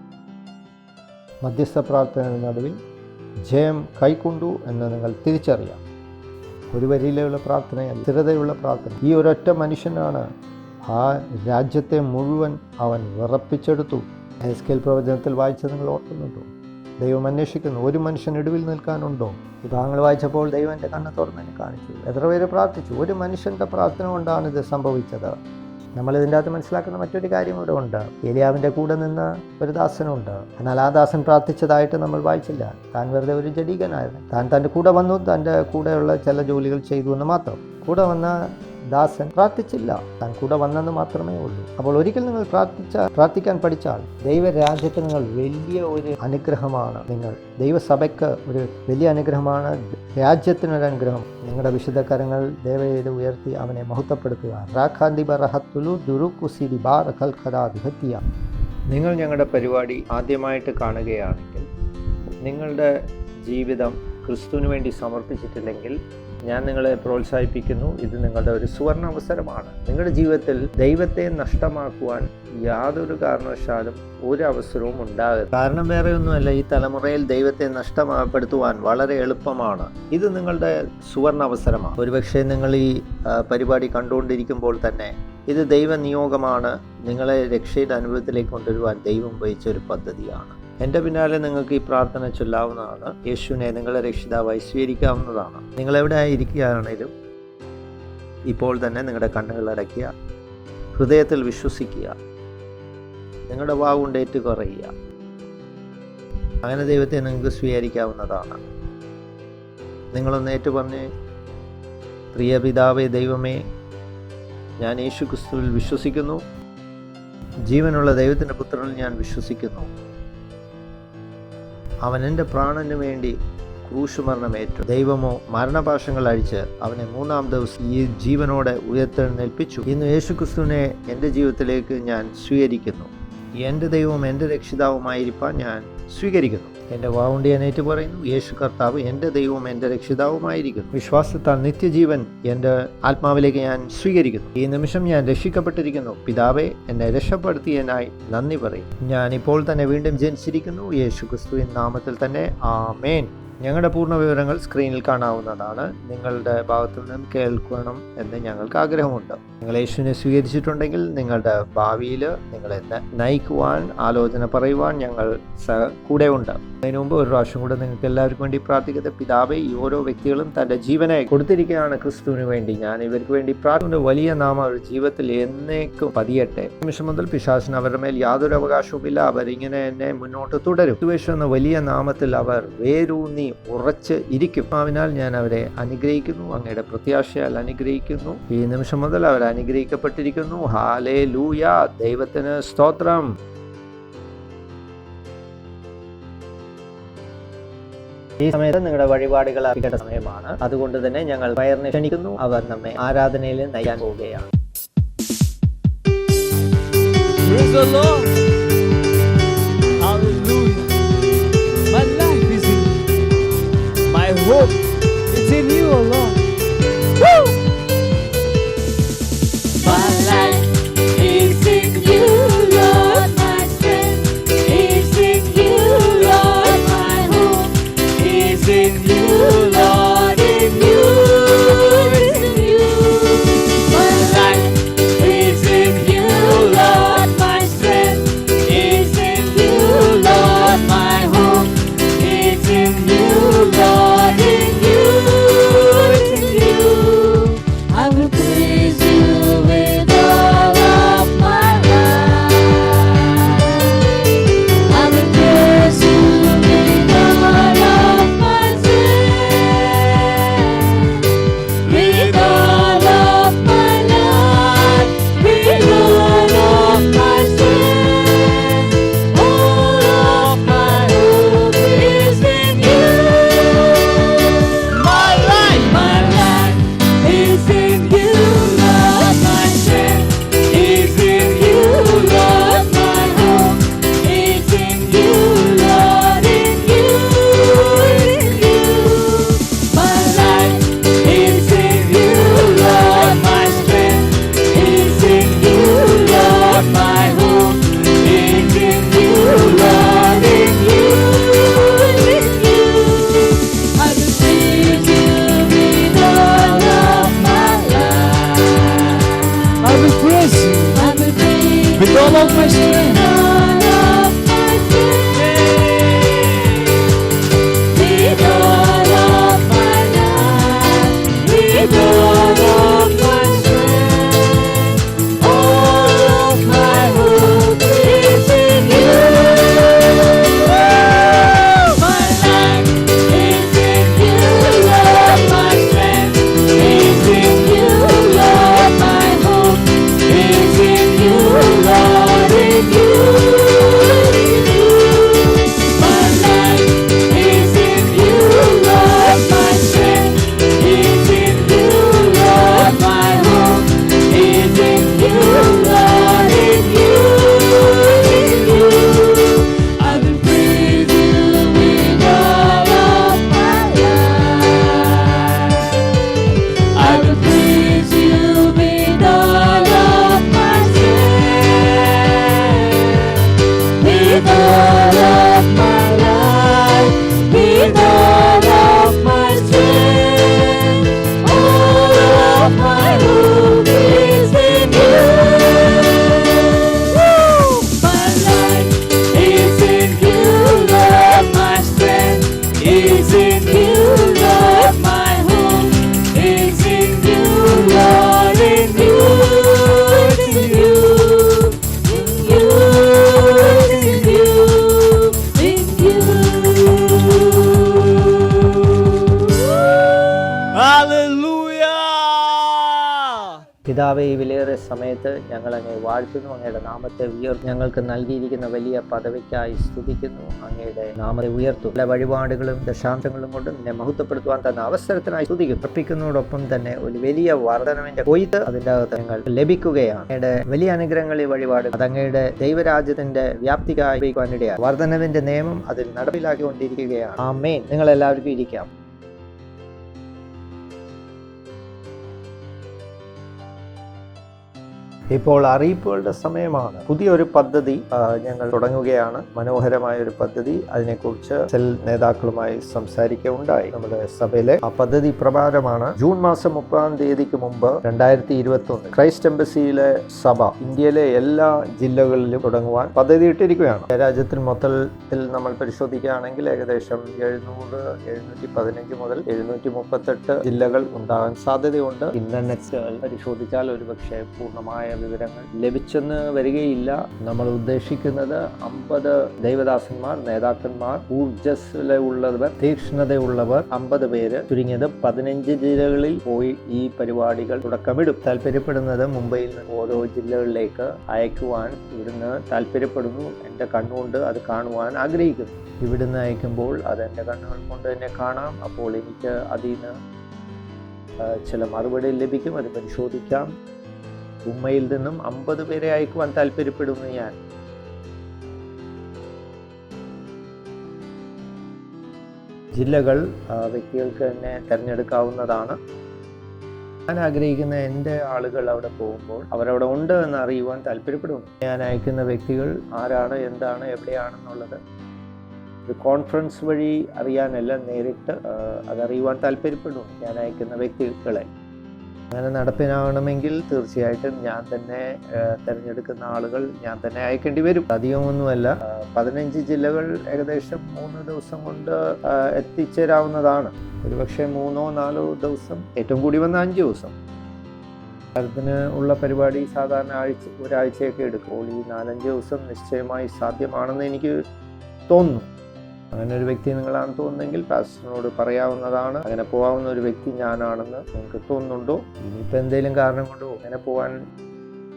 മധ്യസ്ഥ പ്രാർത്ഥനയുടെ നടുവിൽ ജയം കൈക്കൊണ്ടു എന്ന് നിങ്ങൾ തിരിച്ചറിയാം. ഒരു വരിയിലുള്ള പ്രാർത്ഥനയല്ല, സ്ഥിരതയുള്ള പ്രാർത്ഥന. ഈ ഒരൊറ്റ മനുഷ്യനാണ് ആ രാജ്യത്തെ മുഴുവൻ അവൻ വിറപ്പിച്ചെടുത്തു. എസ്കേൽ പ്രവചനത്തിൽ വായിച്ചത് നിങ്ങൾ ഓർക്കുന്നുണ്ടോ? ദൈവം അന്വേഷിക്കുന്നു, ഒരു മനുഷ്യൻ ഇടിവിൽ നിൽക്കാനുണ്ടോ? ഈ ഭാഗങ്ങൾ വായിച്ചപ്പോൾ ദൈവം എൻ്റെ കണ്ണ് തുറന്ന് എന്നെ കാണിച്ചു. എത്ര പേര് പ്രാർത്ഥിച്ചു? ഒരു മനുഷ്യൻ്റെ പ്രാർത്ഥന കൊണ്ടാണ് ഇത് സംഭവിച്ചത്. നമ്മളിതിൻ്റെ അകത്ത് മനസ്സിലാക്കുന്ന മറ്റൊരു കാര്യം ഇവിടെ ഉണ്ട്. ഏലിയാവിൻ്റെ കൂടെ നിന്ന് ഒരു ദാസനുണ്ട്. എന്നാൽ ആ ദാസൻ പ്രാർത്ഥിച്ചതായിട്ട് നമ്മൾ വായിച്ചില്ല. താൻ വെറുതെ ഒരു ജഡീകനായിരുന്നു. താൻ തൻ്റെ കൂടെ വന്നു, തൻ്റെ കൂടെയുള്ള ചില ജോലികൾ ചെയ്തു എന്ന് മാത്രം. കൂടെ വന്ന ദാസൻ പ്രാർത്ഥിച്ചില്ല, താൻ കൂടെ വന്നെന്ന് മാത്രമേ ഉള്ളൂ. അപ്പോൾ ഒരിക്കൽ നിങ്ങൾ പ്രാർത്ഥിക്കാൻ പഠിച്ചാൽ ദൈവരാജ്യത്തിന് നിങ്ങൾ വലിയ ഒരു അനുഗ്രഹമാണ്. നിങ്ങൾ ദൈവസഭയ്ക്ക് ഒരു വലിയ അനുഗ്രഹമാണ്, രാജ്യത്തിനൊരു അനുഗ്രഹം. നിങ്ങളുടെ വിശുദ്ധ കരങ്ങൾ ദൈവത്തെ ഉയർത്തി അവനെ മഹത്വപ്പെടുത്തുക. നിങ്ങൾ ഞങ്ങളുടെ പരിപാടി ആദ്യമായിട്ട് കാണുകയാണെങ്കിൽ, നിങ്ങളുടെ ജീവിതം ക്രിസ്തുവിന് വേണ്ടി സമർപ്പിച്ചിട്ടില്ലെങ്കിൽ ഞാൻ നിങ്ങളെ പ്രോത്സാഹിപ്പിക്കുന്നു. ഇത് നിങ്ങളുടെ ഒരു സുവർണ അവസരമാണ്. നിങ്ങളുടെ ജീവിതത്തിൽ ദൈവത്തെ നഷ്ടമാക്കുവാൻ യാതൊരു കാരണവശാലും ഒരു അവസരവും ഉണ്ടാകരുത്. കാരണം വേറെ ഒന്നുമല്ല, ഈ തലമുറയിൽ ദൈവത്തെ നഷ്ടപ്പെടുത്തുവാൻ വളരെ എളുപ്പമാണ്. ഇത് നിങ്ങളുടെ സുവർണ അവസരമാണ്. ഒരുപക്ഷെ നിങ്ങൾ ഈ പരിപാടി കണ്ടുകൊണ്ടിരിക്കുമ്പോൾ തന്നെ ഇത് ദൈവനിയോഗമാണ്. നിങ്ങളെ രക്ഷയുടെ അനുഭവത്തിലേക്ക് കൊണ്ടുവരുവാൻ ദൈവം ഉപയോഗിച്ച ഒരു പദ്ധതിയാണ്. എൻ്റെ പിന്നാലെ നിങ്ങൾക്ക് ഈ പ്രാർത്ഥന ചൊല്ലാവുന്നതാണ്. യേശുവിനെ നിങ്ങളെ രക്ഷിതാവായി സ്വീകരിക്കാവുന്നതാണ്. നിങ്ങളെവിടെ ആയിരിക്കുകയാണെങ്കിലും ഇപ്പോൾ തന്നെ നിങ്ങളുടെ കണ്ണുകൾ അടയ്ക്കുക, ഹൃദയത്തിൽ വിശ്വസിക്കുക, നിങ്ങളുടെ വാവുകൊണ്ട് ഏറ്റുപറയുക. അങ്ങനെ ദൈവത്തെ നിങ്ങൾക്ക് സ്വീകരിക്കാവുന്നതാണ്. നിങ്ങളൊന്ന് ഏറ്റുപറഞ്ഞ്, പ്രിയ പിതാവേ, ദൈവമേ, ഞാൻ യേശു ക്രിസ്തുവിൽ വിശ്വസിക്കുന്നു, ജീവനുള്ള ദൈവത്തിൻ്റെ പുത്രനിൽ ഞാൻ വിശ്വസിക്കുന്നു. അവൻ എൻ്റെ പ്രാണന് വേണ്ടി ക്രൂശുമരണമേറ്റു. ദൈവമോ മരണപാശങ്ങൾ അഴിച്ച് അവനെ 3-ാം ദിവസം ഈ ജീവനോടെ ഉയർത്തെഴുന്നേൽപ്പിച്ചു. ഇന്ന് യേശു ക്രിസ്തുവിനെ എൻ്റെ ജീവിതത്തിലേക്ക് ഞാൻ സ്വീകരിക്കുന്നു. എൻ്റെ ദൈവവും എൻ്റെ രക്ഷിതാവുമായിരിക്കാൻ ഞാൻ സ്വീകരിക്കുന്നു. എൻ്റെ വാവുണ്ടി ഞാൻ ഏറ്റു പറയുന്നു, യേശു കർത്താവ് എൻ്റെ ദൈവവും എൻ്റെ രക്ഷിതാവുമായിരിക്കുന്നു. വിശ്വാസത്താൽ നിത്യജീവൻ എൻ്റെ ആത്മാവിലേക്ക് ഞാൻ സ്വീകരിക്കുന്നു. ഈ നിമിഷം ഞാൻ രക്ഷിക്കപ്പെട്ടിരിക്കുന്നു. പിതാവേ, എന്നെ രക്ഷപ്പെടുത്തിയതിനായി നന്ദി പറയും. ഞാൻ ഇപ്പോൾ തന്നെ വീണ്ടും ജനിച്ചിരിക്കുന്നു. യേശു ക്രിസ്തുവിൻ നാമത്തിൽ തന്നെ, ആമേൻ. ഞങ്ങളുടെ പൂർണ്ണ വിവരങ്ങൾ സ്ക്രീനിൽ കാണാവുന്നതാണ്. നിങ്ങളുടെ ഭാഗത്തു നിന്നും കേൾക്കണം എന്ന് ഞങ്ങൾക്ക് ആഗ്രഹമുണ്ട്. നിങ്ങൾ യേശുവിനെ സ്വീകരിച്ചിട്ടുണ്ടെങ്കിൽ നിങ്ങളുടെ ഭാവിയിൽ നിങ്ങളെ നയിക്കുവാൻ, ആലോചന പറയുവാൻ ഞങ്ങൾ കൂടെ ഉണ്ട്. അതിനു മുമ്പ് ഒരു പ്രാവശ്യം കൂടെ നിങ്ങൾക്ക് എല്ലാവർക്കും വേണ്ടി പ്രാർത്ഥിക്കുന്നത്. പിതാവേ, ഈ ഓരോ വ്യക്തികളും തൻ്റെ ജീവനെ കൊടുത്തിരിക്കുകയാണ് ക്രിസ്തുവിന് വേണ്ടി. ഞാൻ ഇവർക്ക് വേണ്ടി പ്രാർത്ഥന വലിയ നാമം അവരുടെ ജീവിതത്തിൽ എന്നേക്കും പതിയട്ടെ. നിമിഷം മുതൽ പിശാചിന് അവരുടെ മേൽ യാതൊരു അവകാശവുമില്ല. അവരിങ്ങനെ എന്നെ മുന്നോട്ട് തുടരും. യേശു എന്ന വലിയ നാമത്തിൽ അവർ വേരൂന്നി ഉറച്ച് ഇരിക്കും. അതിനാൽ ഞാൻ അവരെ അനുഗ്രഹിക്കുന്നു, അങ്ങയുടെ പ്രത്യാശയാൽ അനുഗ്രഹിക്കുന്നു. ഈ നിമിഷം മുതൽ അവർ അനുഗ്രഹിക്കപ്പെട്ടിരിക്കുന്നു. ഹല്ലേലൂയ, ദൈവത്തിന് സ്തോത്രം. ഈ സമയത്ത് നിങ്ങളുടെ വഴിപാടുകൾ അർപ്പിക്കേണ്ട സമയമാണ്. അതുകൊണ്ട് തന്നെ ഞങ്ങൾ വയറിനെ ക്ഷണിക്കുന്നു. അവർ നമ്മെ ആരാധനയിൽ നയിക്കാൻ പോവുകയാണ്. Praise the Lord. Hallelujah. My life is in you. My hope is in you, O Lord. Woo! My life is in you, Lord. My strength is in you, Lord. My hope is in you, Lord. In you, is in you. My life is in you, Lord. My strength is in you, Lord. My hope is in you, Lord. In you, is in you. I will praise you with all of my life. I will praise you with all of my strength, with all of my life, with all of my strength. All of my hope is in you. My life is in you, Lord. My strength is in you, Lord. My hope is in you, Lord. In you, in you. My life is in you, Lord. My strength is in you, Lord. My hope is in you, Lord. In you, in you. I will praise you with all of my life. I will praise you I will praise with all of my strength. all of my strength, with all of my life, with all of my strength. All of my hope is in you. My life is in you, Lord. My strength is in you, Lord. My hope is in you, Lord. In you, in you. My life is in you, Lord. My strength is in you, Lord. My hope is in you, Lord. In you, in you. I will praise you with all of my life. I will praise you with all of my strength, with all of my life, with all of my strength. All of my hope is in you. My life is in you, Lord. My strength is in you, Lord. My hope is in you, Lord. In you, in you, in you, in you, in you. Hallelujah. പിതാവേ, ഈ വിലയേറിയ സമയത്ത് ഞങ്ങൾ അങ്ങേ വാഴ്ത്തുന്നു. അങ്ങയുടെ നാമത്തെ ഞങ്ങൾക്ക് നൽകിയിരിക്കുന്ന വലിയ പദവിക്കായി സ്തുതിക്കുന്നു. അങ്ങയുടെ നാമത്തെ ഉയർത്തും. പല വഴിപാടുകളും ദശാംശങ്ങളും കൊണ്ട് നിന്നെ മഹത്വപ്പെടുത്തുവാൻ തന്ന അവസരത്തിനായി സ്തുതിക്കും. അർപ്പിക്കുന്നതോടൊപ്പം തന്നെ ഒരു വലിയ വർധനവിന്റെ കൊയ്ത്ത് അതിൻ്റെ അകത്ത് ഞങ്ങൾ ലഭിക്കുകയാണ്. അങ്ങയുടെ വലിയ അനുഗ്രഹങ്ങൾ ഈ വഴിപാട് അത് അങ്ങയുടെ ദൈവരാജ്യത്തിന്റെ വ്യാപ്തിക്കായി ഇടയായി വർധനവിന്റെ നിയമം അതിൽ നടപ്പിലാക്കിക്കൊണ്ടിരിക്കുകയാണ്. ആമേൻ. നിങ്ങൾ എല്ലാവർക്കും ഇരിക്കാം. ഇപ്പോൾ അറിയിപ്പുകളുടെ സമയമാണ്. പുതിയൊരു പദ്ധതി ഞങ്ങൾ തുടങ്ങുകയാണ്. മനോഹരമായ ഒരു പദ്ധതി. അതിനെക്കുറിച്ച് സെൽ നേതാക്കളുമായി സംസാരിക്കുകയുണ്ടായി. നമ്മുടെ സഭയിലെ ആ പദ്ധതി പ്രകാരമാണ് ജൂൺ മാസം 30-ാം തീയതിക്ക് മുമ്പ് 2021 ക്രൈസ്റ്റ് എംബസിയിലെ സഭ ഇന്ത്യയിലെ എല്ലാ ജില്ലകളിലും തുടങ്ങുവാൻ പദ്ധതി ഇട്ടിരിക്കുകയാണ്. രാജ്യത്തിൽ മൊത്തത്തിൽ നമ്മൾ പരിശോധിക്കുകയാണെങ്കിൽ ഏകദേശം 700-715 മുതൽ 738 ജില്ലകൾ ഉണ്ടാകാൻ സാധ്യതയുണ്ട്. ഇന്റർനെറ്റ് പരിശോധിച്ചാൽ ഒരുപക്ഷെ പൂർണ്ണമായ വിവരങ്ങൾ ലഭിച്ചെന്ന് വരികയില്ല. നമ്മൾ ഉദ്ദേശിക്കുന്നത് 50 ദൈവദാസന്മാർ, നേതാക്കന്മാർ, ഊർജ്ജസ്വലയുള്ളവർ, തീക്ഷ്ണതയുള്ളവർ 50 പേര്, ചുരുങ്ങിയത് 15 ജില്ലകളിൽ പോയി ഈ പരിപാടികൾ തുടക്കമിടും. താല്പര്യപ്പെടുന്നത് മുംബൈയിൽ നിന്ന് ഓരോ ജില്ലകളിലേക്ക് അയക്കുവാൻ ഇവിടുന്ന് താല്പര്യപ്പെടുന്നു. എൻ്റെ കണ്ണുകൊണ്ട് അത് കാണുവാൻ ആഗ്രഹിക്കുന്നു. ഇവിടുന്ന് അയക്കുമ്പോൾ അത് എൻ്റെ കണ്ണുകൾ കൊണ്ട് തന്നെ കാണാം. അപ്പോൾ എനിക്ക് അതിൽ നിന്ന് ചില മറുപടി ലഭിക്കും. അത് പരിശോധിക്കാം. മുംബൈയിൽ നിന്നും 50 പേരെ അയക്കുവാൻ താല്പര്യപ്പെടുന്നു ഞാൻ. ജില്ലകൾ വ്യക്തികൾക്ക് തന്നെ തിരഞ്ഞെടുക്കാവുന്നതാണ്. ഞാൻ ആഗ്രഹിക്കുന്ന എൻ്റെ ആളുകൾ അവിടെ പോകുമ്പോൾ അവരവിടെ ഉണ്ട് എന്ന് അറിയുവാൻ താല്പര്യപ്പെടുന്നു. ഞാൻ അയക്കുന്ന വ്യക്തികൾ ആരാണ്, എന്താണ്, എവിടെയാണെന്നുള്ളത് ഒരു കോൺഫറൻസ് വഴി അറിയാനല്ല, നേരിട്ട് അതറിയുവാൻ താല്പര്യപ്പെടുന്നു ഞാൻ അയക്കുന്ന വ്യക്തികളെ. അങ്ങനെ നടപ്പിലാകണമെങ്കിൽ തീർച്ചയായിട്ടും ഞാൻ തന്നെ തിരഞ്ഞെടുക്കുന്ന ആളുകൾ ഞാൻ തന്നെ അയക്കേണ്ടി വരും. അധികമൊന്നുമല്ല, 15 ജില്ലകൾ ഏകദേശം 3 ദിവസം കൊണ്ട് എത്തിച്ചേരാവുന്നതാണ്. ഒരുപക്ഷെ 3-4 ദിവസം, ഏറ്റവും കൂടി വന്ന 5 ദിവസം. അതിന് ഉള്ള പരിപാടി സാധാരണ ഒരാഴ്ചയൊക്കെ എടുക്കും. ഈ 4-5 ദിവസം നിശ്ചയമായി സാധ്യമാണെന്ന് എനിക്ക് തോന്നുന്നു. അങ്ങനെ ഒരു വ്യക്തി നിങ്ങളാണ് തോന്നുന്നെങ്കിൽ പാസ്റ്ററിനോട് പറയാവുന്നതാണ്. അങ്ങനെ പോകാവുന്ന ഒരു വ്യക്തി ഞാനാണെന്ന് നിങ്ങൾക്ക് തോന്നുന്നുണ്ടോ? ഇനിയിപ്പോൾ എന്തെങ്കിലും കാരണം കൊണ്ടോ അങ്ങനെ പോകാൻ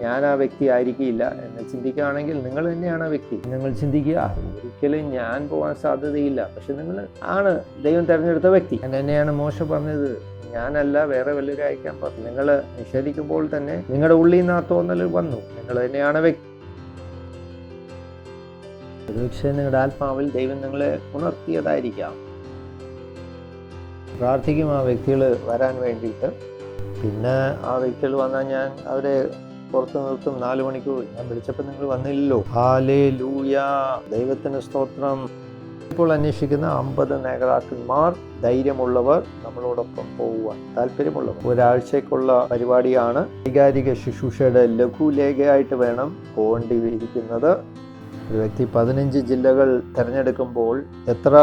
ഞാൻ ആ വ്യക്തി ആയിരിക്കില്ല എന്ന് ചിന്തിക്കുകയാണെങ്കിൽ നിങ്ങൾ തന്നെയാണ് ആ വ്യക്തി. നിങ്ങൾ ചിന്തിക്കുക, ഒരിക്കലും ഞാൻ പോകാൻ സാധ്യതയില്ല. പക്ഷെ നിങ്ങൾ ആണ് ദൈവം തിരഞ്ഞെടുത്ത വ്യക്തി. തന്നെയാണ് മോശ പറഞ്ഞത്, ഞാനല്ല വേറെ വല്ലവരും അയക്കാൻ പറഞ്ഞു. നിങ്ങൾ നിഷേധിക്കുമ്പോൾ തന്നെ നിങ്ങളുടെ ഉള്ളിൽ നിന്ന് ആ തോന്നൽ വന്നു, നിങ്ങൾ തന്നെയാണ് വ്യക്തി. ഒരുപക്ഷെ നിങ്ങളുടെ ആത്മാവിൽ ദൈവം നിങ്ങളെ ഉണർത്തിയതായിരിക്കാം. പ്രാർത്ഥിക്കും ആ വ്യക്തികൾ വരാൻ വേണ്ടിയിട്ട്. പിന്നെ ആ വ്യക്തികൾ വന്നാൽ ഞാൻ അവരെ പുറത്ത് നിർത്തും. 4 മണിക്കൂർ ഞാൻ വിളിച്ചപ്പോൾ നിങ്ങൾ വന്നില്ലല്ലോ. ഹല്ലേലൂയ, ദൈവത്തിന് സ്തോത്രം. ഇപ്പോൾ അന്വേഷിക്കുന്ന 50 നേതാക്കന്മാർ, ധൈര്യമുള്ളവർ, നമ്മളോടൊപ്പം പോകുവാൻ താല്പര്യമുള്ളവർ. ഒരാഴ്ചക്കുള്ള പരിപാടിയാണ്. വൈകാരിക ശുശ്രൂഷയുടെ ലഘുലേഖയായിട്ട് വേണം പോകേണ്ടിയിരിക്കുന്നത്. ഒരു വ്യക്തി 15 ജില്ലകൾ തിരഞ്ഞെടുക്കുമ്പോൾ എത്ര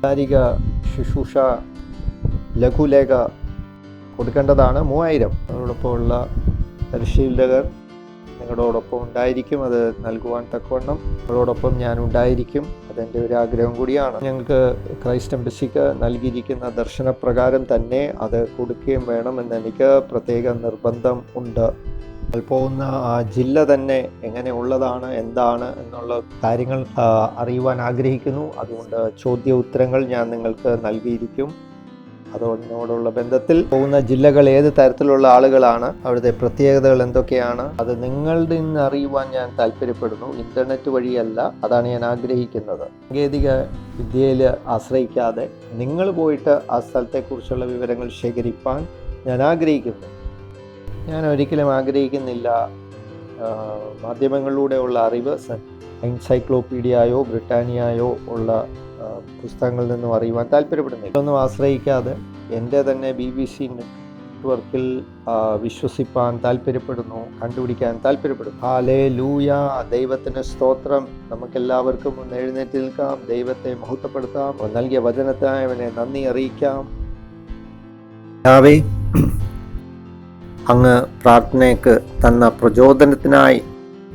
വൈകാരിക ശുശ്രൂഷ ലഘുലേഖ കൊടുക്കേണ്ടതാണ്? 3000. അതോടൊപ്പമുള്ള പരിശീലകർ നിങ്ങളോടൊപ്പം ഉണ്ടായിരിക്കും. അത് നൽകുവാൻ തക്കവണ്ണം നിങ്ങളോടൊപ്പം ഞാൻ ഉണ്ടായിരിക്കും. അതെൻ്റെ ഒരു ആഗ്രഹം കൂടിയാണ്. ഞങ്ങൾക്ക് ക്രൈസ്റ്റ് എംബസിക്ക് നൽകിയിരിക്കുന്ന ദർശനപ്രകാരം തന്നെ അത് കൊടുക്കുകയും വേണമെന്ന് എനിക്ക് പ്രത്യേക നിർബന്ധം ഉണ്ട്. പോകുന്ന ആ ജില്ല തന്നെ എങ്ങനെ ഉള്ളതാണ്, എന്താണ് എന്നുള്ള കാര്യങ്ങൾ അറിയുവാൻ ആഗ്രഹിക്കുന്നു. അതുകൊണ്ട് ചോദ്യ ഉത്തരങ്ങൾ ഞാൻ നിങ്ങൾക്ക് നൽകിയിരിക്കും. അതോടൊപ്പമുള്ള ബന്ധത്തിൽ പോകുന്ന ജില്ലകൾ ഏത് തരത്തിലുള്ള ആളുകളാണ്, അവിടുത്തെ പ്രത്യേകതകൾ എന്തൊക്കെയാണ്, അത് നിങ്ങളുടെ നിന്ന് അറിയുവാൻ ഞാൻ താല്പര്യപ്പെടുന്നു. ഇന്റർനെറ്റ് വഴിയല്ല, അതാണ് ഞാൻ ആഗ്രഹിക്കുന്നത്. സാങ്കേതിക വിദ്യയിൽ ആശ്രയിക്കാതെ നിങ്ങൾ പോയിട്ട് ആ സ്ഥലത്തെക്കുറിച്ചുള്ള വിവരങ്ങൾ ശേഖരിപ്പാൻ ഞാൻ ആഗ്രഹിക്കുന്നു. ഞാൻ ഒരിക്കലും ആഗ്രഹിക്കുന്നില്ല മാധ്യമങ്ങളിലൂടെയുള്ള അറിവ് എൻസൈക്ലോപീഡിയയോ ബ്രിട്ടാനിയയോ ഉള്ള പുസ്തകങ്ങളിൽ നിന്നും അറിയുവാൻ താല്പര്യപ്പെടുന്നില്ല. ഇതൊന്നും ആശ്രയിക്കാതെ എൻ്റെ തന്നെ BBC നെറ്റ്വർക്കിൽ വിശ്വസിപ്പാൻ താല്പര്യപ്പെടുന്നു, കണ്ടുപിടിക്കാൻ താല്പര്യപ്പെടുന്നു. ഹല്ലേലൂയ, ദൈവത്തിന് സ്തോത്രം. നമുക്കെല്ലാവർക്കും ഒന്ന് എഴുന്നേറ്റ് നിൽക്കാം, ദൈവത്തെ മഹത്വപ്പെടുത്താം, നൽകിയ വചനത്തിനായി അവനെ നന്ദി അറിയിക്കാം. അങ്ങ് പ്രാർത്ഥനയ്ക്ക് തന്ന പ്രചോദനത്തിനായി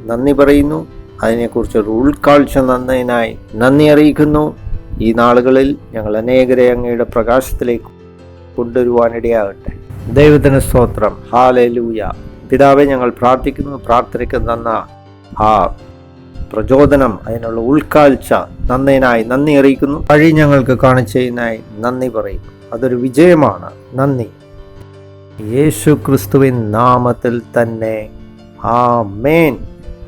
നന്ദി പറയുന്നു. അതിനെക്കുറിച്ചൊരു ഉൾക്കാഴ്ച തന്നതിനായി നന്ദി അറിയിക്കുന്നു. ഈ നാളുകളിൽ ഞങ്ങൾ അനേകരെ അങ്ങയുടെ പ്രകാശത്തിലേക്ക് കൊണ്ടുവരുവാനിടയാകട്ടെ. ദൈവത്തിന് സ്തോത്രം. ഹല്ലേലൂയ. പിതാവേ, ഞങ്ങൾ പ്രാർത്ഥിക്കുന്നു. പ്രാർത്ഥനയ്ക്ക് തന്ന ആ പ്രചോദനം, അതിനുള്ള ഉൾക്കാഴ്ച തന്നതിനായി നന്ദി അറിയിക്കുന്നു. വഴി ഞങ്ങൾക്ക് കാണിച്ചതിനായി നന്ദി പറയുന്നു. അതൊരു വിജയമാണ്. നന്ദി. യേശു ക്രിസ്തുവിൻ നാമത്തിൽ തന്നെ ആമേൻ.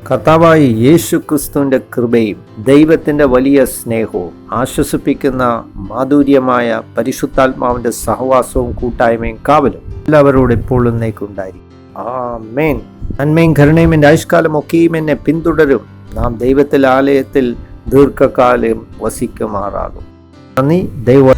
കർത്താവായ യേശു ക്രിസ്തുവിൻ്റെ കൃപയും ദൈവത്തിൻ്റെ വലിയ സ്നേഹവും ആശ്വസിപ്പിക്കുന്ന മാധുര്യമായ പരിശുദ്ധാത്മാവിൻ്റെ സഹവാസവും കൂട്ടായ്മയും കാവലും എല്ലാവരോടും എപ്പോഴും ഉണ്ടായിരിക്കും. ആമേൻ. നന്മയും കരുണയും എൻ്റെ ആയുഷ്കാലം ഒക്കെയും എന്നെ പിന്തുടരും. നാം ദൈവത്തിൽ ആലയത്തിൽ ദീർഘകാലം വസിക്കുമാറാകും. നന്ദി. ദൈവ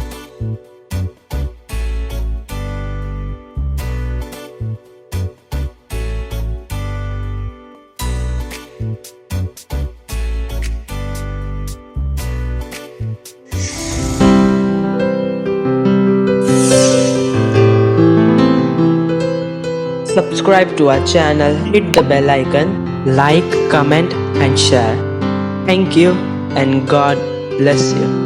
Subscribe to our channel, hit the bell icon, like, comment and share. Thank you and God bless you.